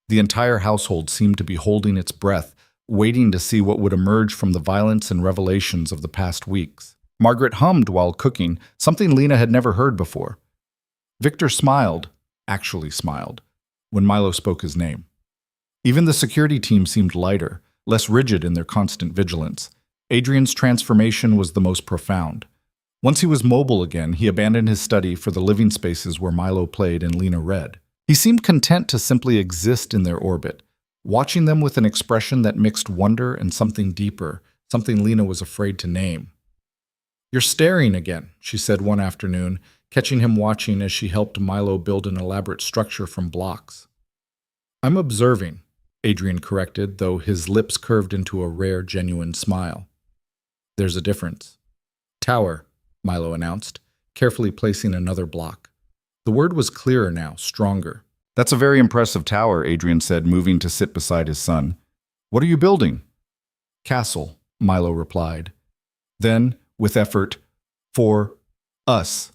The entire household seemed to be holding its breath, waiting to see what would emerge from the violence and revelations of the past weeks. Margaret hummed while cooking, something Lena had never heard before. Victor smiled, actually smiled, when Milo spoke his name. Even the security team seemed lighter, less rigid in their constant vigilance. Adrian's transformation was the most profound. Once he was mobile again, he abandoned his study for the living spaces where Milo played and Lena read. He seemed content to simply exist in their orbit, watching them with an expression that mixed wonder and something deeper, something Lena was afraid to name. "You're staring again," she said one afternoon, catching him watching as she helped Milo build an elaborate structure from blocks. "I'm observing," Adrian corrected, though his lips curved into a rare, genuine smile. "There's a difference." "Tower," Milo announced, carefully placing another block. The word was clearer now, stronger. "That's a very impressive tower," Adrian said, moving to sit beside his son. "What are you building?" "Castle," Milo replied. Then, with effort, "For us."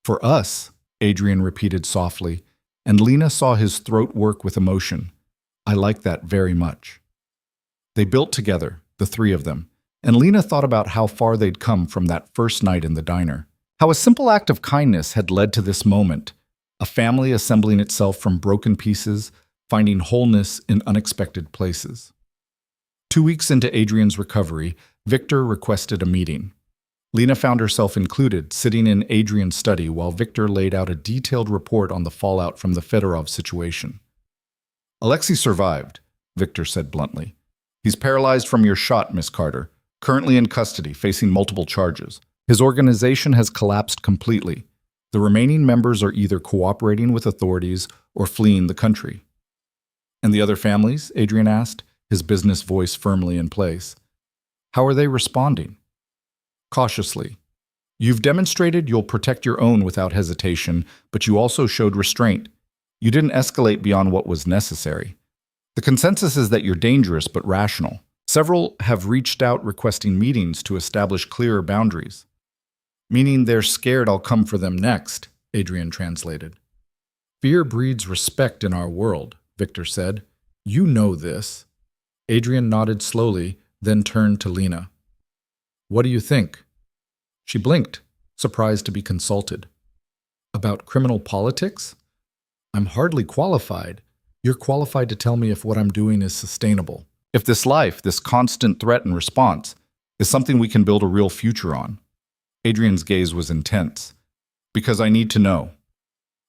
"For us," Adrian repeated softly, and Lena saw his throat work with emotion. "I like that very much." They built together, the 3 of them, and Lena thought about how far they'd come from that first night in the diner. How a simple act of kindness had led to this moment, a family assembling itself from broken pieces, finding wholeness in unexpected places. 2 weeks into Adrian's recovery, Victor requested a meeting. Lena found herself included, sitting in Adrian's study while Victor laid out a detailed report on the fallout from the Fedorov situation. "Alexei survived," Victor said bluntly. "He's paralyzed from your shot, Miss Carter, currently in custody, facing multiple charges. His organization has collapsed completely. The remaining members are either cooperating with authorities or fleeing the country." "And the other families?" Adrian asked, his business voice firmly in place. "How are they responding?" "Cautiously. You've demonstrated you'll protect your own without hesitation, but you also showed restraint. You didn't escalate beyond what was necessary. The consensus is that you're dangerous but rational. Several have reached out requesting meetings to establish clearer boundaries." "Meaning they're scared I'll come for them next," Adrian translated. "Fear breeds respect in our world," Victor said. "You know this." Adrian nodded slowly, then turned to Lena. "What do you think?" She blinked, surprised to be consulted. "About criminal politics? I'm hardly qualified. You're qualified to tell me if what I'm doing is sustainable. If this life, this constant threat and response, is something we can build a real future on." Adrian's gaze was intense. "Because I need to know.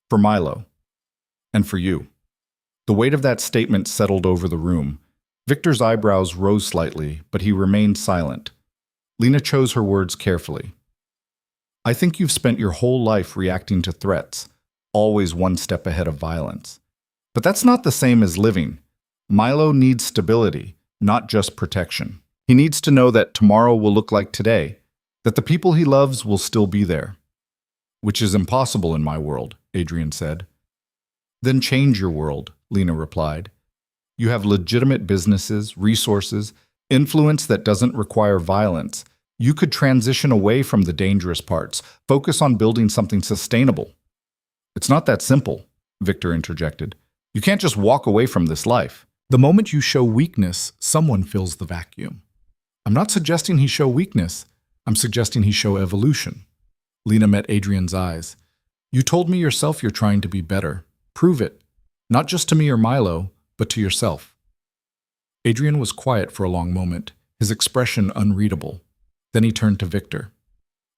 For Milo. And for you." The weight of that statement settled over the room. Victor's eyebrows rose slightly, but he remained silent. Lena chose her words carefully. "I think you've spent your whole life reacting to threats, always one step ahead of violence. But that's not the same as living. Milo needs stability, not just protection. He needs to know that tomorrow will look like today, that the people he loves will still be there." "Which is impossible in my world," Adrian said. "Then change your world," Lena replied. "You have legitimate businesses, resources, influence that doesn't require violence. You could transition away from the dangerous parts, focus on building something sustainable." "It's not that simple," Victor interjected. "You can't just walk away from this life. The moment you show weakness, someone fills the vacuum." I'm not suggesting he show weakness. I'm suggesting he show evolution. Lena met Adrian's eyes. You told me yourself you're trying to be better. Prove it. Not just to me or Milo, but to yourself. Adrian was quiet for a long moment, his expression unreadable. Then he turned to Victor.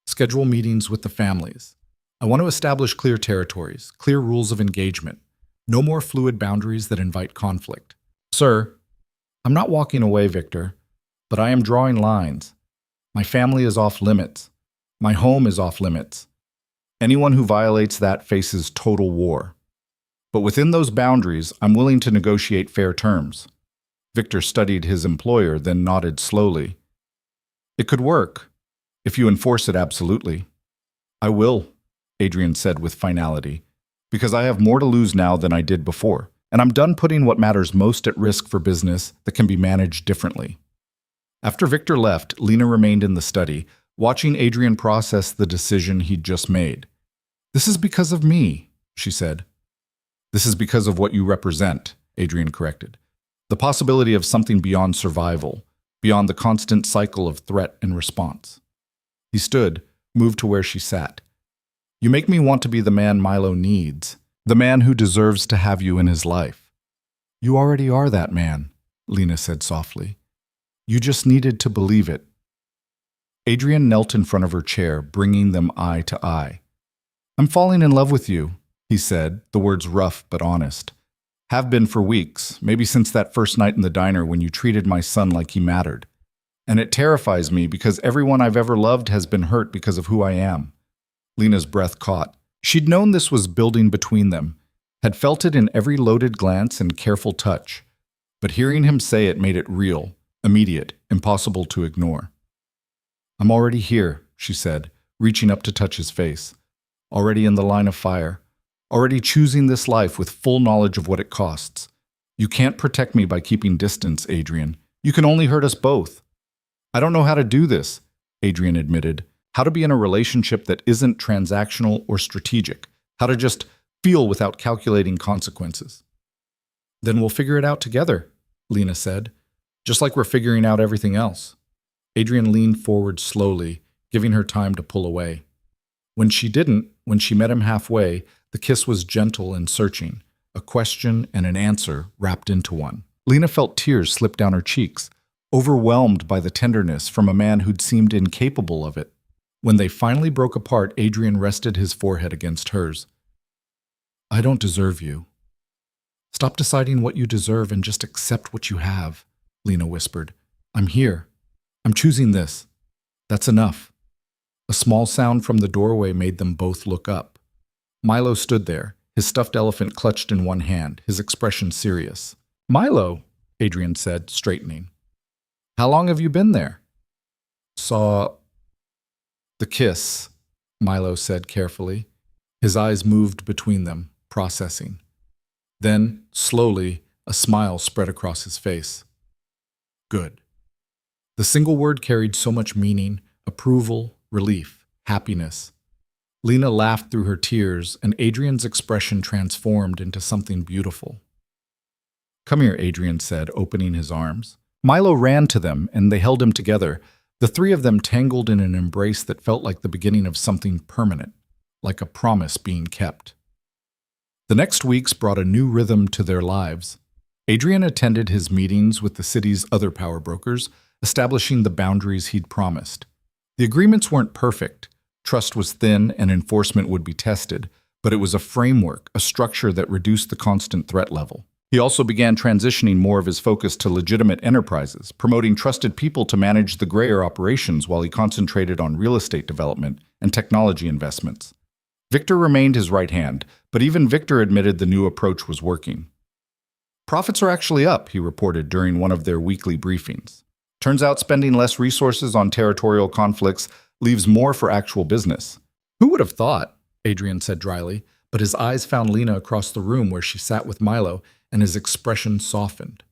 Schedule meetings with the families. I want to establish clear territories, clear rules of engagement. No more fluid boundaries that invite conflict. Sir, I'm not walking away, Victor, but I am drawing lines. My family is off limits. My home is off limits. Anyone who violates that faces total war. But within those boundaries, I'm willing to negotiate fair terms. Victor studied his employer, then nodded slowly. It could work, if you enforce it absolutely. I will, Adrian said with finality, because I have more to lose now than I did before, and I'm done putting what matters most at risk for business that can be managed differently. After Victor left, Lena remained in the study, watching Adrian process the decision he'd just made. This is because of me, she said. This is because of what you represent, Adrian corrected. The possibility of something beyond survival, beyond the constant cycle of threat and response. He stood, moved to where she sat. You make me want to be the man Milo needs, the man who deserves to have you in his life. You already are that man, Lena said softly. You just needed to believe it. Adrian knelt in front of her chair, bringing them eye to eye. I'm falling in love with you, he said, the words rough but honest. Have been for weeks, maybe since that first night in the diner when you treated my son like he mattered. And it terrifies me because everyone I've ever loved has been hurt because of who I am. Lena's breath caught. She'd known this was building between them, had felt it in every loaded glance and careful touch. But hearing him say it made it real, immediate, impossible to ignore. I'm already here, she said, reaching up to touch his face. Already in the line of fire. Already choosing this life with full knowledge of what it costs. You can't protect me by keeping distance, Adrian. You can only hurt us both. I don't know how to do this, Adrian admitted. How to be in a relationship that isn't transactional or strategic. How to just feel without calculating consequences. Then we'll figure it out together, Lena said, just like we're figuring out everything else. Adrian leaned forward slowly, giving her time to pull away. When she met him halfway, the kiss was gentle and searching, a question and an answer wrapped into one. Lena felt tears slip down her cheeks, overwhelmed by the tenderness from a man who'd seemed incapable of it. When they finally broke apart, Adrian rested his forehead against hers. I don't deserve you. Stop deciding what you deserve and just accept what you have, Lena whispered. I'm here. I'm choosing this. That's enough. A small sound from the doorway made them both look up. Milo stood there, his stuffed elephant clutched in one hand, his expression serious. Milo, Adrian said, straightening. How long have you been there? Saw the kiss, Milo said carefully. His eyes moved between them, processing. Then, slowly, a smile spread across his face. Good. The single word carried so much meaning, approval, relief, happiness. Lena laughed through her tears, and Adrian's expression transformed into something beautiful. Come here, Adrian said, opening his arms. Milo ran to them, and they held him together, the three of them tangled in an embrace that felt like the beginning of something permanent, like a promise being kept. The next weeks brought a new rhythm to their lives. Adrian attended his meetings with the city's other power brokers, establishing the boundaries he'd promised. The agreements weren't perfect. Trust was thin and enforcement would be tested, but it was a framework, a structure that reduced the constant threat level. He also began transitioning more of his focus to legitimate enterprises, promoting trusted people to manage the grayer operations while he concentrated on real estate development and technology investments. Victor remained his right hand, but even Victor admitted the new approach was working. Profits are actually up, he reported during one of their weekly briefings. Turns out spending less resources on territorial conflicts leaves more for actual business. Who would have thought? Adrian said dryly, but his eyes found Lena across the room where she sat with Milo, and his expression softened.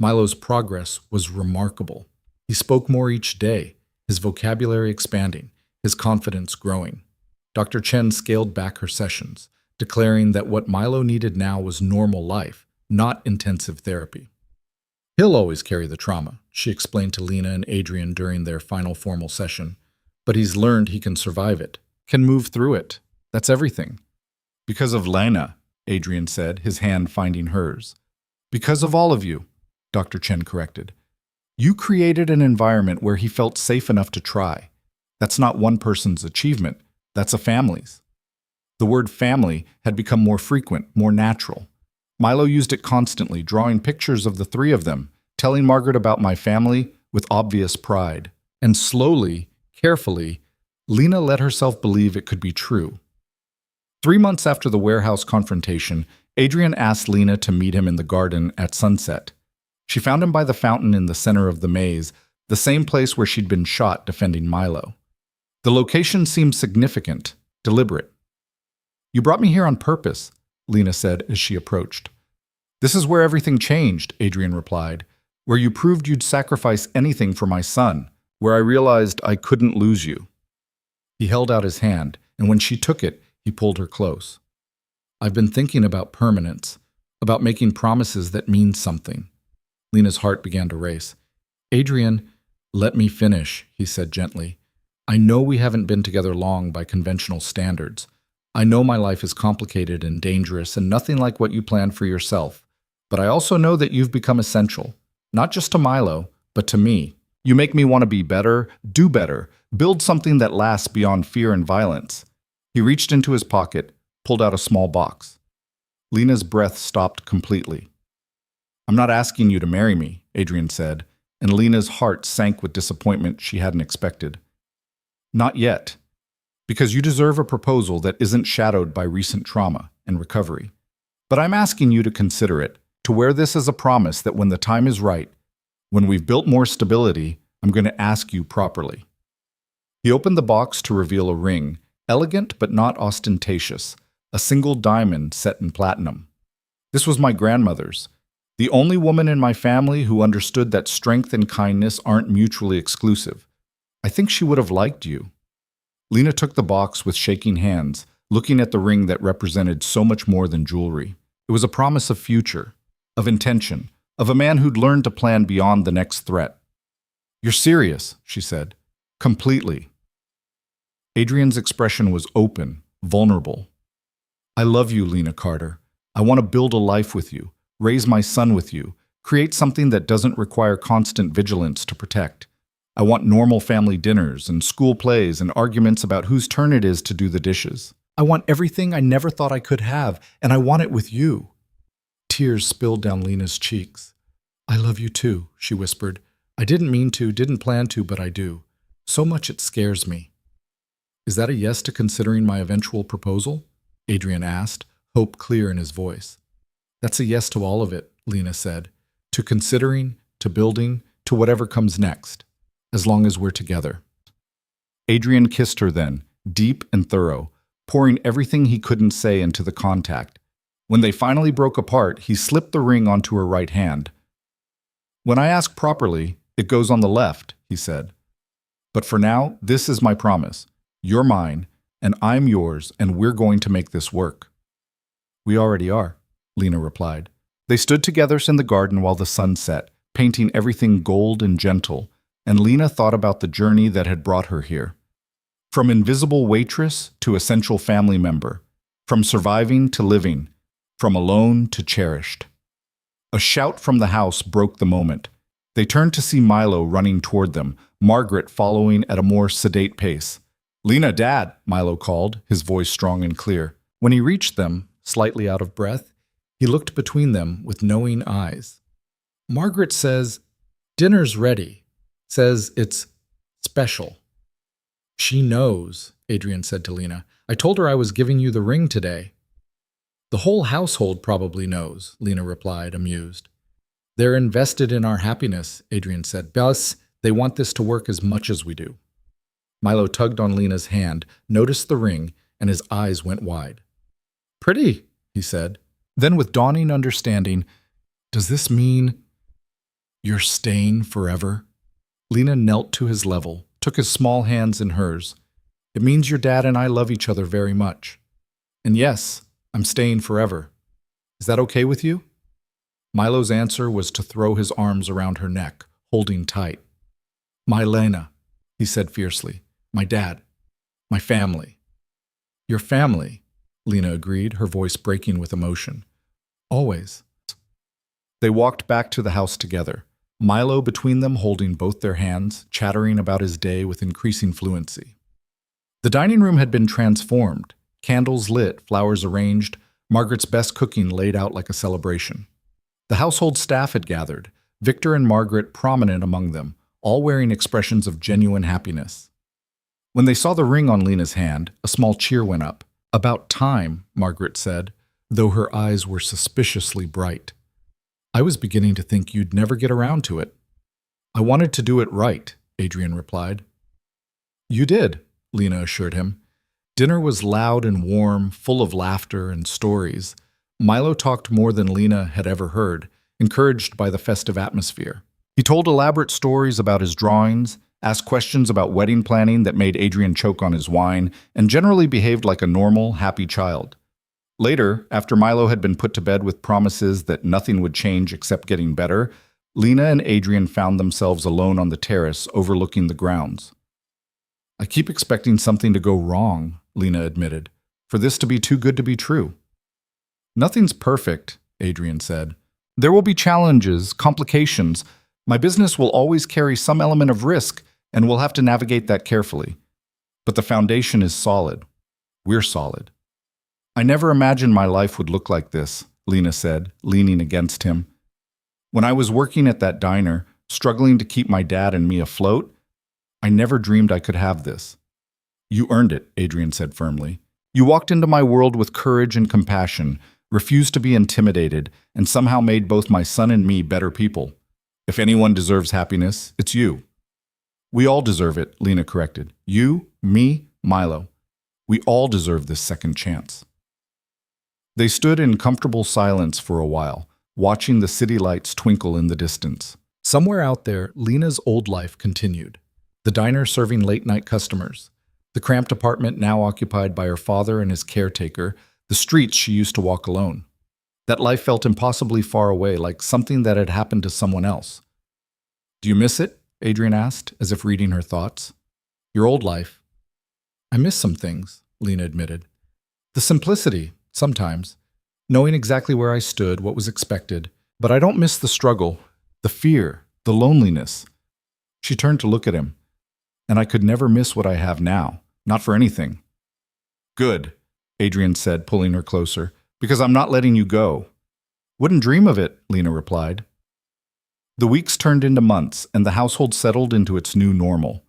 Milo's progress was remarkable. He spoke more each day, his vocabulary expanding, his confidence growing. Dr. Chen scaled back her sessions, declaring that what Milo needed now was normal life, not intensive therapy. He'll always carry the trauma, she explained to Lena and Adrian during their final formal session. But he's learned he can survive it, can move through it. That's everything. Because of Lena, Adrian said, his hand finding hers. Because of all of you, Dr. Chen corrected. You created an environment where he felt safe enough to try. That's not one person's achievement, that's a family's. The word family had become more frequent, more natural. Milo used it constantly, drawing pictures of the three of them, telling Margaret about my family with obvious pride. And slowly, carefully, Lena let herself believe it could be true. 3 months after the warehouse confrontation, Adrian asked Lena to meet him in the garden at sunset. She found him by the fountain in the center of the maze, the same place where she'd been shot defending Milo. The location seemed significant, deliberate. You brought me here on purpose, Lena said as she approached. This is where everything changed, Adrian replied, where you proved you'd sacrifice anything for my son, where I realized I couldn't lose you. He held out his hand, and when she took it, he pulled her close. I've been thinking about permanence, about making promises that mean something. Lena's heart began to race. Adrian, let me finish, he said gently. I know we haven't been together long by conventional standards. I know my life is complicated and dangerous and nothing like what you planned for yourself. But I also know that you've become essential, not just to Milo, but to me. You make me want to be better, do better, build something that lasts beyond fear and violence. He reached into his pocket, pulled out a small box. Lena's breath stopped completely. I'm not asking you to marry me, Adrian said, and Lena's heart sank with disappointment she hadn't expected. Not yet, because you deserve a proposal that isn't shadowed by recent trauma and recovery. But I'm asking you to consider it, to wear this as a promise that when the time is right, when we've built more stability, I'm going to ask you properly. He opened the box to reveal a ring, elegant but not ostentatious, a single diamond set in platinum. This was my grandmother's, the only woman in my family who understood that strength and kindness aren't mutually exclusive. I think she would have liked you. Lena took the box with shaking hands, looking at the ring that represented so much more than jewelry. It was a promise of future, of intention, of a man who'd learned to plan beyond the next threat. You're serious, she said. Completely. Adrian's expression was open, vulnerable. I love you, Lena Carter. I want to build a life with you, raise my son with you, create something that doesn't require constant vigilance to protect. I want normal family dinners and school plays and arguments about whose turn it is to do the dishes. I want everything I never thought I could have, and I want it with you. Tears spilled down Lena's cheeks. I love you too, she whispered. I didn't mean to, didn't plan to, but I do. So much it scares me. Is that a yes to considering my eventual proposal? Adrian asked, hope clear in his voice. That's a yes to all of it, Lena said. To considering, to building, to whatever comes next, as long as we're together. Adrian kissed her then, deep and thorough, pouring everything he couldn't say into the contact. When they finally broke apart, he slipped the ring onto her right hand. When I ask properly, it goes on the left, he said. But for now, this is my promise. You're mine, and I'm yours, and we're going to make this work. We already are, Lena replied. They stood together in the garden while the sun set, painting everything gold and gentle, and Lena thought about the journey that had brought her here. From invisible waitress to essential family member, from surviving to living, from alone to cherished. A shout from the house broke the moment. They turned to see Milo running toward them, Margaret following at a more sedate pace. Lena, Dad, Milo called, his voice strong and clear. When he reached them, slightly out of breath, he looked between them with knowing eyes. Margaret says, dinner's ready. Says it's special. She knows, Adrian said to Lena. I told her I was giving you the ring today. The whole household probably knows, Lena replied, amused. They're invested in our happiness, Adrian said. Plus, they want this to work as much as we do. Milo tugged on Lena's hand, noticed the ring, and his eyes went wide. Pretty, he said. Then with dawning understanding, does this mean you're staying forever? Lena knelt to his level, took his small hands in hers. It means your dad and I love each other very much. And yes, I'm staying forever. Is that okay with you? Milo's answer was to throw his arms around her neck, holding tight. "My Lena," he said fiercely. "My dad. My family." "Your family," Lena agreed, her voice breaking with emotion. "Always." They walked back to the house together, Milo between them holding both their hands, chattering about his day with increasing fluency. The dining room had been transformed, candles lit, flowers arranged, Margaret's best cooking laid out like a celebration. The household staff had gathered, Victor and Margaret prominent among them, all wearing expressions of genuine happiness. When they saw the ring on Lena's hand, a small cheer went up. "About time," Margaret said, though her eyes were suspiciously bright. "I was beginning to think you'd never get around to it." "I wanted to do it right," Adrian replied. "You did," Lena assured him. Dinner was loud and warm, full of laughter and stories. Milo talked more than Lena had ever heard, encouraged by the festive atmosphere. He told elaborate stories about his drawings, asked questions about wedding planning that made Adrian choke on his wine, and generally behaved like a normal, happy child. Later, after Milo had been put to bed with promises that nothing would change except getting better, Lena and Adrian found themselves alone on the terrace overlooking the grounds. "I keep expecting something to go wrong," Lena admitted, "for this to be too good to be true." "Nothing's perfect," Adrian said. "There will be challenges, complications. My business will always carry some element of risk, and we'll have to navigate that carefully. But the foundation is solid. We're solid." "I never imagined my life would look like this," Lena said, leaning against him. "When I was working at that diner, struggling to keep my dad and me afloat, I never dreamed I could have this." "You earned it," Adrian said firmly. "You walked into my world with courage and compassion, refused to be intimidated, and somehow made both my son and me better people. If anyone deserves happiness, it's you." "We all deserve it," Lena corrected. "You, me, Milo. We all deserve this second chance." They stood in comfortable silence for a while, watching the city lights twinkle in the distance. Somewhere out there, Lena's old life continued. The diner serving late-night customers, the cramped apartment now occupied by her father and his caretaker, the streets she used to walk alone. That life felt impossibly far away, like something that had happened to someone else. "Do you miss it?" Adrian asked, as if reading her thoughts. "Your old life?" "I miss some things," Lena admitted. "The simplicity, sometimes, knowing exactly where I stood, what was expected, but I don't miss the struggle, the fear, the loneliness." She turned to look at him. "And I could never miss what I have now, not for anything." "Good," Adrian said, pulling her closer, "because I'm not letting you go." "Wouldn't dream of it," Lena replied. The weeks turned into months, and the household settled into its new normal.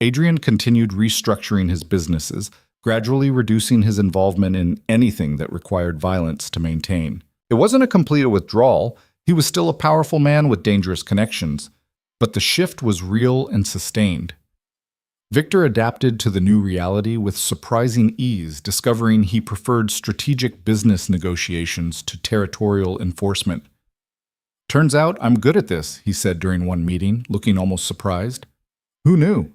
Adrian continued restructuring his businesses, gradually reducing his involvement in anything that required violence to maintain. It wasn't a complete withdrawal. He was still a powerful man with dangerous connections, but the shift was real and sustained. Victor adapted to the new reality with surprising ease, discovering he preferred strategic business negotiations to territorial enforcement. "Turns out I'm good at this," he said during one meeting, looking almost surprised. "Who knew?"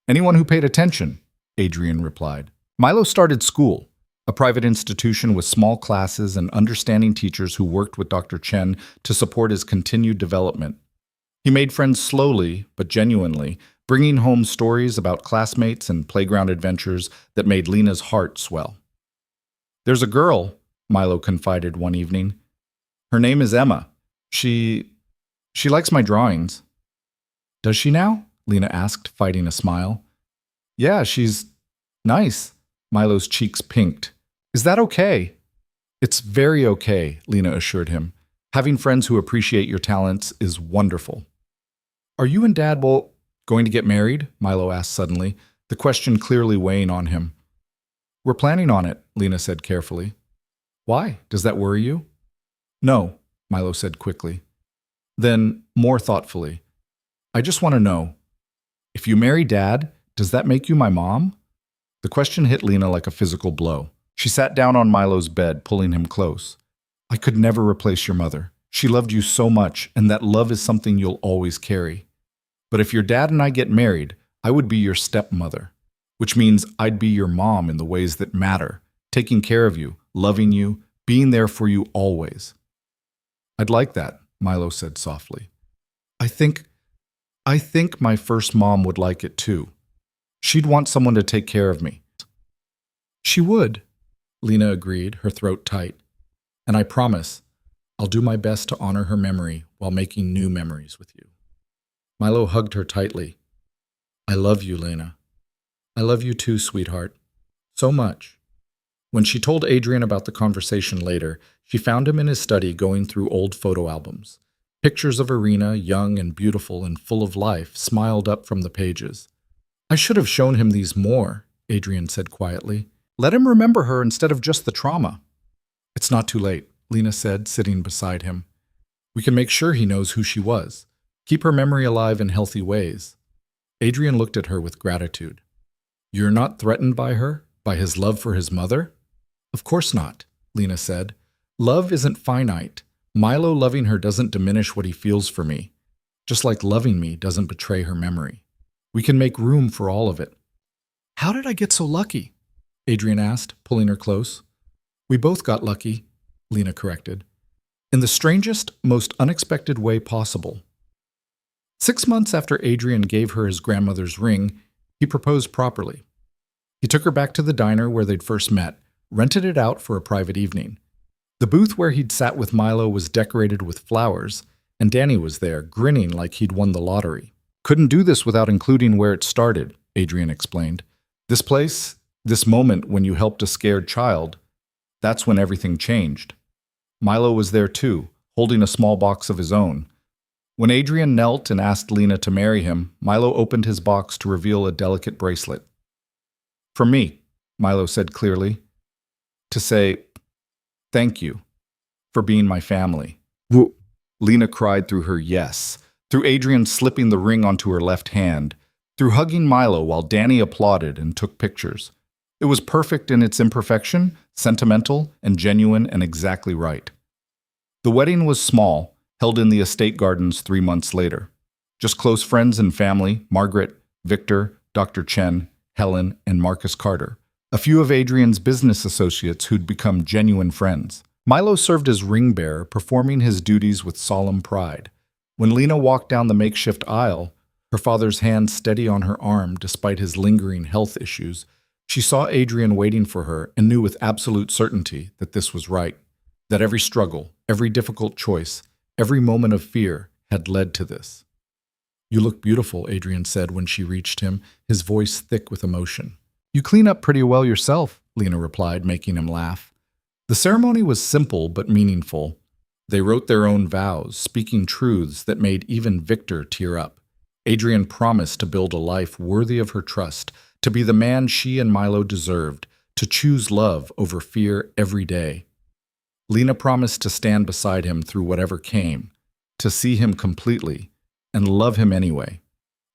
"Anyone who paid attention," Adrian replied. Milo started school, a private institution with small classes and understanding teachers who worked with Dr. Chen to support his continued development. He made friends slowly, but genuinely, bringing home stories about classmates and playground adventures that made Lena's heart swell. "There's a girl," Milo confided one evening. "Her name is Emma. She likes my drawings." "Does she now?" Lena asked, fighting a smile. "Yeah, she's nice." Milo's cheeks pinked. "Is that okay?" "It's very okay," Lena assured him. "Having friends who appreciate your talents is wonderful." "Are you and Dad going to get married?" Milo asked suddenly, the question clearly weighing on him. "We're planning on it," Lena said carefully. "Why? Does that worry you?" "No," Milo said quickly. Then, more thoughtfully, "I just want to know, if you marry Dad, does that make you my mom?" The question hit Lena like a physical blow. She sat down on Milo's bed, pulling him close. "I could never replace your mother. She loved you so much, and that love is something you'll always carry. But if your dad and I get married, I would be your stepmother, which means I'd be your mom in the ways that matter, taking care of you, loving you, being there for you always." "I'd like that," Milo said softly. I think I think my first mom would like it too. She'd want someone to take care of me. She would, Lena agreed, her throat tight. And I promise, I'll do my best to honor her memory while making new memories with you. Milo hugged her tightly. I love you, Lena. I love you too, sweetheart. So much. When she told Adrian about the conversation later, she found him in his study going through old photo albums. Pictures of Irina, young and beautiful and full of life, smiled up from the pages. I should have shown him these more, Adrian said quietly. Let him remember her instead of just the trauma. It's not too late, Lena said, sitting beside him. We can make sure he knows who she was. Keep her memory alive in healthy ways. Adrian looked at her with gratitude. You're not threatened by her? By his love for his mother? Of course not, Lena said. Love isn't finite. Milo loving her doesn't diminish what he feels for me, just like loving me doesn't betray her memory. We can make room for all of it. How did I get so lucky? Adrian asked, pulling her close. We both got lucky, Lena corrected. In the strangest, most unexpected way possible. 6 months after Adrian gave her his grandmother's ring, he proposed properly. He took her back to the diner where they'd first met, rented it out for a private evening. The booth where he'd sat with Milo was decorated with flowers, and Danny was there, grinning like he'd won the lottery. Couldn't do this without including where it started, Adrian explained. This place, this moment when you helped a scared child, that's when everything changed. Milo was there too, holding a small box of his own. When Adrian knelt and asked Lena to marry him, Milo opened his box to reveal a delicate bracelet. For me, Milo said clearly, to say, thank you for being my family. Whoa. Lena cried through her yes, through Adrian slipping the ring onto her left hand, through hugging Milo while Danny applauded and took pictures. It was perfect in its imperfection, sentimental and genuine and exactly right. The wedding was small, held in the estate gardens 3 months later. Just close friends and family, Margaret, Victor, Dr. Chen, Helen, and Marcus Carter. A few of Adrian's business associates who'd become genuine friends. Milo served as ring bearer, performing his duties with solemn pride. When Lena walked down the makeshift aisle, her father's hand steady on her arm despite his lingering health issues, she saw Adrian waiting for her and knew with absolute certainty that this was right, that every struggle, every difficult choice, every moment of fear had led to this. You look beautiful, Adrian said when she reached him, his voice thick with emotion. You clean up pretty well yourself, Lena replied, making him laugh. The ceremony was simple but meaningful. They wrote their own vows, speaking truths that made even Victor tear up. Adrian promised to build a life worthy of her trust, to be the man she and Milo deserved, to choose love over fear every day. Lena promised to stand beside him through whatever came, to see him completely, and love him anyway,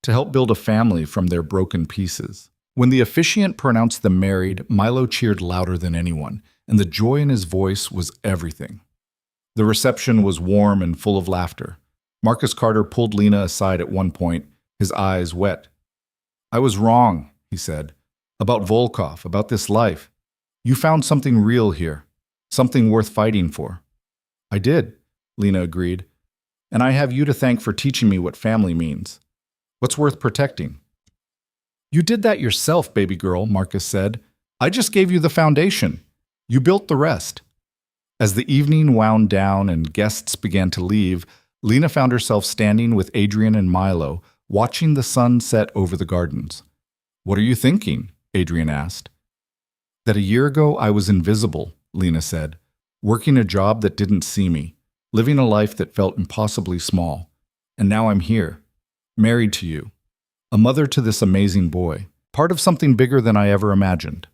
to help build a family from their broken pieces. When the officiant pronounced them married, Milo cheered louder than anyone, and the joy in his voice was everything. The reception was warm and full of laughter. Marcus Carter pulled Lena aside at one point, his eyes wet. I was wrong, he said, about Volkov, about this life. You found something real here, something worth fighting for. I did, Lena agreed, and I have you to thank for teaching me what family means. What's worth protecting? You did that yourself, baby girl, Marcus said. I just gave you the foundation. You built the rest. As the evening wound down and guests began to leave, Lena found herself standing with Adrian and Milo, watching the sun set over the gardens. What are you thinking? Adrian asked. That a year ago I was invisible, Lena said, working a job that didn't see me, living a life that felt impossibly small. And now I'm here, married to you, a mother to this amazing boy, part of something bigger than I ever imagined.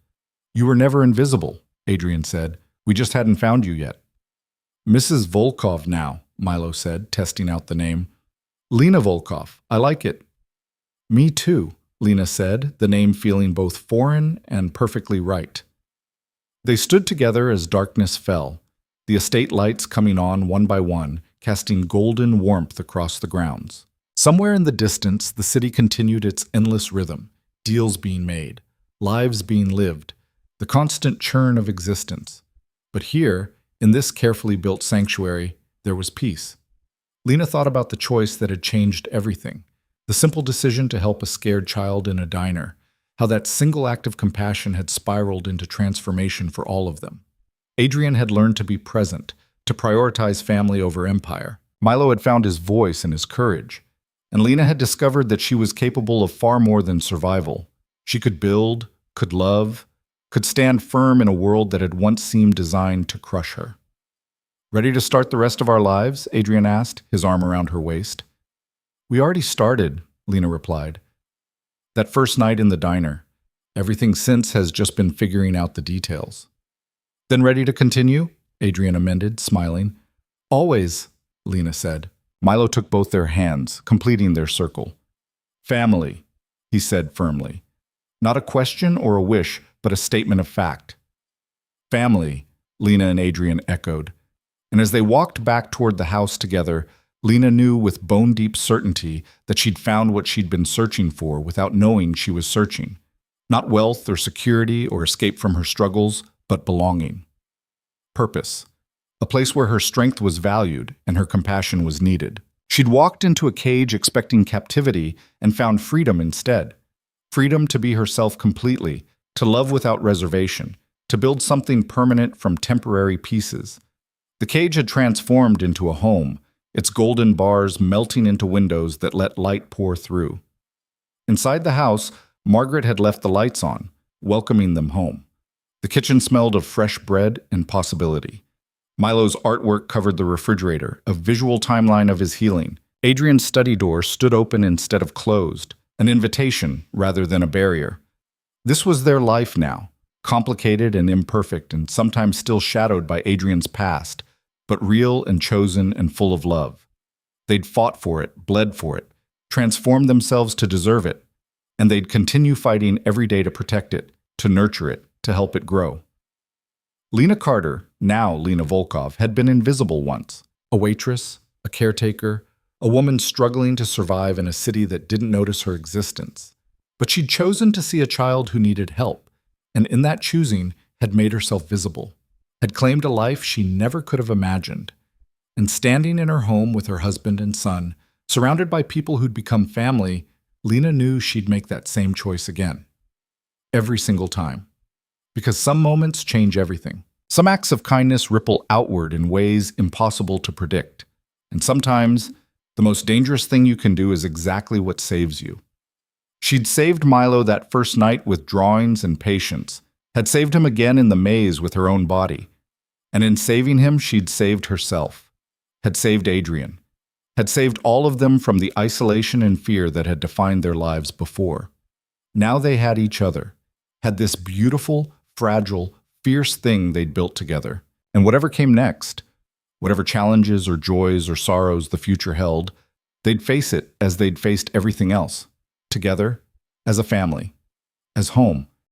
You were never invisible, Adrian said. We just hadn't found you yet. Mrs. Volkov now, Milo said, testing out the name. Lena Volkov, I like it. Me too, Lena said, the name feeling both foreign and perfectly right. They stood together as darkness fell, the estate lights coming on one by one, casting golden warmth across the grounds. Somewhere in the distance, the city continued its endless rhythm, deals being made, lives being lived, the constant churn of existence. But here, in this carefully built sanctuary, there was peace. Lena thought about the choice that had changed everything, The simple decision to help a scared child in a diner, how that single act of compassion had spiraled into transformation for all of them. Adrian had learned to be present, to prioritize family over empire. Milo had found his voice and his courage. And Lena had discovered that she was capable of far more than survival. She could build, could love, could stand firm in a world that had once seemed designed to crush her. "Ready to start the rest of our lives?" Adrian asked, his arm around her waist. "We already started," Lena replied. "That first night in the diner. Everything since has just been figuring out the details." "Then ready to continue?" Adrian amended, smiling. "Always," Lena said. Milo took both their hands, completing their circle. "Family," he said firmly. Not a question or a wish, but a statement of fact. "Family," Lena and Adrian echoed. And as they walked back toward the house together, Lena knew with bone-deep certainty that she'd found what she'd been searching for without knowing she was searching. Not wealth or security or escape from her struggles, but belonging. Purpose. A place where her strength was valued and her compassion was needed. She'd walked into a cage expecting captivity and found freedom instead. Freedom to be herself completely, to love without reservation, to build something permanent from temporary pieces. The cage had transformed into a home, its golden bars melting into windows that let light pour through. Inside the house, Margaret had left the lights on, welcoming them home. The kitchen smelled of fresh bread and possibility. Milo's artwork covered the refrigerator, a visual timeline of his healing. Adrian's study door stood open instead of closed, an invitation rather than a barrier. This was their life now, complicated and imperfect and sometimes still shadowed by Adrian's past, but real and chosen and full of love. They'd fought for it, bled for it, transformed themselves to deserve it, and they'd continue fighting every day to protect it, to nurture it, to help it grow. Lena Carter, now Lena Volkov, had been invisible once. A waitress, a caretaker, a woman struggling to survive in a city that didn't notice her existence. But she'd chosen to see a child who needed help, and in that choosing had made herself visible, had claimed a life she never could have imagined. And standing in her home with her husband and son, surrounded by people who'd become family, Lena knew she'd make that same choice again. Every single time. Because some moments change everything. Some acts of kindness ripple outward in ways impossible to predict. And sometimes, the most dangerous thing you can do is exactly what saves you. She'd saved Milo that first night with drawings and patience, had saved him again in the maze with her own body. And in saving him, she'd saved herself, had saved Adrian, had saved all of them from the isolation and fear that had defined their lives before. Now they had each other, had this beautiful, fragile, fierce thing they'd built together. And whatever came next, whatever challenges or joys or sorrows the future held, they'd face it as they'd faced everything else, together, as a family, as home.